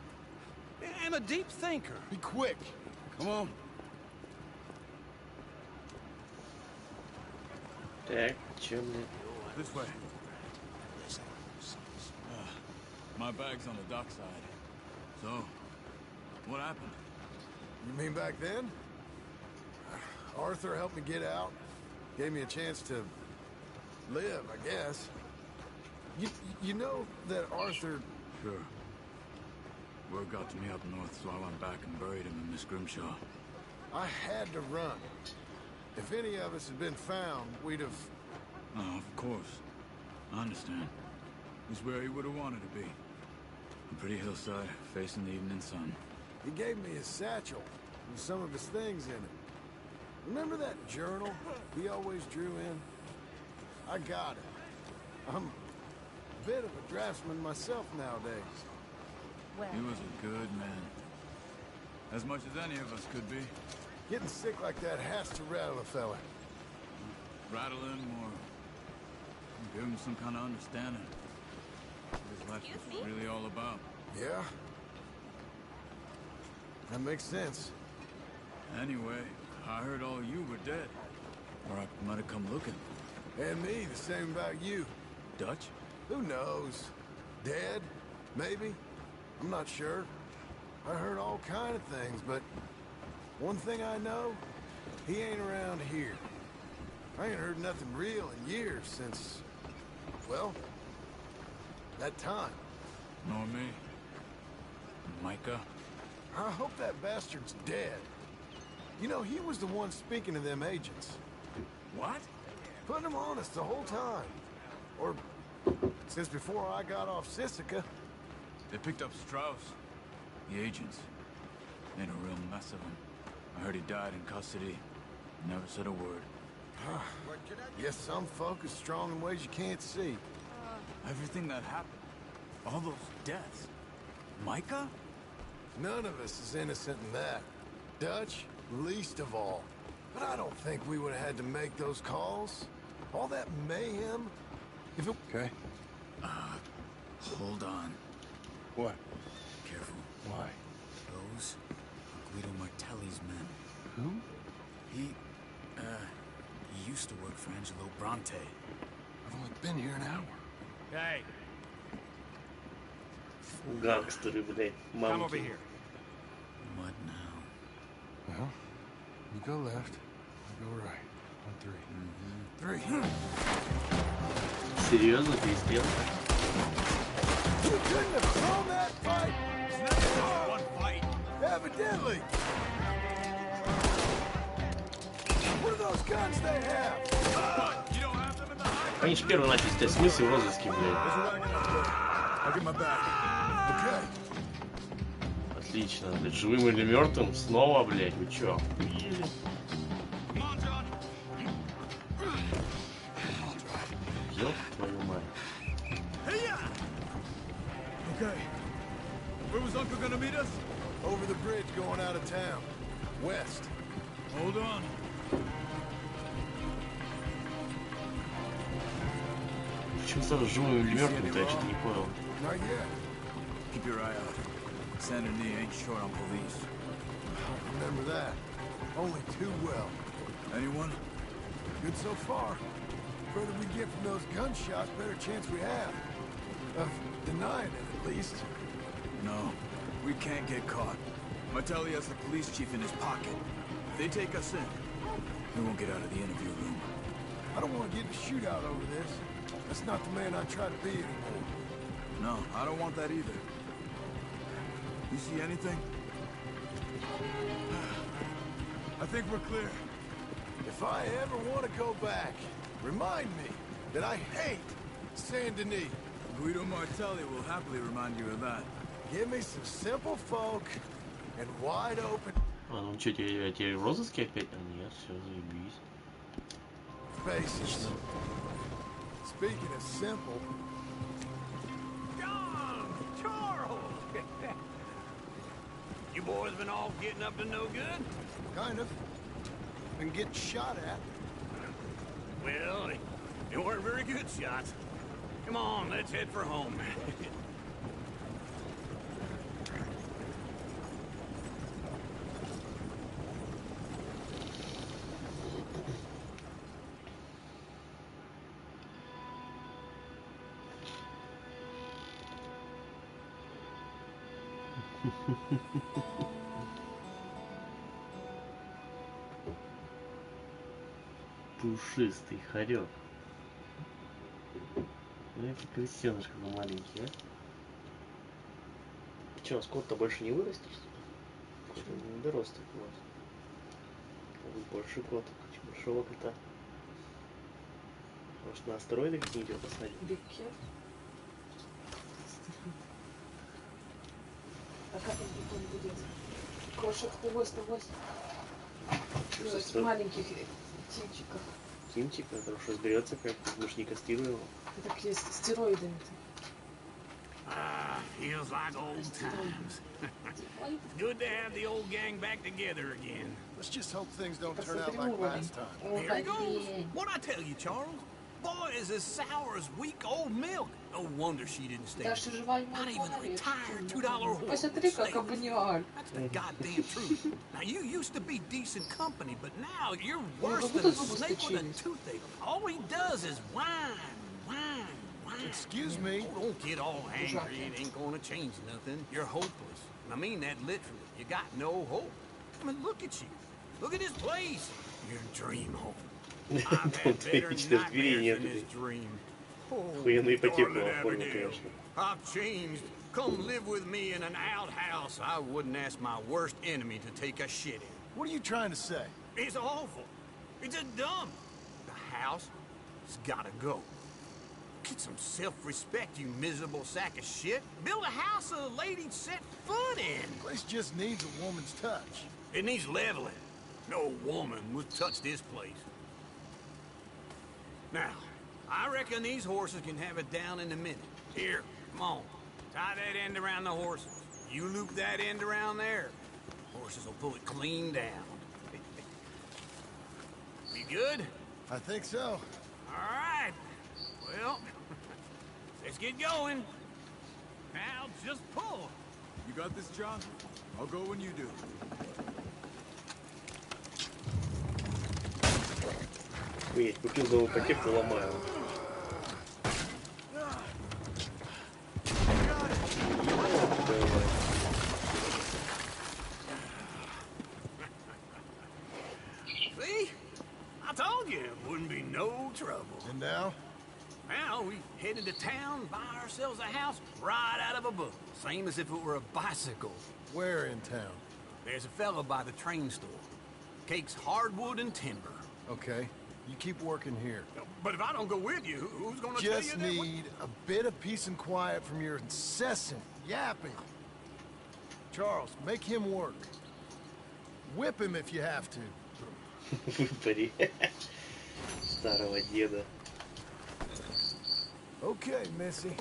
am a deep thinker. Be quick. Come on. Так, чё мне? This way. My bag's on the dockside. So, what happened? You mean back then? Arthur helped me get out. Gave me a chance to live, I guess. You know that Arthur... Sure. Word got to me up north, so I went back and buried him in Miss Grimshaw. I had to run. If any of us had been found, we'd have... Oh, of course. I understand. He's where he would have wanted to be. A pretty hillside, facing the evening sun. He gave me his satchel with some of his things in it. Remember that journal he always drew in? I got it. I'm a bit of a draftsman myself nowadays. Well, He was a good man. As much as any of us could be. Getting sick like that has to rattle a fella. Rattle him or give him some kind of understanding. What his life was really all about. Yeah? That makes sense. Anyway, I heard all you were dead. Or I might have come looking. And me, the same about you. Dutch? Who knows? Dead? Maybe? I'm not sure. I heard all kind of things, but one thing I know, he ain't around here. I ain't heard nothing real in years since, well, that time. Nor me. Micah? I hope that bastard's dead. You know, he was the one speaking to them agents. What? Putting them on us the whole time. Or, since before I got off Sisika. They picked up Strauss. The agents. Made a real mess of him. I heard he died in custody. Never said a word. Guess some folk is strong in ways you can't see. Everything that happened. All those deaths. Micah? None of us is innocent in that. Dutch, least of all. But I don't think we would have had to make those calls. All that mayhem. If it... Okay. Hold on. What? Careful. Why? Those are Guido Martelli's men. Who? He used to work for Angelo Bronte. I've only been here an hour. Hey, Гангстеры, блядь, come over мамки. here. What now? Well, you go left, I go right. On three. Серьезно, ты сделал? You couldn't have thrown that fight! It's not just one fight. Evidently! What are those guns they have? You don't have them in the high. Они же первые начали ставить смысл в розыске, блядь. I'll get my back. Okay. Отлично, блядь, живым или мертвым? Снова, блядь, вы чё? Охуели? Ёб твою мать. Okay. Where was Uncle gonna meet us? Over the bridge going out of town. West. Hold on. Почему сразу живым или мертвым-то? Я что-то не понял. Not yet. Keep your eye out. Saint Denis ain't short on police. I remember that. Only too well. Anyone? Good so far. Further we get from those gunshots, better chance we have. Of denying it, at least. No. We can't get caught. Martelli has the police chief in his pocket. If they take us in, we won't get out of the interview room. I don't want to get in a shootout over this. That's not the man I try to be anymore. No, I don't want that either. You see anything? I think we're clear. If I ever want to go back, remind me that I hate Saint Denis. Guido Martelli will happily remind you of that. Give me some simple folk and wide open. А, ну что, теперь в розыске опять? А нет, все, заебись. Basics. Speaking of simple. John! Charles! You boys been all getting up to no good? Kind of. Been getting shot at. Well, they weren't very good shots. Come on, let's head for home. Пушистый хорек. Ну это крестенышка маленький, а? Че, скот-то больше не вырастешь? Почему не дорос так у вас? Больше кот, чем большого кота. Может на астероиды какие-нибудь посадить? Беккер. А как он прикольно будет? Кошек, хвост. Маленьких тимчиков. Тимчик, потому что разберется, как мы ж не кастируем его. Это так есть стероидами-то. Feels like old times. Good to have the old gang back together again. Let's just hope things don't turn out like last time. Here he goes. What'd I tell you, Charles? Boy is as sour as week-old milk. No wonder she didn't stay. Not even a retired $2 horse. Посмотри, как обнял. That's the goddamn truth. Now, you used to be decent company, but now you're worse than a snake with a toothache. All he does is whine. Excuse me. Oh, don't get all angry. It ain't gonna change nothing. You're hopeless. I mean that literally. You got no hope. I mean, look at you. Look at this place. Your dream home. I've had better nightmares than this dream. Охуенную ипотеку оформил, конечно. I've changed. Come live with me in an outhouse I wouldn't ask my worst enemy to take a shit in. What are you trying to say? It's awful. It's a dump. The house has gotta go. Get some self-respect, you miserable sack of shit. Build a house a lady'd set foot in. The place just needs a woman's touch. It needs leveling. No woman would touch this place. Now, I reckon these horses can have it down in a minute. Here, come on. Tie that end around the horses. You loop that end around there. Horses will pull it clean down. You good? I think so. All right. Well, let's get going. Now, just pull. You got this, John? I'll go when you do. Охуеть, купил новую ипотеку, ломаю. See? I told you it wouldn't be no trouble. And now? Now we head into town, buy ourselves a house right out of a book. Same as if it were a bicycle. Where in town? There's a fella by the train store. Cakes hardwood and timber. Okay. You keep working here. But if I don't go with you, who's gonna tell you Just that? need a bit of peace and quiet from your incessant yapping. Charles, make him work. Whip him if you have to. Выпари. Старого деда. Okay, Missy.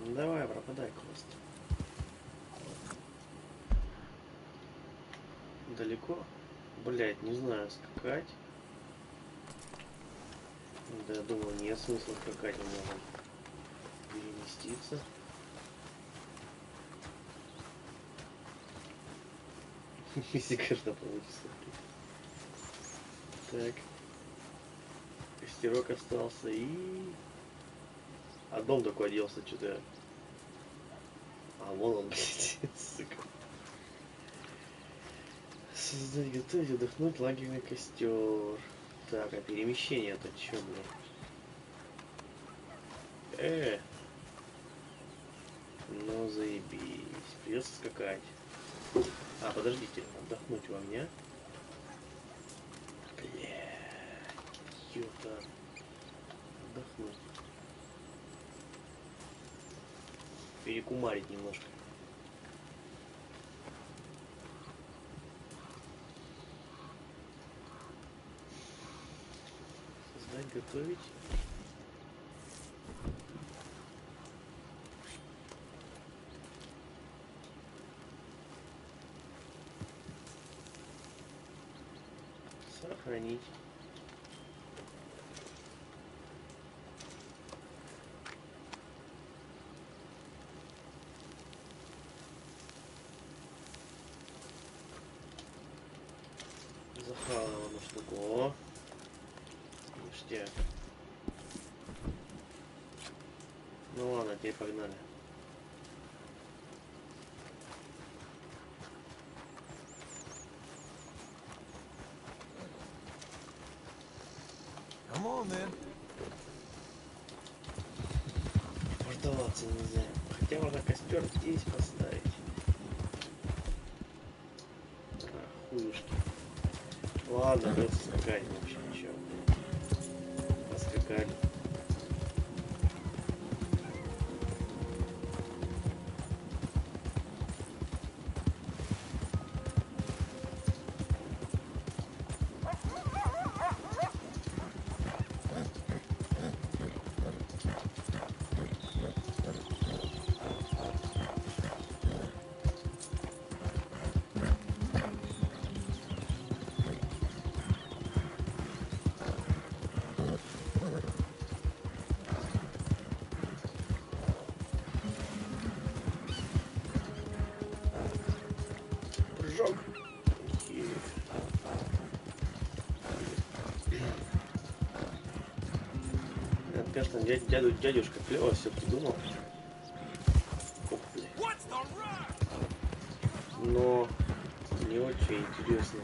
Ну давай, пропадай, Кост. Далеко? Блять, не знаю, скакать. Да, я думал, нет смысла скакать, мы можем переместиться. Если каждый получится. Так. Костерок остался и... А дом такой оделся, что-то А вон он, блядь, сука. Создать, готовить, отдохнуть, лагерный костер. Так, а перемещение это чё, блядь? Ну заебись. Придется скакать. А, подождите, отдохнуть во мне. Блядь. Ёпта. Отдохнуть. Перекумарить немножко. Создать, готовить. Сохранить. Захавала на штуку. О! Ништяк. Ну ладно, теперь погнали. Come on, then. Пождаваться нельзя. Хотя можно костер здесь поставить. А, хуюшки. Ладно, придется скакать вообще ничего. Поскакали. Прыжок. Это, конечно, дядюшка клево все придумал. Но не очень интересно.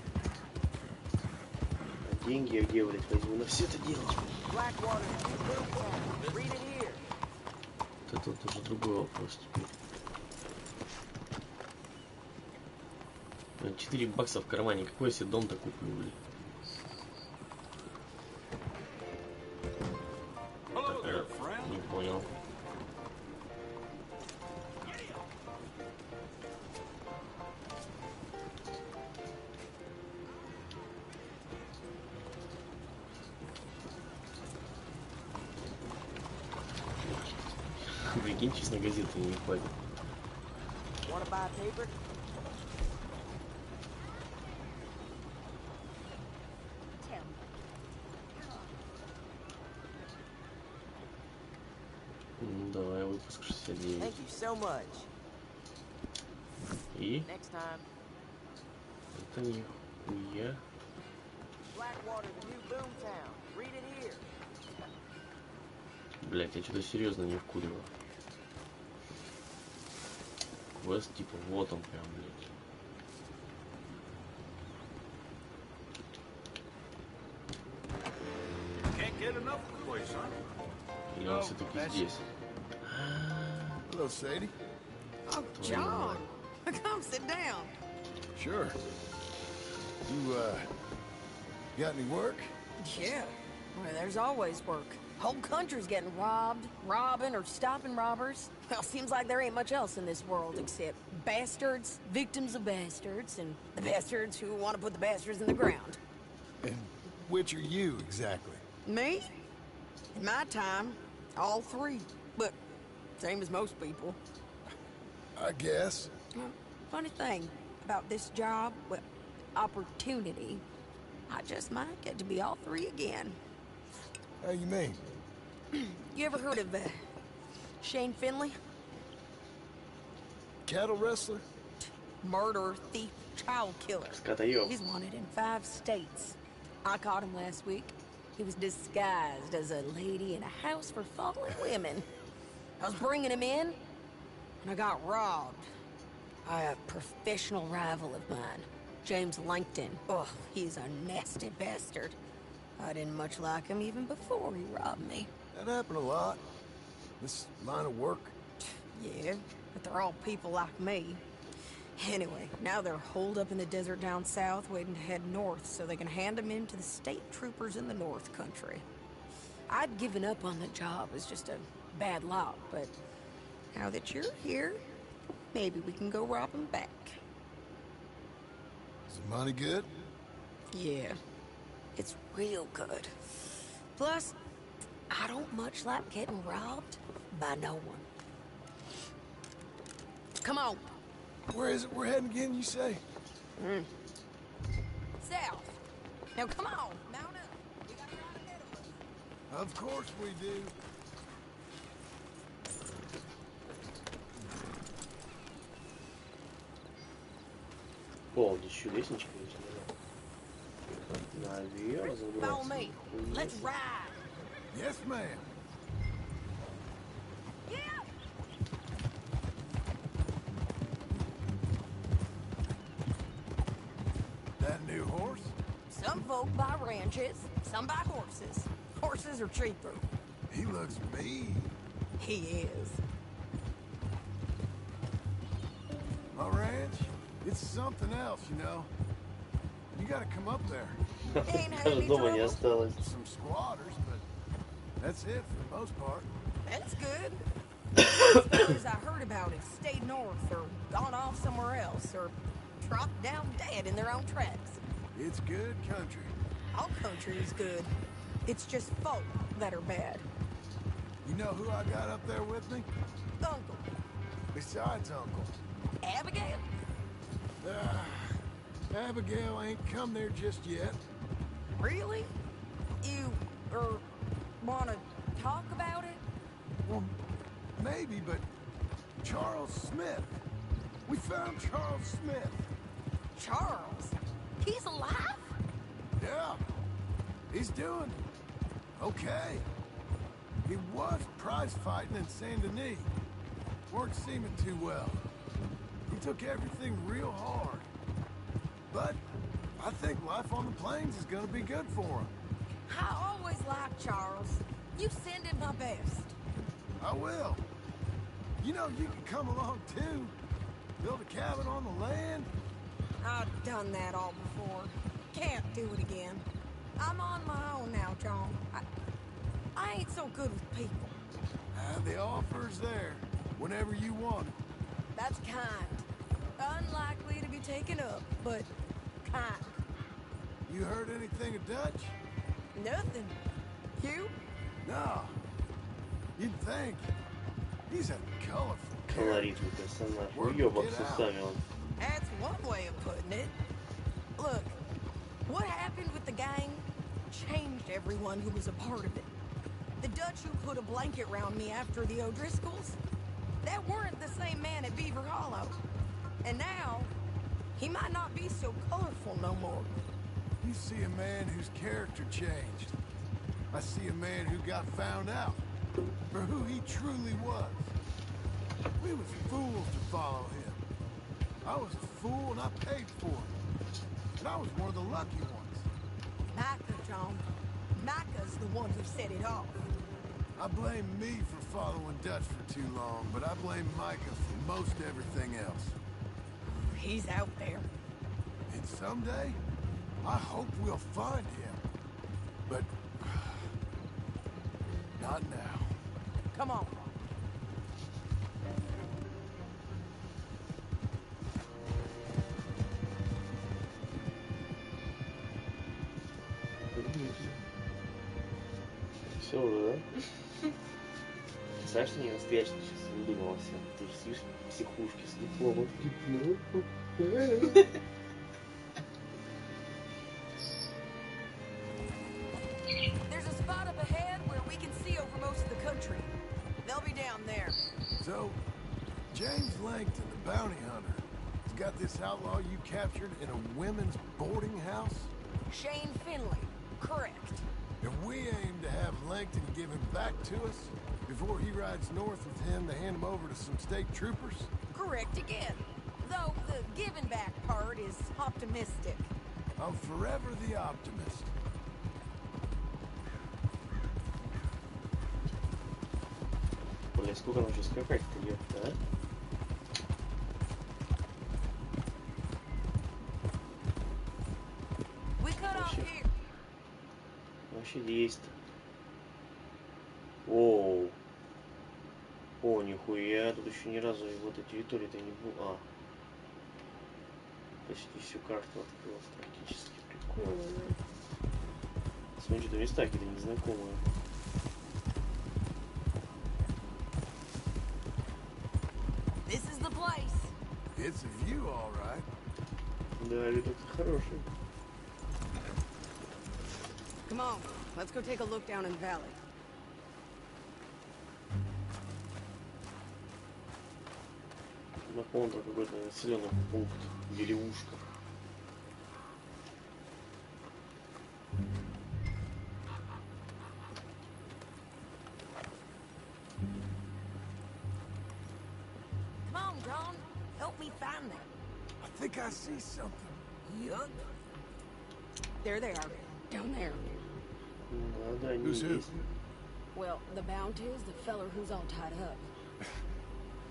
А деньги я где, блядь, возьму на все это дело? Это тут уже другой вопрос теперь. 4 бакса в кармане. Какой я себе дом-то куплю, блядь? Не понял. Прикинь, честно, газеты не хватит. Ну, давай, выпуск 69. И? Это нихуя. Блять, я что-то серьезно не вкуриваю. Квест типа вот он прям, блять. Или он все-таки здесь? Hello, Sadie. Oh, John. Come sit down. Sure. You, got any work? Yeah. Well, there's always work. Whole country's getting robbed, robbing, or stopping robbers. Well, seems like there ain't much else in this world except bastards, victims of bastards, and the bastards who want to put the bastards in the ground. And which are you, exactly? Me? In my time, all three. But same as most people. I guess. Well, funny thing about this job, well, opportunity, I just might get to be all three again. How you mean? You ever heard of Shane Finley? Cattle wrestler? Murderer, thief, child killer. Скотоёб. He's wanted in 5 states. I caught him last week. He was disguised as a lady in a house for fallen women. I was bringing him in, and I got robbed by a professional rival of mine, James Langton. Ugh, he's a nasty bastard. I didn't much like him even before he robbed me. That happened a lot. This line of work. Yeah, but they're all people like me. Anyway, now they're holed up in the desert down south, waiting to head north so they can hand them in to the state troopers in the North Country. I'd given up on the job as just a bad lot, but now that you're here, maybe we can go rob them back. Is the money good? Yeah, it's real good. Plus, I don't much like getting robbed by no one. Come on. Where is it we're heading again, you say? South. Now come on, mount up. We got a ride ahead of us. Of course we do. О, еще лестничка есть. Наверх Follow забраться. me. Let's ride. Yes, ma'am. That new horse? Some folk buy ranches, some buy horses. Horses are cheaper. He looks mean. He is. My ranch, it's something else, you know. You gotta come up there. Даже дома не осталось. Some squatters, but that's it for the most part. That's good. Most fellas I heard about have stayed north or gone off somewhere else or dropped down dead in their own tracks. It's good country. All country is good. It's just folk that are bad. You know who I got up there with me? Uncle. Besides Uncle. Abigail? Abigail ain't come there just yet. Really? You, wanna talk about it? Well, maybe, but Charles Smith. We found Charles Smith. Charles? He's alive? Yeah. He's doing okay. He was prize fighting in Saint Denis. Weren't seeming too well. He took everything real hard. But I think life on the plains is gonna be good for him. I always liked Charles. You send him my best. I will. You know, you can come along too. Build a cabin on the land. I've done that all before. Can't do it again. I'm on my own now, John. I ain't so good with people. The offer's there, whenever you want it. That's kind. Unlikely to be taken up, but kind. You heard anything of Dutch? Nothing. You? No. You'd think. He's a colorful Колоритный персонаж. Уёбок с усами он. That's one way of putting it. Look, what happened with the gang changed everyone who was a part of it. The Dutch who put a blanket around me after the O'Driscolls, that weren't the same man at Beaver Hollow. And now, he might not be so colorful no more. You see a man whose character changed. I see a man who got found out for who he truly was. We was fools to follow him. I was a fool and I paid for it. And I was one of the lucky ones. Micah, John. Micah's the one who set it off. I blame me for following Dutch for too long, but I blame Micah for most everything else. He's out there. And someday, I hope we'll find him. But not now. Come on. Все уже, да? Знаешь, что не настоящий сейчас выдумался? Ты же сидишь в психушке с дипломом. There's a spot up ahead where we can see over most of the country. They'll be down there. So, James Langton, the bounty hunter, has got this outlaw you captured in a women's boarding house? Shane Finley. Correct. If we aim to have Langton give him back to us, Before he rides north with him to hand him over to some state troopers? Correct again. Though the giving back part is optimistic. I'm forever the optimist. Бля, сколько нам сейчас скакать-то, ёпта, а? Вообще есть. Оу. О, нихуя, тут еще ни разу в этой территории-то не был. А. Почти всю карту открылась практически. Прикольно. Смотри, что места какие-то незнакомые. This is the place. It's a view, all right. Да, вид это хороший. Come on, let's go take a look down in the valley. Напомню, какой-то населенный пункт, деревушка. Come on, John, help me find them. I think I see something. Yup. There they are, down there. Who's who? Well, the bounty is the feller who's all tied up.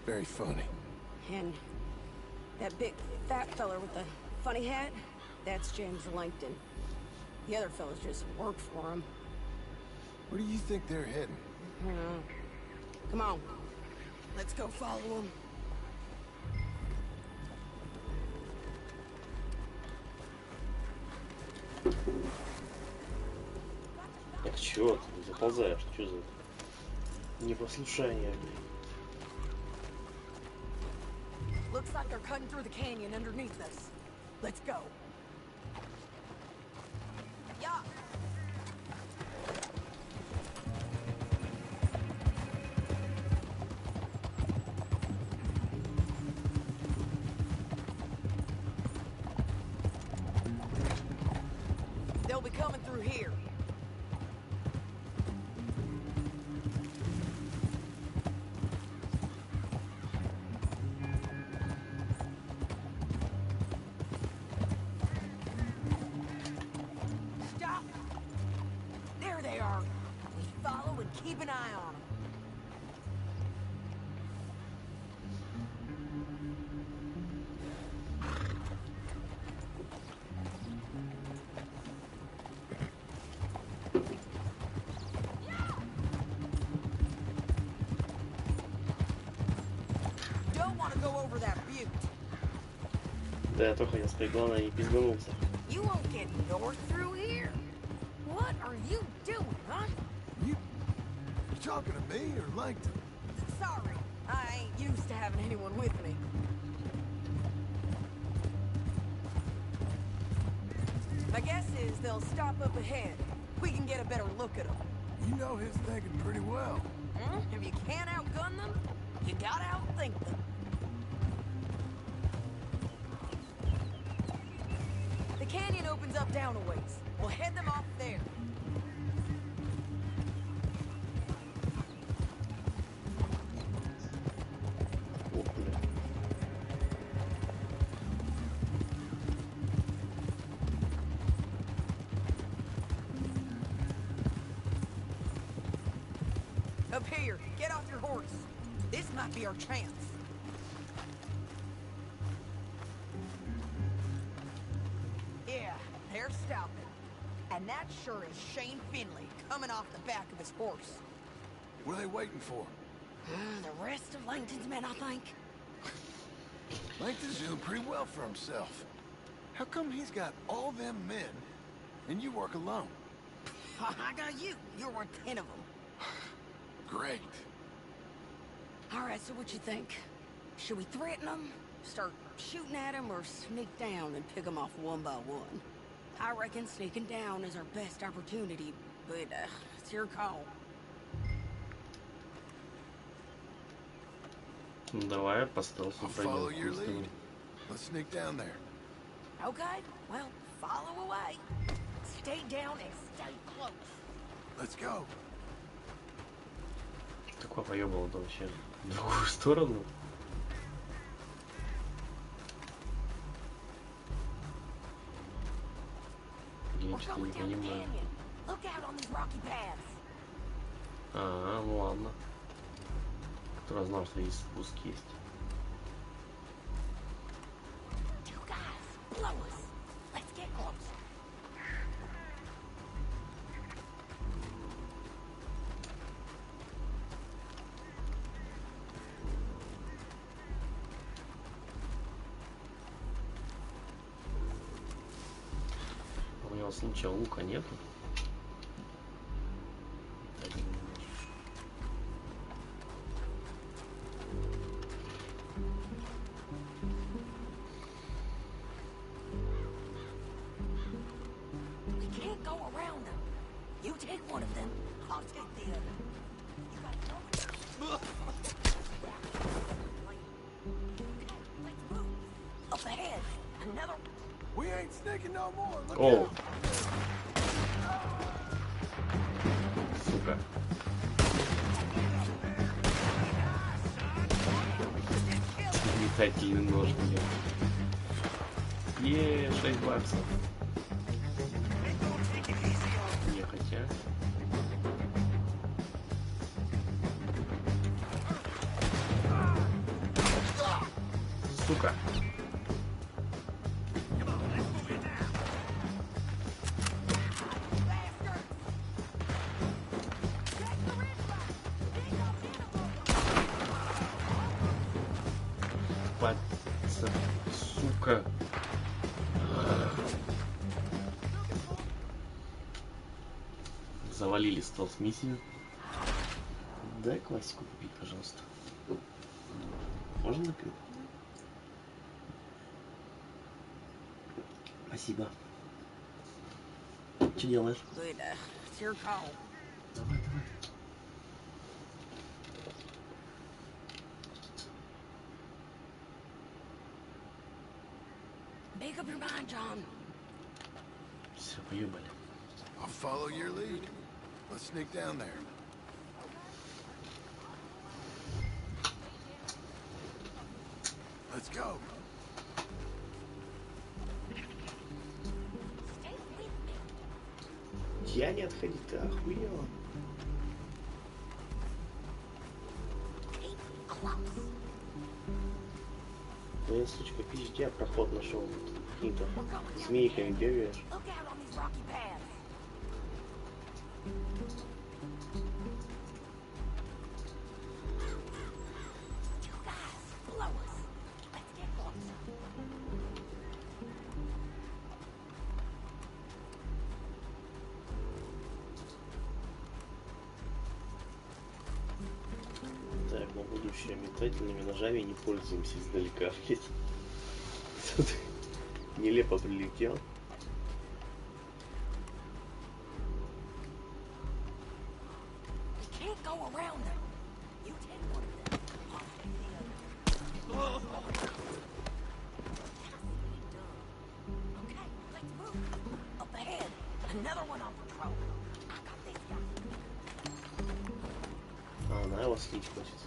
Very funny. And that big fat feller with the funny hat, that's James Langton. The other fellas just worked for him. Where do you think they're heading? Come on, let's go follow them. Так чё ты заползаешь? Чё за непослушание, блин? Looks like they're cutting through the canyon underneath us. Let's go. Yeah. They'll be coming through here. Keep an eye on them. Don't want to go over that butte. Да, я только хотел сказать, главное не пиздануться. You won't get north through here. What are you doing, huh? You talking to me or Langton? Sorry, I ain't used to having anyone with me. My guess is they'll stop up ahead. We can get a better look at them. You know his thinking pretty well. If you can't outgun them, you gotta outthink them. The canyon opens up down a ways. We'll head them off there. Up here, get off your horse. This might be our chance. Yeah, they're stopping. And that sure is Shane Finley coming off the back of his horse. What are they waiting for? The rest of Langton's men, I think. Langton's doing pretty well for himself. How come he's got all them men and you work alone? I got you. You're worth 10 of them. Great. All right, so what you think? Should we threaten them, start shooting at them, or sneak down and pick them off one by one? I reckon sneaking down is our best opportunity, but it's your call. Давай по стелсу I'll follow your пройдем. lead. Let's sneak down there. Okay, well, follow away. Stay down and stay close. Let's go. Так чувака поебало-то вообще в другую сторону. Я что-то не понимаю. А, ну ладно. Кто знал, что есть спуск есть. У меня случая лука нету. О! Сука. Метательный нож, блин. 6 баксов. Не хотя. Сука. Сука. Завалили стол с миссией. Дай классику купить, пожалуйста. Можно напить? Спасибо. Что делаешь? Давай, давай. Make up your mind, John. Все, поебали. I'll follow your lead. Let's sneak down there. Let's go. Я не отходить, ты охуела. Да я, сучка, пиздец, проход нашел. Какими-то змейками бегаешь. Так, на будущее метательными ножами не пользуемся издалека. Тут нелепо прилетел. А, она его слить хочется.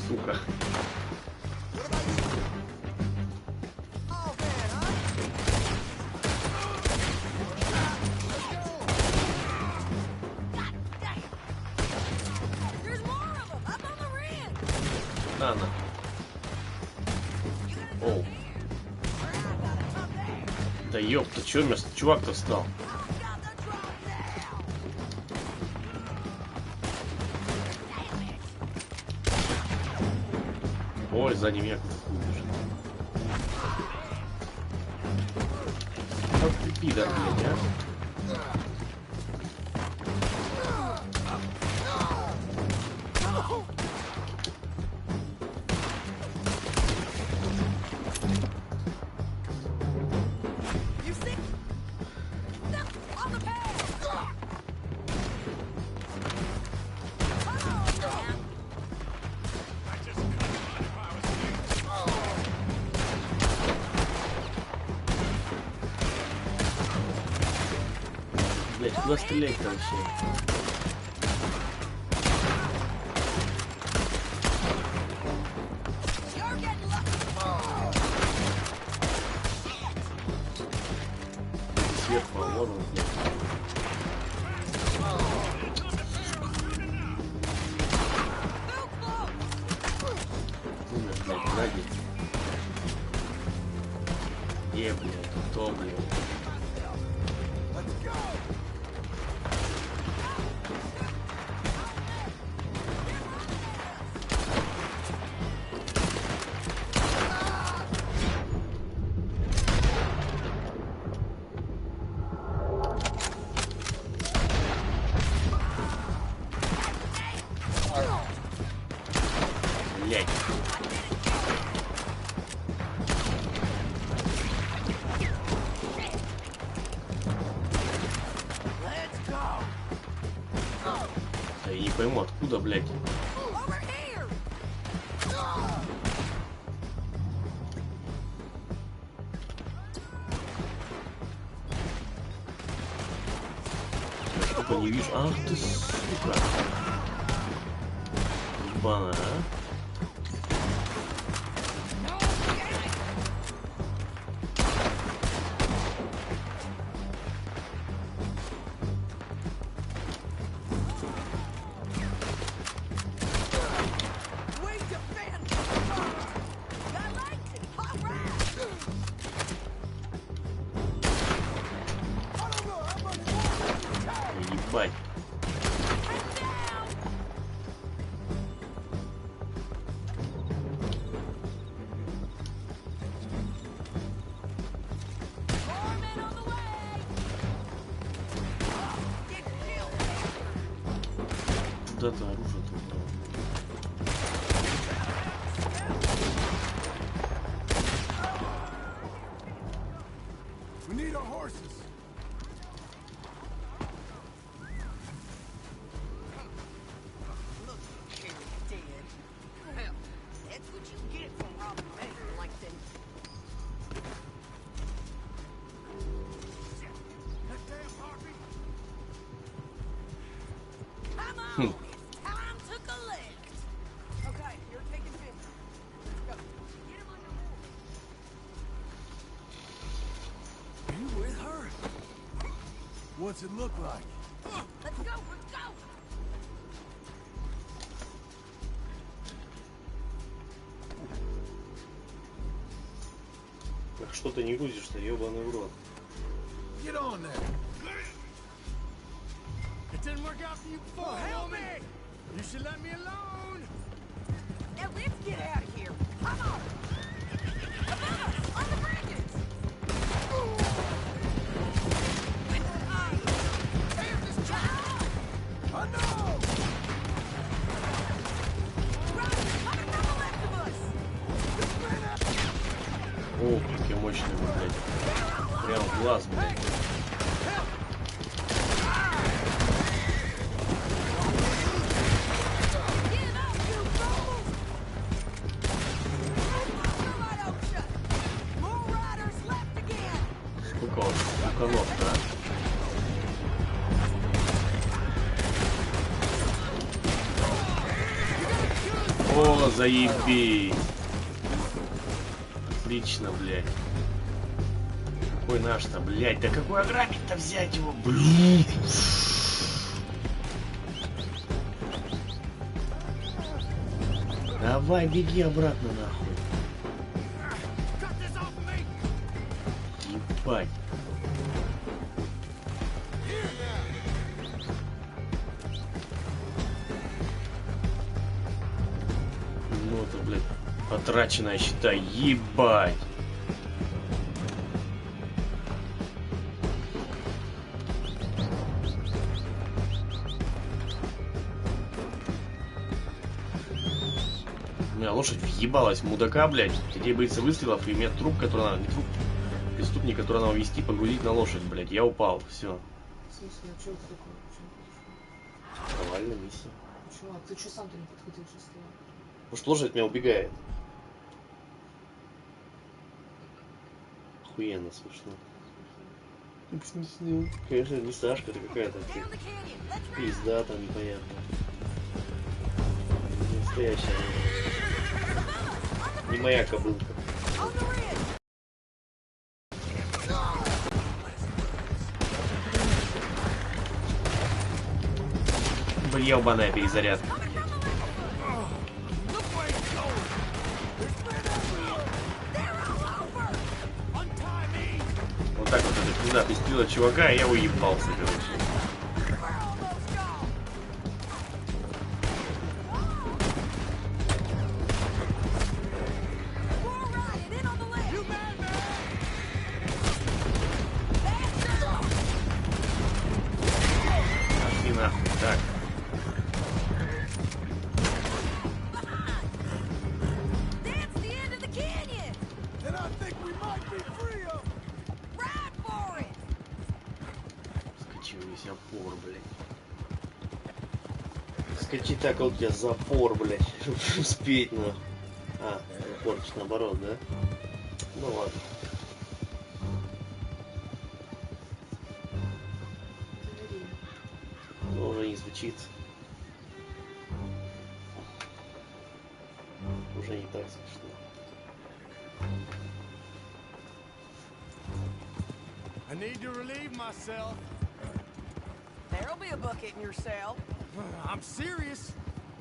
Сука. Да, на. Оу. Да ёпта, чё вместо чувак-то встал? Ой, сзади меня кто-то бежит. Вот ты пидор, блядь, а? куда стрелять-то вообще? Сверху, вот он, блядь. Умер, блядь, сзади. Где, блядь, кто, блядь? Блядь. Да я не пойму, откуда, блядь. Я что-то не вижу. Ах ты, сука. Ебаная, а? Ебать. Куда-то оружие тут. We need our horses. Look, you're dead. Well, that's what you get from robbing a man like that. That damn Harvey. Come on, it's time to collect. Okay, you're taking 50. Let's go. Get him on your horse. Are you with her? What's it look like? Let's go, let's go. Что ты не грузишь-то, ебаный в рот. Get on there. It didn't work out for you before. Help me! You should let me alone. Now let's get out of here. Come on. Above us, on the bridges. There's this child. I know. Right, coming from the left of us. О, какие мощные, блядь. Прям в глаз, блядь. Сколько он стуканов-то, а? О, заебись. Отлично, блядь. Какой наш-то, блядь? Да какой ограбить-то взять его, блядь? Давай, беги обратно, нахуй. Ебать. Ну это, блядь, потраченная, считай, ебать. У меня лошадь въебалась в мудака, блядь. Теперь боится выстрелов и имеет труп, который надо... Не труп, преступник, который надо увезти, погрузить на лошадь, блядь. Я упал, все. В смысле, а что это такое? Провальная миссия. Почему? А ты что сам-то не подходил, что стоял? Потому что лошадь от меня убегает. Охуенно смешно. Конечно, не Сашка, это какая-то пизда там непонятно. Не настоящая. Не моя кобылка. Ёбаная перезарядка. Вот так вот эта пизда пестила чувака, и я уебался, короче. Пошли нахуй, так. Запор, блядь. Скачи так, вот у тебя запор, блядь. Чтобы успеть, нахуй. А, запорчик наоборот, да? Ну ладно. Но уже не звучит. Уже не так смешно. I need to relieve myself. There'll be a bucket in your cell. I'm serious.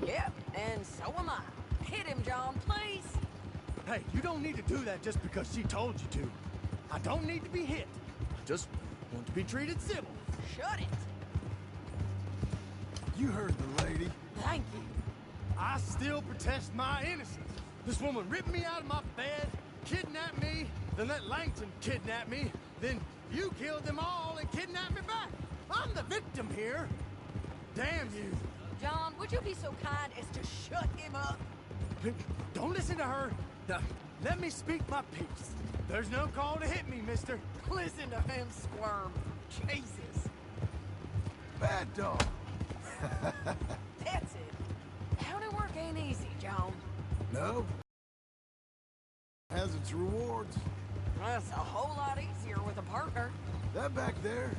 Yep, and so am I. Hit him, John, please. Hey, you don't need to do that just because she told you to. I don't need to be hit. I just want to be treated civil. Shut it. You heard the lady. Thank you. I still protest my innocence. This woman ripped me out of my bed, kidnapped me, then let Langton kidnap me, then you killed them all and kidnapped me back. I'm the victim here. Damn you. John, would you be so kind as to shut him up? Don't listen to her. Now, let me speak my piece. There's no call to hit me, mister. Listen to him squirm. Jesus. Bad dog. That's it. County work ain't easy, John. No. Has its rewards. That's a whole lot easier with a partner. That back there,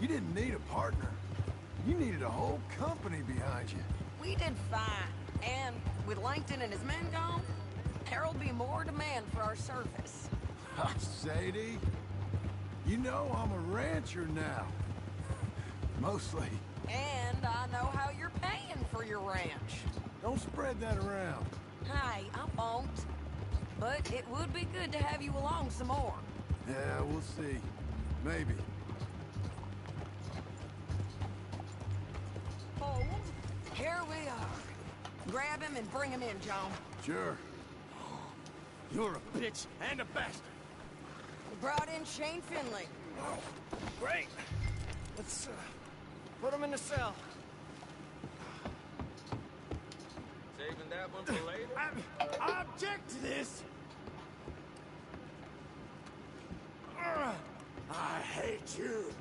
you didn't need a partner. You needed a whole company behind you. We did fine. And with Langton and his men gone, there'll be more demand for our service. Sadie, you know I'm a rancher now. Mostly. And I know how you're paying for your ranch. Don't spread that around. Hey, I won't. But it would be good to have you along some more. Yeah, we'll see. Maybe. Oh, here we are. Grab him and bring him in, John. Sure. You're a bitch and a bastard. We brought in Shane Finley. Oh, great. Let's put him in the cell. Saving that one for later? I object to this. I hate you.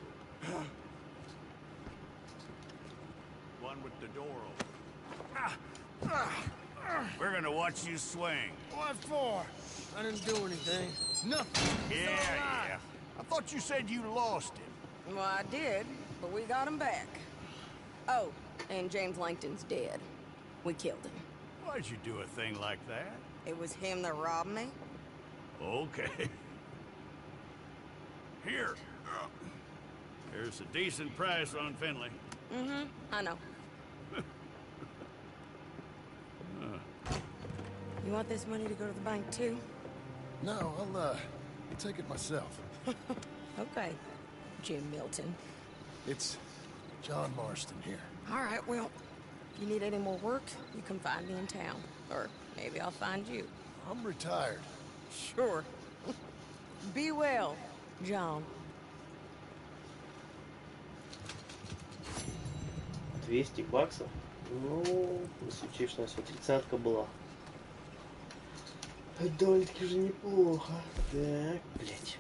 One with the door open. We're gonna watch you swing. What for? I didn't do anything. Nothing. Yeah. I thought you said you lost him. Well, I did, but we got him back. Oh, and James Langton's dead. We killed him. Why'd you do a thing like that? It was him that robbed me. Okay. Here. There's a decent price on Finley. Mm-hmm, I know. You want this money to go to the bank, too? No, I'll take it myself. Okay, Jim Milton. It's John Marston here. All right, well, if you need any more work, you can find me in town. Or maybe I'll find you. I'm retired. Sure. Be well, John. 200 баксов? Ну, если учесть, что у нас 30-ка была. Довольно-таки же неплохо. Так, блять.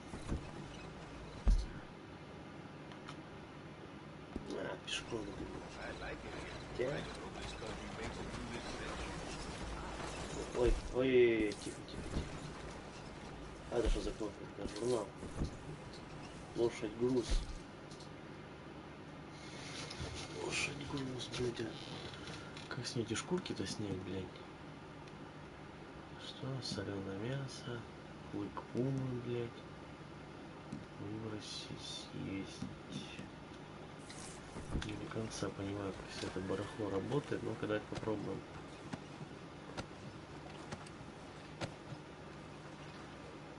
Пешком. Ой, тихо. А это что за кнопка? Это журнал. Лошадь груз. Лошадь груз, блядь. Как с ней эти шкурки-то снять, блядь? Что? Соленое мясо. Клык пумы, блядь. Выбросить, съесть. Не до конца понимаю, как все это барахло работает, но когда это попробуем.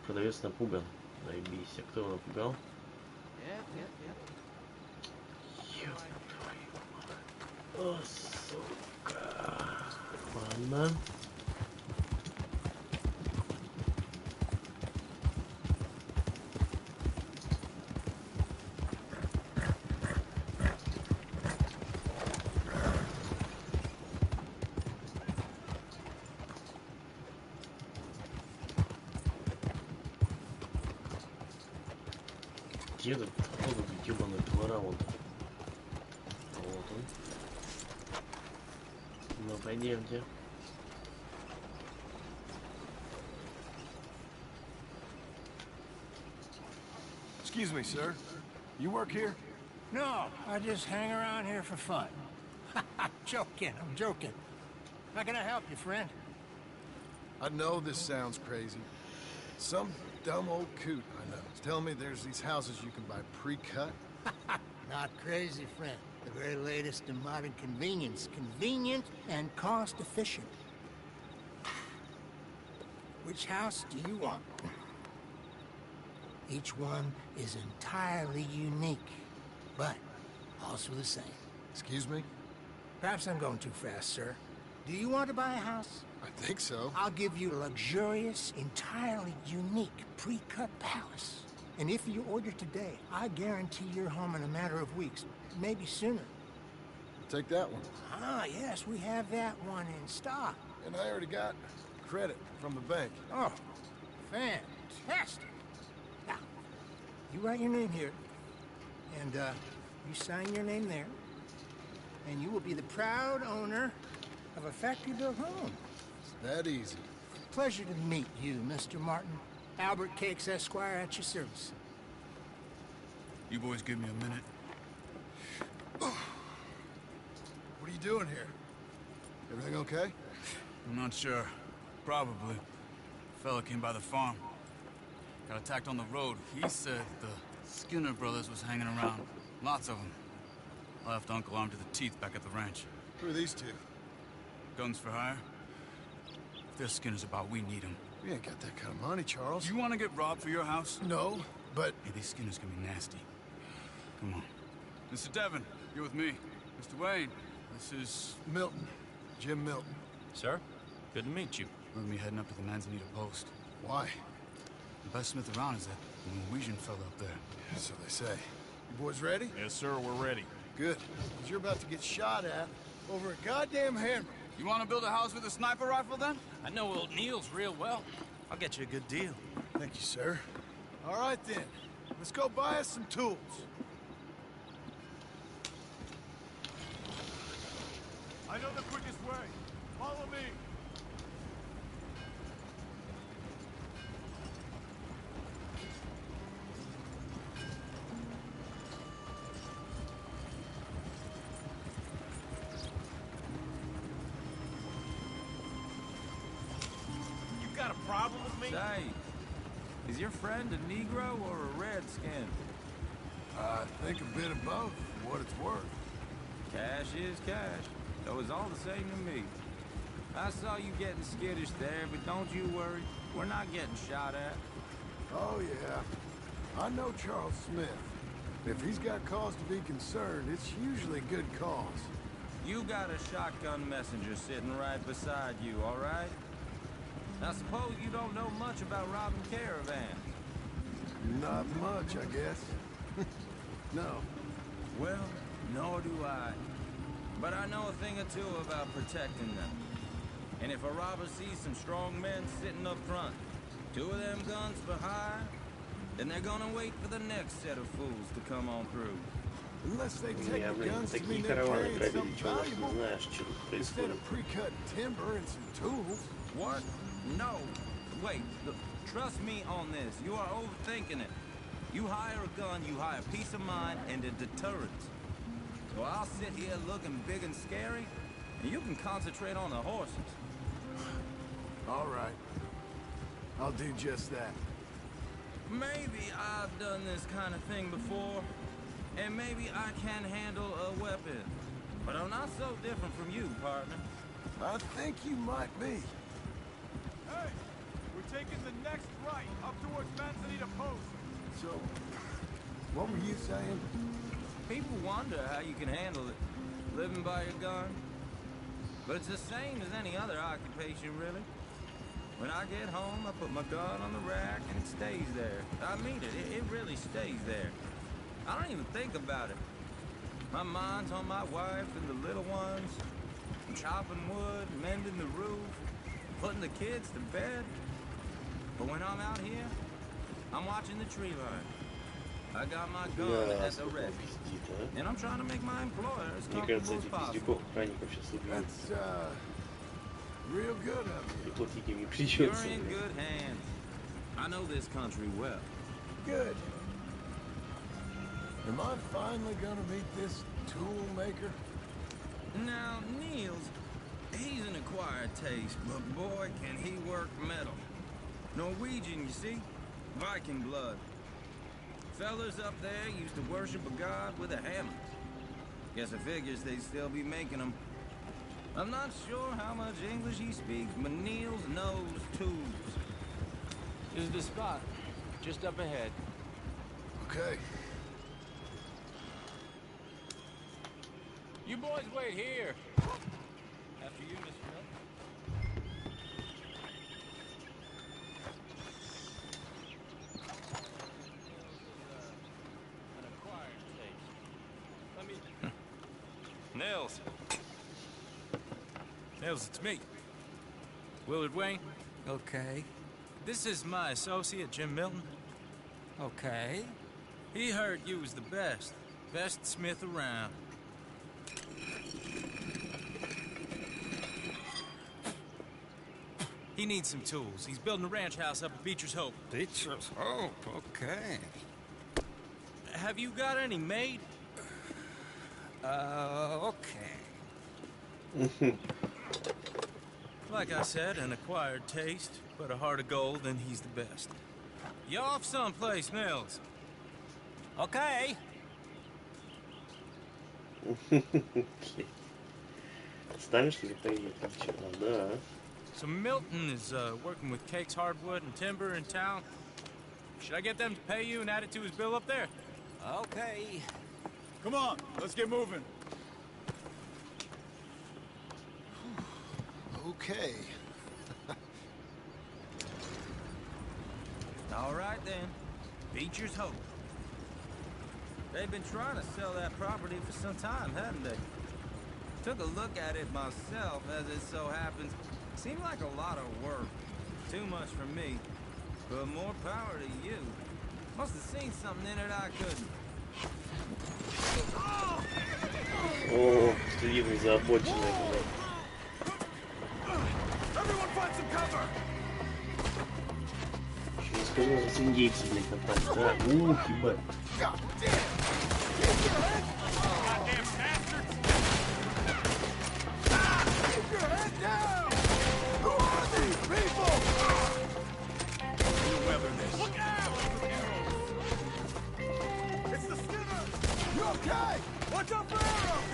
Продавец напуган. Наебись. А кто его напугал? О, сука. Ладно. Где этот, походу, ебаный двора вон? Вот он. Ну, пойдемте. Excuse me, sir. You work here? No, I just hang around here for fun. I'm joking. How can I help you, friend? I know this sounds crazy. Some dumb old coot I know is telling me there's these houses you can buy pre-cut. Not crazy, friend. The very latest in modern convenience. Convenient and cost-efficient. Which house do you want? Each one is entirely unique, but also the same. Excuse me? Perhaps I'm going too fast, sir. Do you want to buy a house? I think so. I'll give you a luxurious, entirely unique pre-cut palace. And if you order today, I guarantee you're home in a matter of weeks, maybe sooner. Take that one. Ah, yes, we have that one in stock. And I already got credit from the bank. Oh, fantastic. Now, you write your name here, and you sign your name there, and you will be the proud owner of a factory-built home. It's that easy. Pleasure to meet you, Mr. Martin. Albert Cakes, Esquire, at your service. You boys give me a minute. What are you doing here? Everything okay? I'm not sure. Probably. Fella came by the farm. Got attacked on the road. He said the Skinner brothers was hanging around. Lots of them. I left Uncle armed to the teeth back at the ranch. Who are these two? Guns for hire? If there's Skinner's about, we need them. We ain't got that kind of money, Charles. You want to get robbed for your house? No, but... Hey, these Skinners can be nasty. Come on. Mr. Devon, you're with me. Mr. Wayne, this is... Milton. Jim Milton. Sir, good to meet you. We're gonna be heading up to the Manzanita post. Why? The best smith around is that Norwegian fella up there. So they say. You boys ready? Yes, sir, we're ready. Good. Because you're about to get shot at over a goddamn hammer. You want to build a house with a sniper rifle, then? I know old Neil's real well. I'll get you a good deal. Thank you, sir. All right, then. Let's go buy us some tools. I know the quickest way. Follow me. You got a problem with me? Say, is your friend a Negro or a Redskin? I think a bit of both, for what it's worth. Cash is cash, though it's all the same to me. I saw you getting skittish there, but don't you worry. We're not getting shot at. Oh, yeah. I know Charles Smith. If he's got cause to be concerned, it's usually a good cause. You got a shotgun messenger sitting right beside you, all right? I suppose you don't know much about robbing caravans. Not much, I guess. No. Well, nor do I. But I know a thing or two about protecting them. And if a robber sees some strong men sitting up front, 2 of them guns for hire, then they're gonna wait for the next set of fools to come on through. Unless they take the guns to mean they're carrying something valuable instead of pre-cut timber and some tools. What? No. Wait, look, trust me on this. You are overthinking it. You hire a gun, you hire peace of mind and a deterrence. So I'll sit here looking big and scary, and you can concentrate on the horses. All right. I'll do just that. Maybe I've done this kind of thing before, and maybe I can handle a weapon. But I'm not so different from you, partner. I think you might be. Hey! We're taking the next right, up towards Manzanita Post. So, what were you saying? People wonder how you can handle it, living by your gun. But it's the same as any other occupation, really. When I get home, I put my gun on the rack and it stays there. I mean it really stays there. I don't even think about it. My mind's on my wife and the little ones. I'm chopping wood, mending the roof, putting the kids to bed. But when I'm out here, I'm watching the tree line. I got my gun at the ready. And I'm trying to make my employer as comfortable as possible. That's, real good of you. You're in good hands. I know this country well. Good. Am I finally gonna meet this tool maker? Now, Niels, he's an acquired taste, but boy, can he work metal. Norwegian, you see? Viking blood. Fellas up there used to worship a god with a hammer. Guess I figures they'd still be making them. I'm not sure how much English he speaks, but Niels knows tools. This is the spot, just up ahead. Okay. You boys wait here. After you, Mr. Milton. An acquired taste. Let me... Nils. Nils, it's me. Willard Wayne. Okay. This is my associate, Jim Milton. Okay. He heard you was the best smith around. He needs some tools. He's building a ranch house up at Beecher's Hope. Beecher's Hope, okay. Have you got any made? Okay. Like I said, an acquired taste, but a heart of gold, and he's the best. You off someplace, Nils? Okay. Ставишь ли приехать? Да. So Milton is working with Cake's Hardwood and Timber in town. Should I get them to pay you and add it to his bill up there? Okay. Come on, let's get moving. Okay. All right then, Beecher's Hope. They've been trying to sell that property for some time, haven't they? Took a look at it myself, as it so happens. Seemed like a lot of work. Too much for me. But more power to you. Must have seen something in it I couldn't. О, видно за обочиной. Everyone find some cover. Не скажу, что с индейцем, блядь, напасть, да? Ух, ебать. Watch out for arrows!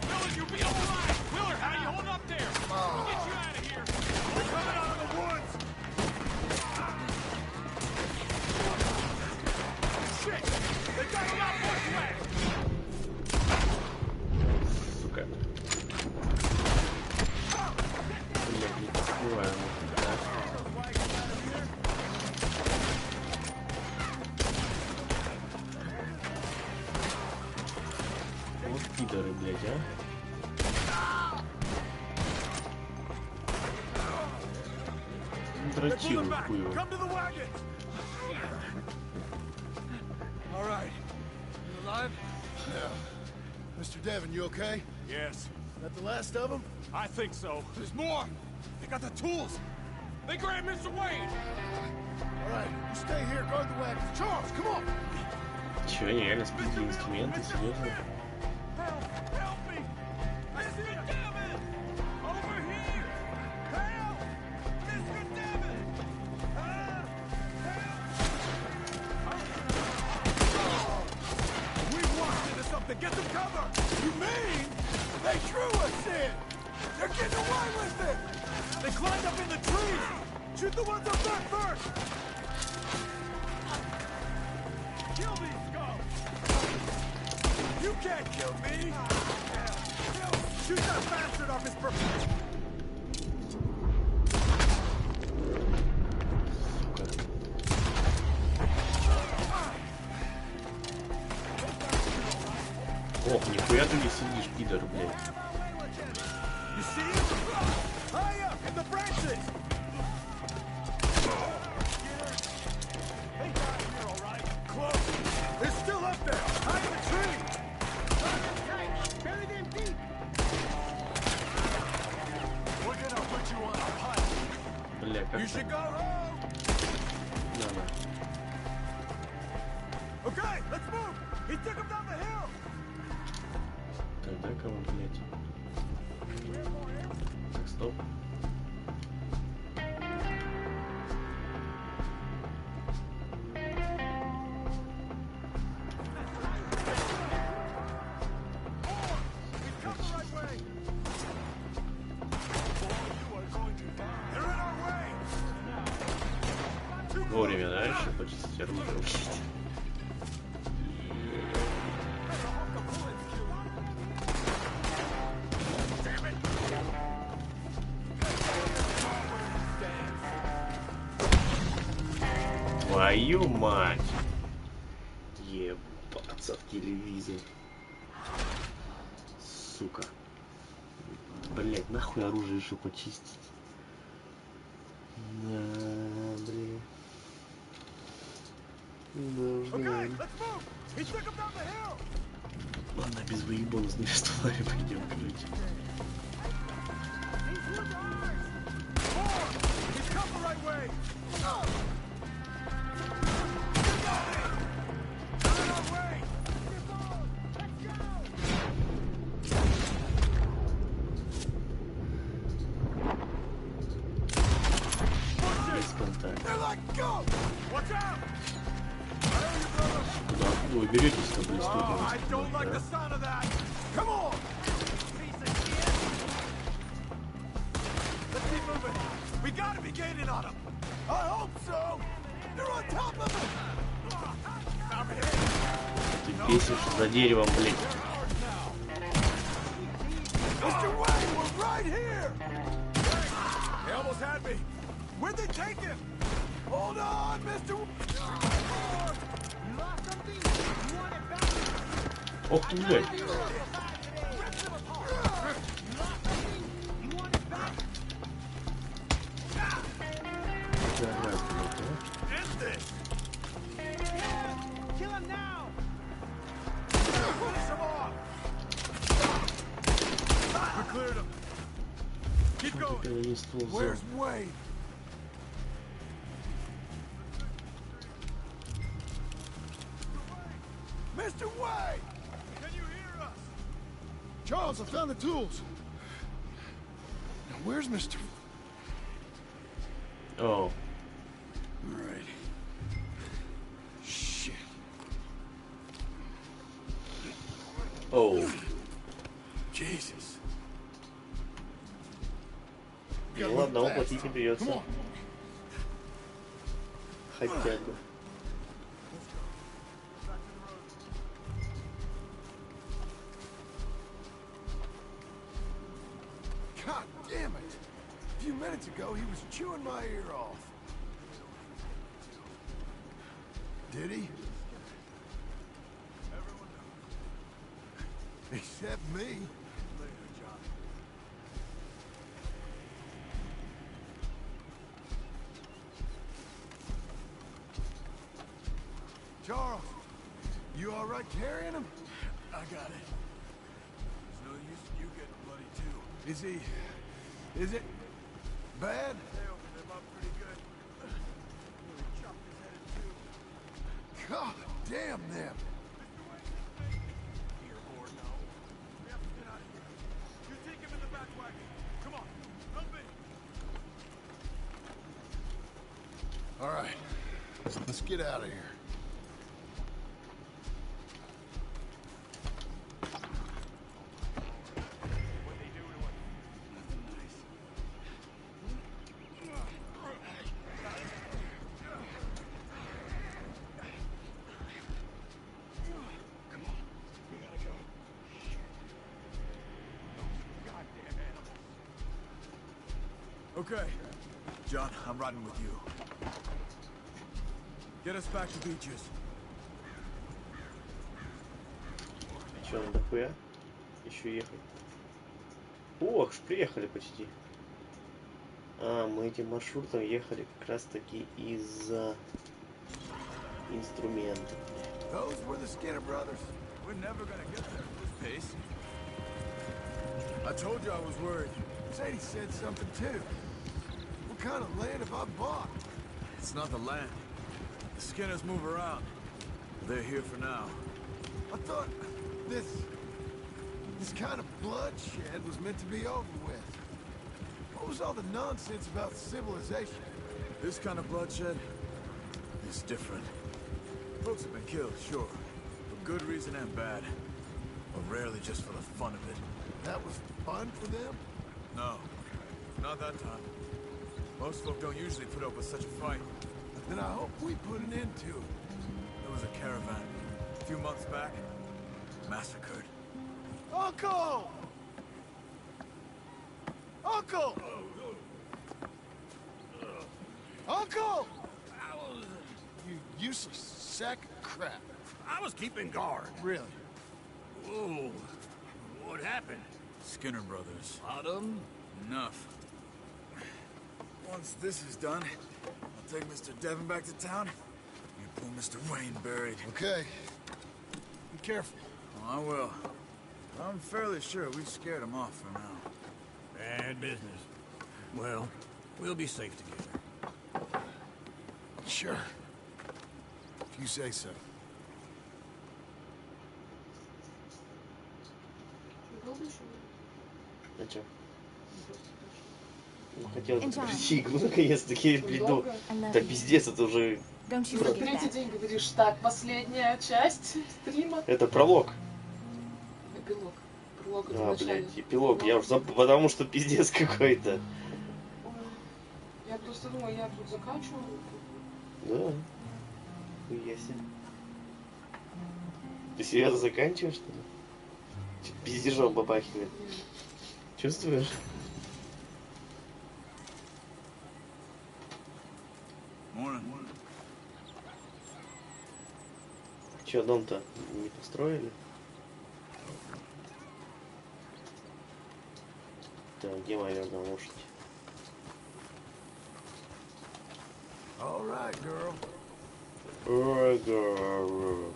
Willard, you'll be all right! Willard, how you holding up there? We'll get you out of here! We're coming out of the woods! Shit! They got a lot more flash! Сука. Блядь, не успеваем. Вот пидоры, блядь, а? Дрочил хуёво. All right. You alive? Yeah. Mr. Devon, you okay? Yes. That the last of them? I think so. There's more! They got the tools! They grabbed Mr. Wayne! All right, you stay here, guard the Че, они реально спиздили инструменты? Серьезно? Get them cover! You mean they drew us in? They're getting away with it! They climbed up in the trees! Shoot the ones up there first! Kill these scum! You can't kill me! Shoot that bastard off his purpose! Ох, нихуя ты не сидишь, пидор, блядь. Бля, как так? На. Okay, let's move. He took him down the hill. Тогда кого, блядь? Так, стоп. Вовремя, да, еще почистить оружие, блядь. Твою мать! Ебаться в телевизор. Сука. Блять, нахуй оружие еще почистить. Да, блин. Ладно, без выебона с невестовой пойдем, короче. Откуда вы беретесь-то, блин, столько? Ты бесишь за деревом, блин. Where'd they take him? Hold on, Mr. Ох ты, блядь. Where's Wade? Mr. Wade! Can you hear us? Charles, I found the tools. Now where's Mr. Oh. All right. Shit. Oh. Jesus. Ну ладно, уплатить не придется. Хотя бы. God damn it! A few minutes ago, he was chewing my ear off. Did he? Except me. Charles, you all right carrying him? I got it. There's no use in you getting bloody too. Is he... is it... bad? They opened him up pretty good. Really chopped his head in two. God damn them. All right, let's get out of here. Okay, John, I'm riding with you. Get us back to beaches. Че, нахуя? Еще ехать. Ох, приехали почти. А, мы этим маршрутом ехали как раз таки из-за инструмента. Those were the Skinner brothers. We're never gonna get there at this pace. I told you I was worried. Sadie said something too. What kind of land have I bought? It's not the land. The Skinners move around. They're here for now. I thought this kind of bloodshed was meant to be over with. What was all the nonsense about civilization? This kind of bloodshed is different. Folks have been killed, sure. For good reason and bad. But rarely just for the fun of it. That was fun for them? No. Not that time. Most folk don't usually put up with such a fight. Then I hope we put an end to it. There was a caravan a few months back. Massacred. Uncle! Uncle! Uncle! You useless sack of crap. I was keeping guard. Really? Whoa. What happened? Skinner brothers. Autumn? Enough. Once this is done, I'll take Mr. Devon back to town. You poor Mr. Wayne buried. Okay. Be careful. Oh, I will. I'm fairly sure we scared him off for now. Bad business. Well, we'll be safe together. Sure. If you say so. А чё? Ну, хотелось бы пройти игру наконец-таки, приду. Да пиздец, это уже... Третий день говоришь, так, последняя часть стрима. Это пролог. Эпилог. Пролог это А, начало. блядь, эпилог. Я уже забыл, потому что пиздец какой-то. Я просто думаю, я тут заканчиваю. Да. Ясно. Ты серьезно заканчиваешь, что ли? Чё-то пиздежом попахивает. Чувствуешь? Че, дом-то не построили? Так, где моя верная лошадь? All right, girl.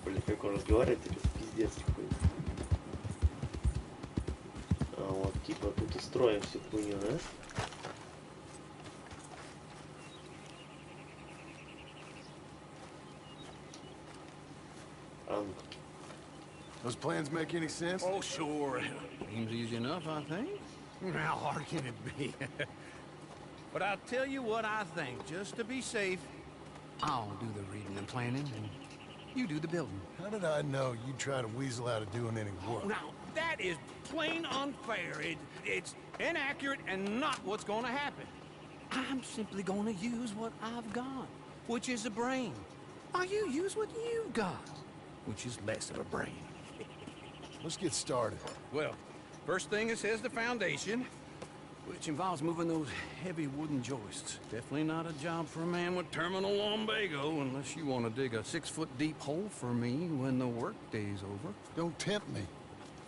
Блин, как он разговаривает, это пиздец какой-то. А вот, типа, тут устроим всю хуйню, да? Those plans make any sense? Oh, sure. Seems easy enough, I think. How hard can it be? But I'll tell you what I think. Just to be safe, I'll do the reading and planning, and you do the building. How did I know you'd try to weasel out of doing any work? Now, that is plain unfair. It's inaccurate and not what's going to happen. I'm simply going to use what I've got, which is a brain. While you use what you've got, which is less of a brain. Let's get started. Well, first thing it says the foundation, which involves moving those heavy wooden joists. Definitely not a job for a man with terminal lumbago, unless you want to dig a 6-foot deep hole for me when the workday's over. Don't tempt me.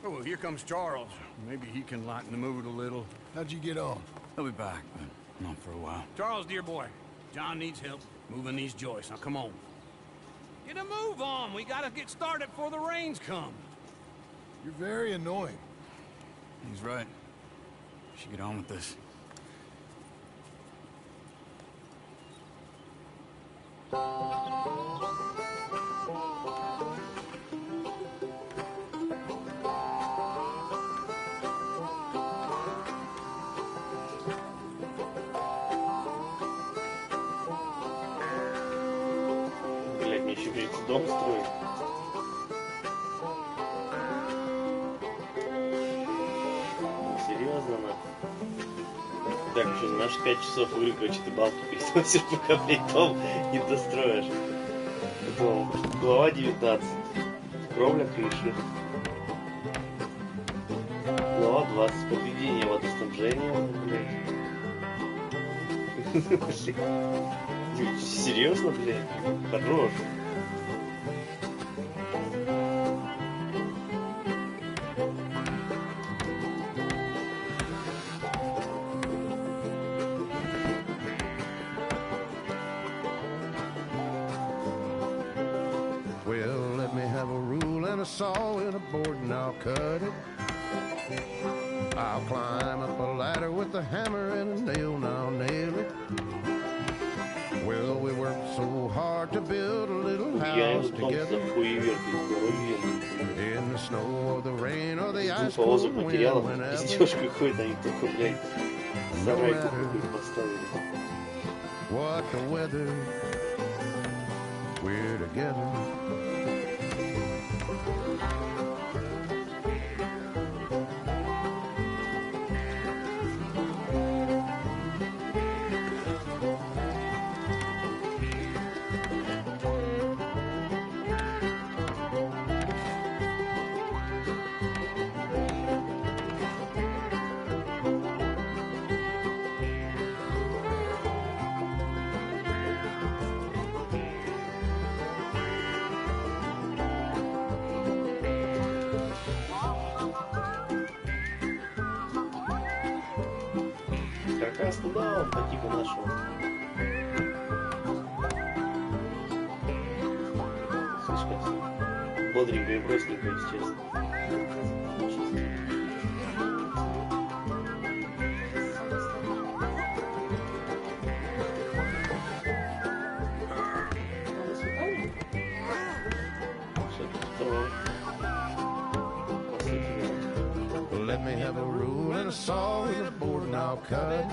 Oh, well, here comes Charles. Maybe he can lighten the mood a little. How'd you get on? He'll be back, but not for a while. Charles, dear boy, John needs help moving these joists. Now, come on. Get a move on. We gotta get started before the rains come. You're very annoying. He's right. We should get on with this. дом строить. Серьезно, на? Так, еще за наши 5 часов игры, короче, ты балки переносишь, пока, блядь, дом не достроишь. Потом, глава 19. Кровля крыши. Глава 20. Подведение водоснабжения, блядь. Серьезно, блядь? Хорош. Well, let me have a rule and a saw and a board and I'll cut it. I'll climb up a ladder with a hammer and a nail and I'll nail it. Well, we worked so hard to build a little house together. In the snow or the rain or the ice cold wind, whenever. No matter what the weather, we're together. Каркас туда, он по типу нашего. Слишком бодренько и простенько, если честно. Let me have a rule and a saw and a board and I'll cut.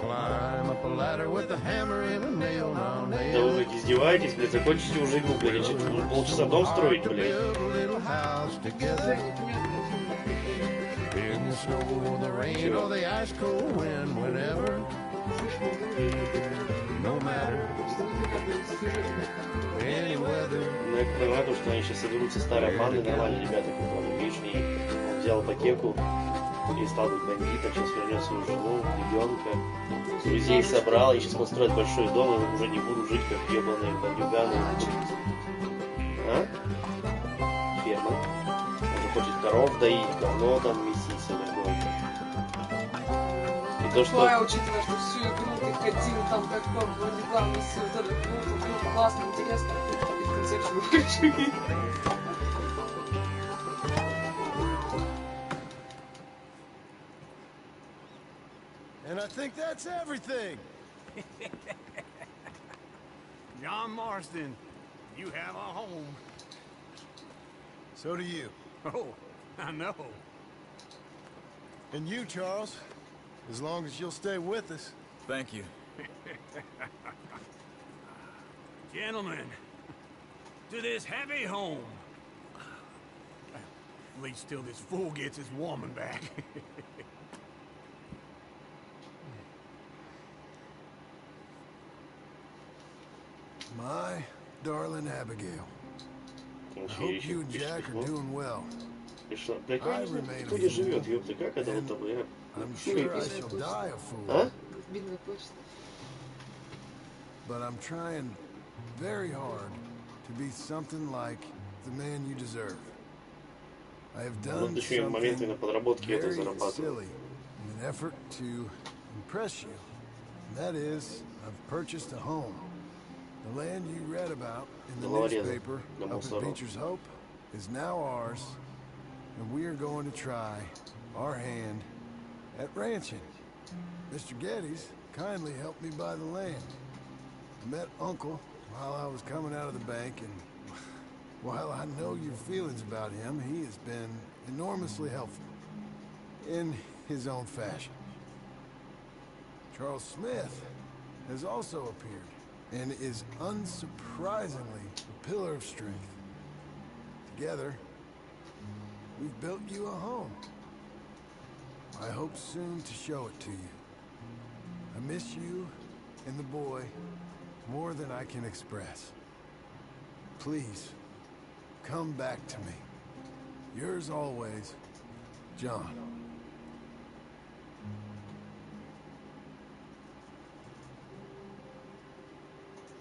Climb up a ladder with a hammer and a nail and I'll nail. Да вы, блядь, издеваетесь, блядь, закончите уже игру, блядь, полчаса дом строить, блядь. In the snow or the rain or the ice cold wind, whenever. No matter any weather. Ну, я понимаю, что они сейчас соберутся старые банды, нормальные ребята, которые лишний. Он взял ипотеку, перестал быть бандитом, сейчас вернет свою жену, ребенка, друзей собрал, и сейчас построят большой дом, и уже не будут жить как ебаные бандюганы. А? Ферма. Он хочет коров доить, говно там месить, все такое. И то, что... Учитывая, что всю игру ты ходил там как вроде главный сын, вот это было классно, интересно, и в конце все выключили. And I think that's everything. John Marston, you have a home. So do you. Oh, I know. And you, Charles, as long as you'll stay with us. Thank you. Gentlemen, to this happy home. At least till this fool gets his woman back. My darling Abigail, I hope you and Jack are doing well. I remain a fool, and I'm sure I shall die a fool. But I'm trying very hard to be something like the man you deserve. I have done something very silly in an effort to impress you. And that is, I've purchased a home. The land you read about in the newspaper up at Beecher's Hope is now ours, and we are going to try our hand at ranching. Mr. Geddes kindly helped me buy the land. I met Uncle while I was coming out of the bank, and while I know your feelings about him, he has been enormously helpful in his own fashion. Charles Smith has also appeared and is unsurprisingly a pillar of strength. Together, we've built you a home. I hope soon to show it to you. I miss you and the boy more than I can express. Please, come back to me. Yours always, John.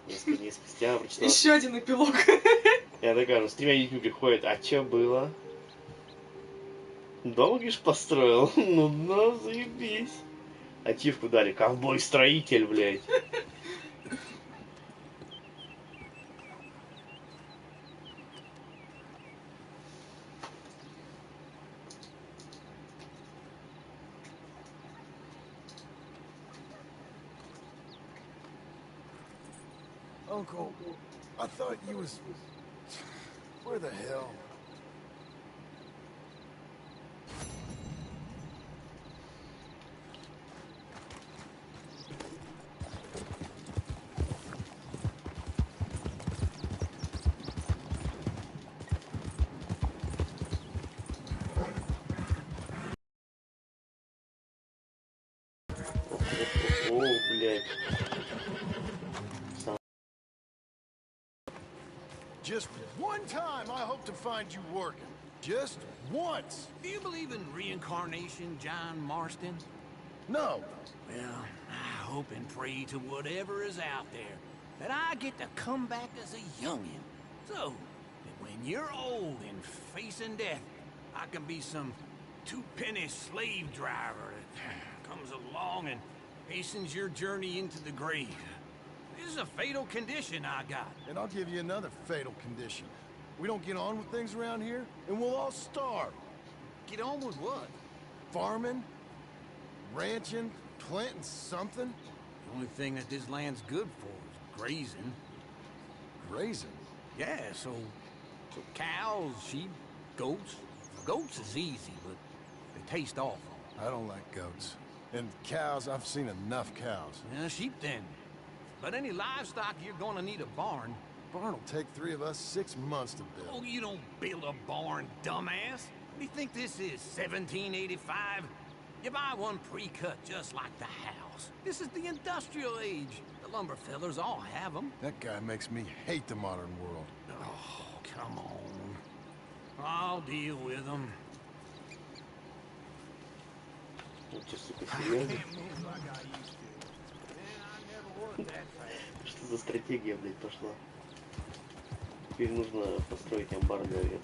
Несколько дней спустя прочитал. Еще один эпилог. Я такая, с 3 детьми приходит, а чё было? Дом, говоришь, построил? Ну, заебись. Ачивку дали, ковбой-строитель, блядь. Uncle, I thought you was... Where the hell? О, блядь. Just one time I hope to find you working. Just once. Do you believe in reincarnation, John Marston? No. Well, I hope and pray to whatever is out there that I get to come back as a youngin'. So that when you're old and facing death, I can be some two-penny slave driver that comes along and hastens your journey into the grave. This is a fatal condition I got. And I'll give you another fatal condition. We don't get on with things around here, and we'll all starve. Get on with what? Farming, ranching, planting something. The only thing that this land's good for is grazing. Grazing? Yeah, so cows, sheep, goats. Goats is easy, but they taste awful. I don't like goats. And cows, I've seen enough cows. Yeah, sheep then. But any livestock, you're gonna need a barn. Barn will take 3 of us 6 months to build. Oh, you don't build a barn, dumbass. What do you think this is, 1785? You buy one pre-cut just like the house. This is the industrial age. The lumber fellers all have them. That guy makes me hate the modern world. Oh, come on. I'll deal with them. Что за стратегия, блядь, пошла? Теперь нужно построить амбар для овец.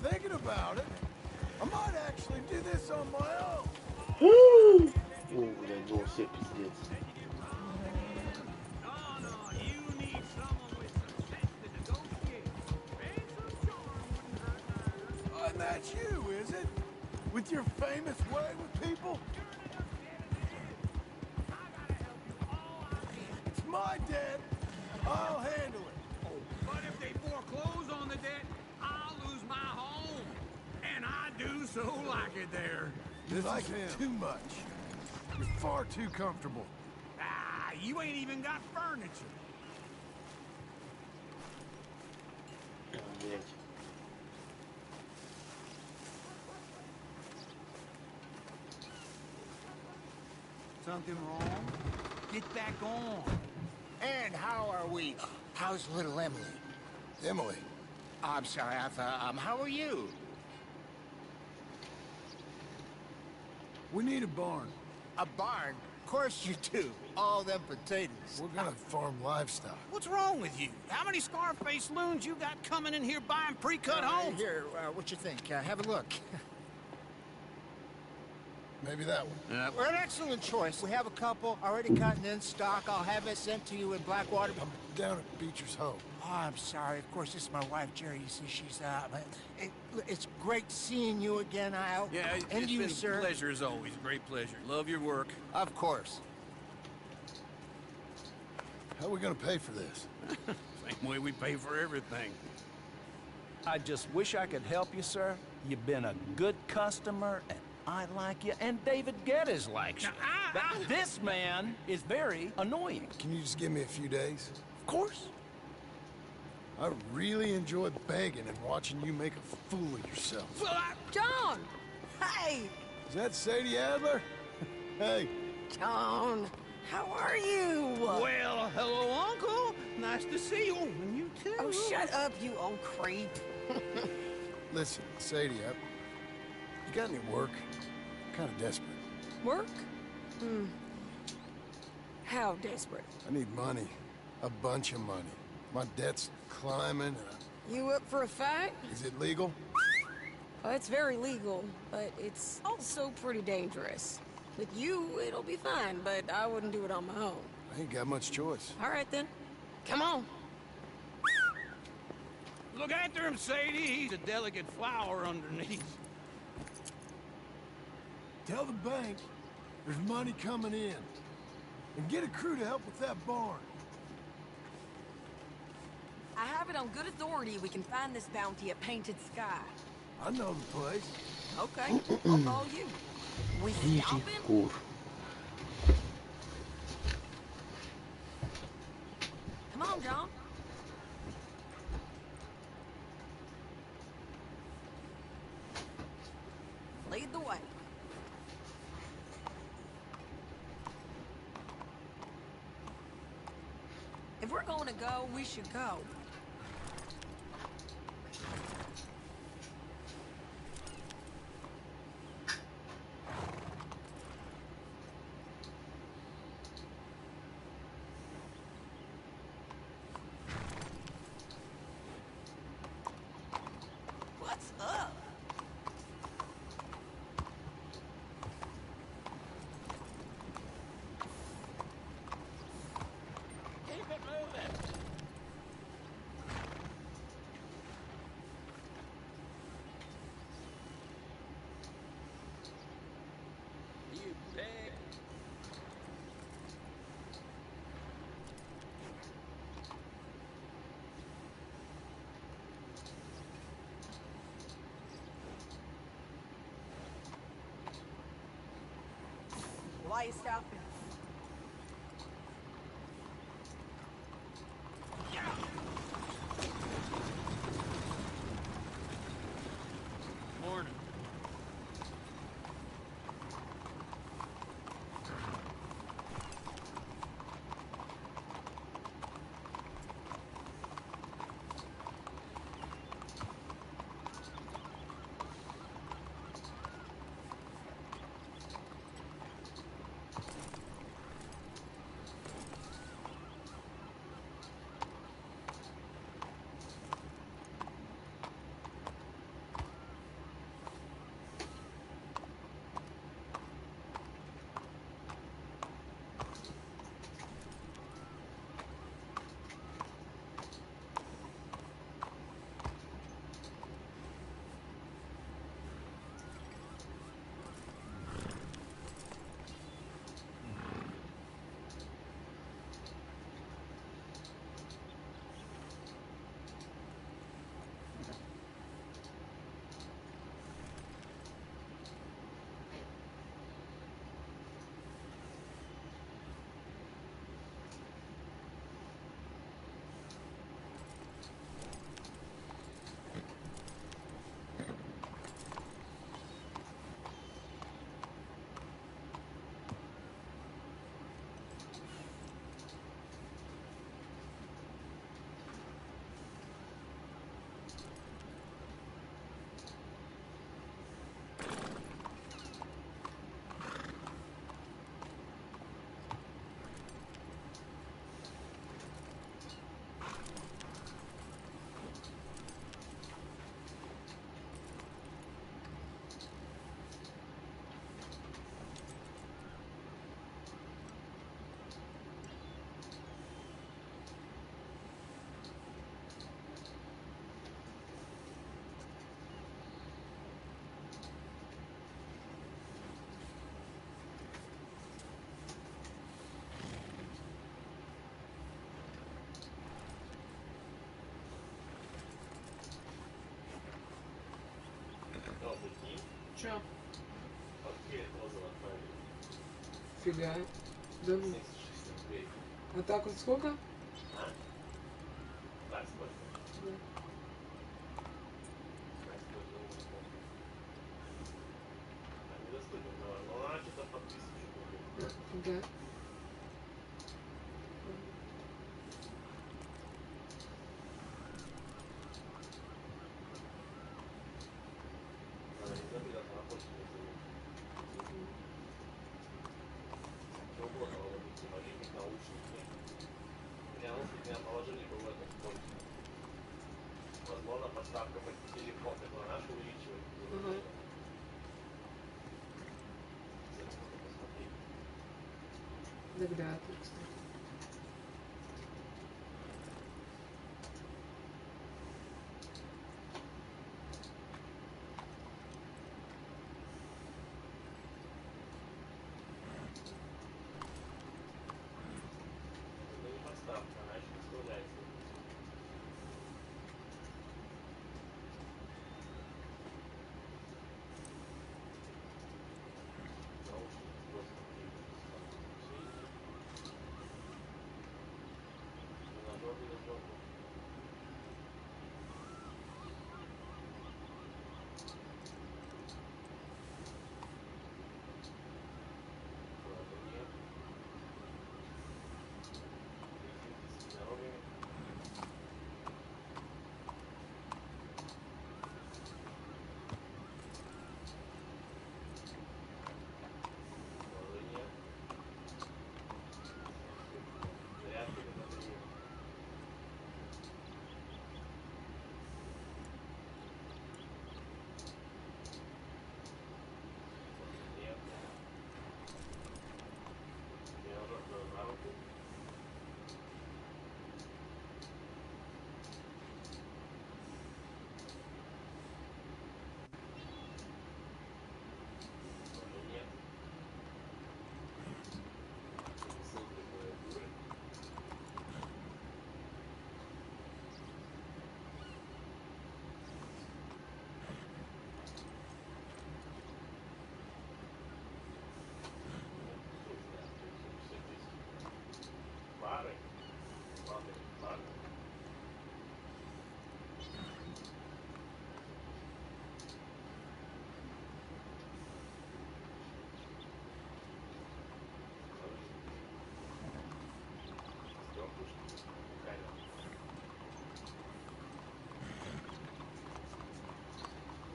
Thinking about it, I might actually do this on my own. Блядь, был все пиздец. And that's you, is it? With your famous way with people? It's my debt. I'll handle it. But if they foreclose on the debt, I'll lose my home. And I do so like it there. You like it too much. You're far too comfortable. Ah, you ain't even got furniture. Блядь. Something wrong? Get back on. And how are we? How's little Emily? Emily? I'm sorry, Arthur. How are you? We need a barn. A barn? Of course you do. All them potatoes. We're gonna farm livestock. What's wrong with you? How many Scarface loons you got coming in here buying pre-cut homes? Here, what you think? Have a look. Maybe that one. We're an excellent choice. We have a couple already cut and in stock. I'll have it sent to you in Blackwater. I'm down at Beecher's home. Oh, I'm sorry. Of course, this is my wife, Jerry. You see, she's it's great seeing you again, Al. Yeah, and it's you, been sir. a pleasure as always. Great pleasure. Love your work. Of course. How are we gonna pay for this? Same way we pay for everything. I just wish I could help you, sir. You've been a good customer, and I like you, and David Geddes likes you. But this man is very annoying. Can you just give me a few days? Of course. I really enjoy begging and watching you make a fool of yourself. John! Hey! Is that Sadie Adler? Hey. John, how are you? Well, hello, Uncle. Nice to see you. And you too. Oh, shut up, you old creep. Listen, Sadie, you got any work? I'm kind of desperate. Work? How desperate? I need money. A bunch of money. My debt's climbing. You up for a fight? Is it legal? Well, it's very legal, but it's also pretty dangerous. With you, it'll be fine, but I wouldn't do it on my own. I ain't got much choice. All right, then. Come on. Look after him, Sadie. He's a delicate flower underneath. Tell the bank there's money coming in. And get a crew to help with that barn. I have it on good authority we can find this bounty at Painted Sky. I know the place. Okay, I'll follow you. We stopping? Come on, John. Lead the way. If we're going to go, we should go. What's up? Keep it moving. You big. Why you stopping? Morning. Чё? Фига. Да ну. А так вот сколько? Да. Да. Возможно, подставка под телефон, которая наш увеличивает. Взглядов, кстати. Это не подставка, она еще вставляется.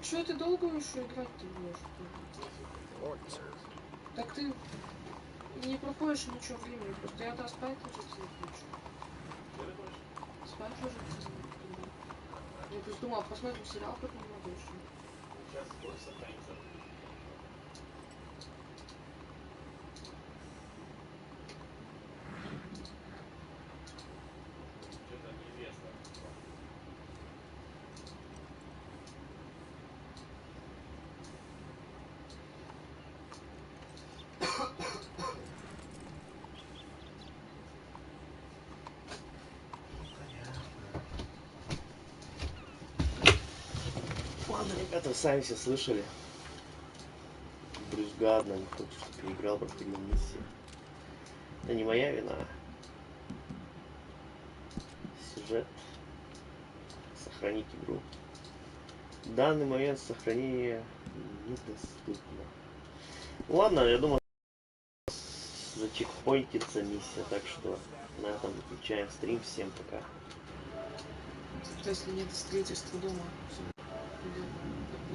Чё ты долго еще играть-то будешь? Так ты не проходишь ничего времени, просто я-то спать ложиться не хочу. Спать ложиться не хочу. Я просто думала, посмотрим сериал, как не могу еще. Сейчас больше сохранится. Что-то неизвестно. Ладно, ребята, сами все слышали. Брюзгадно, не хочет, чтобы я играл, проходил миссии. Это не моя вина. Сюжет. Сохранить игру. В данный момент сохранение недоступно. Ладно, я думаю, зачекпоинтится миссия, так что на этом выключаем стрим. Всем пока. Если нет строительства дома.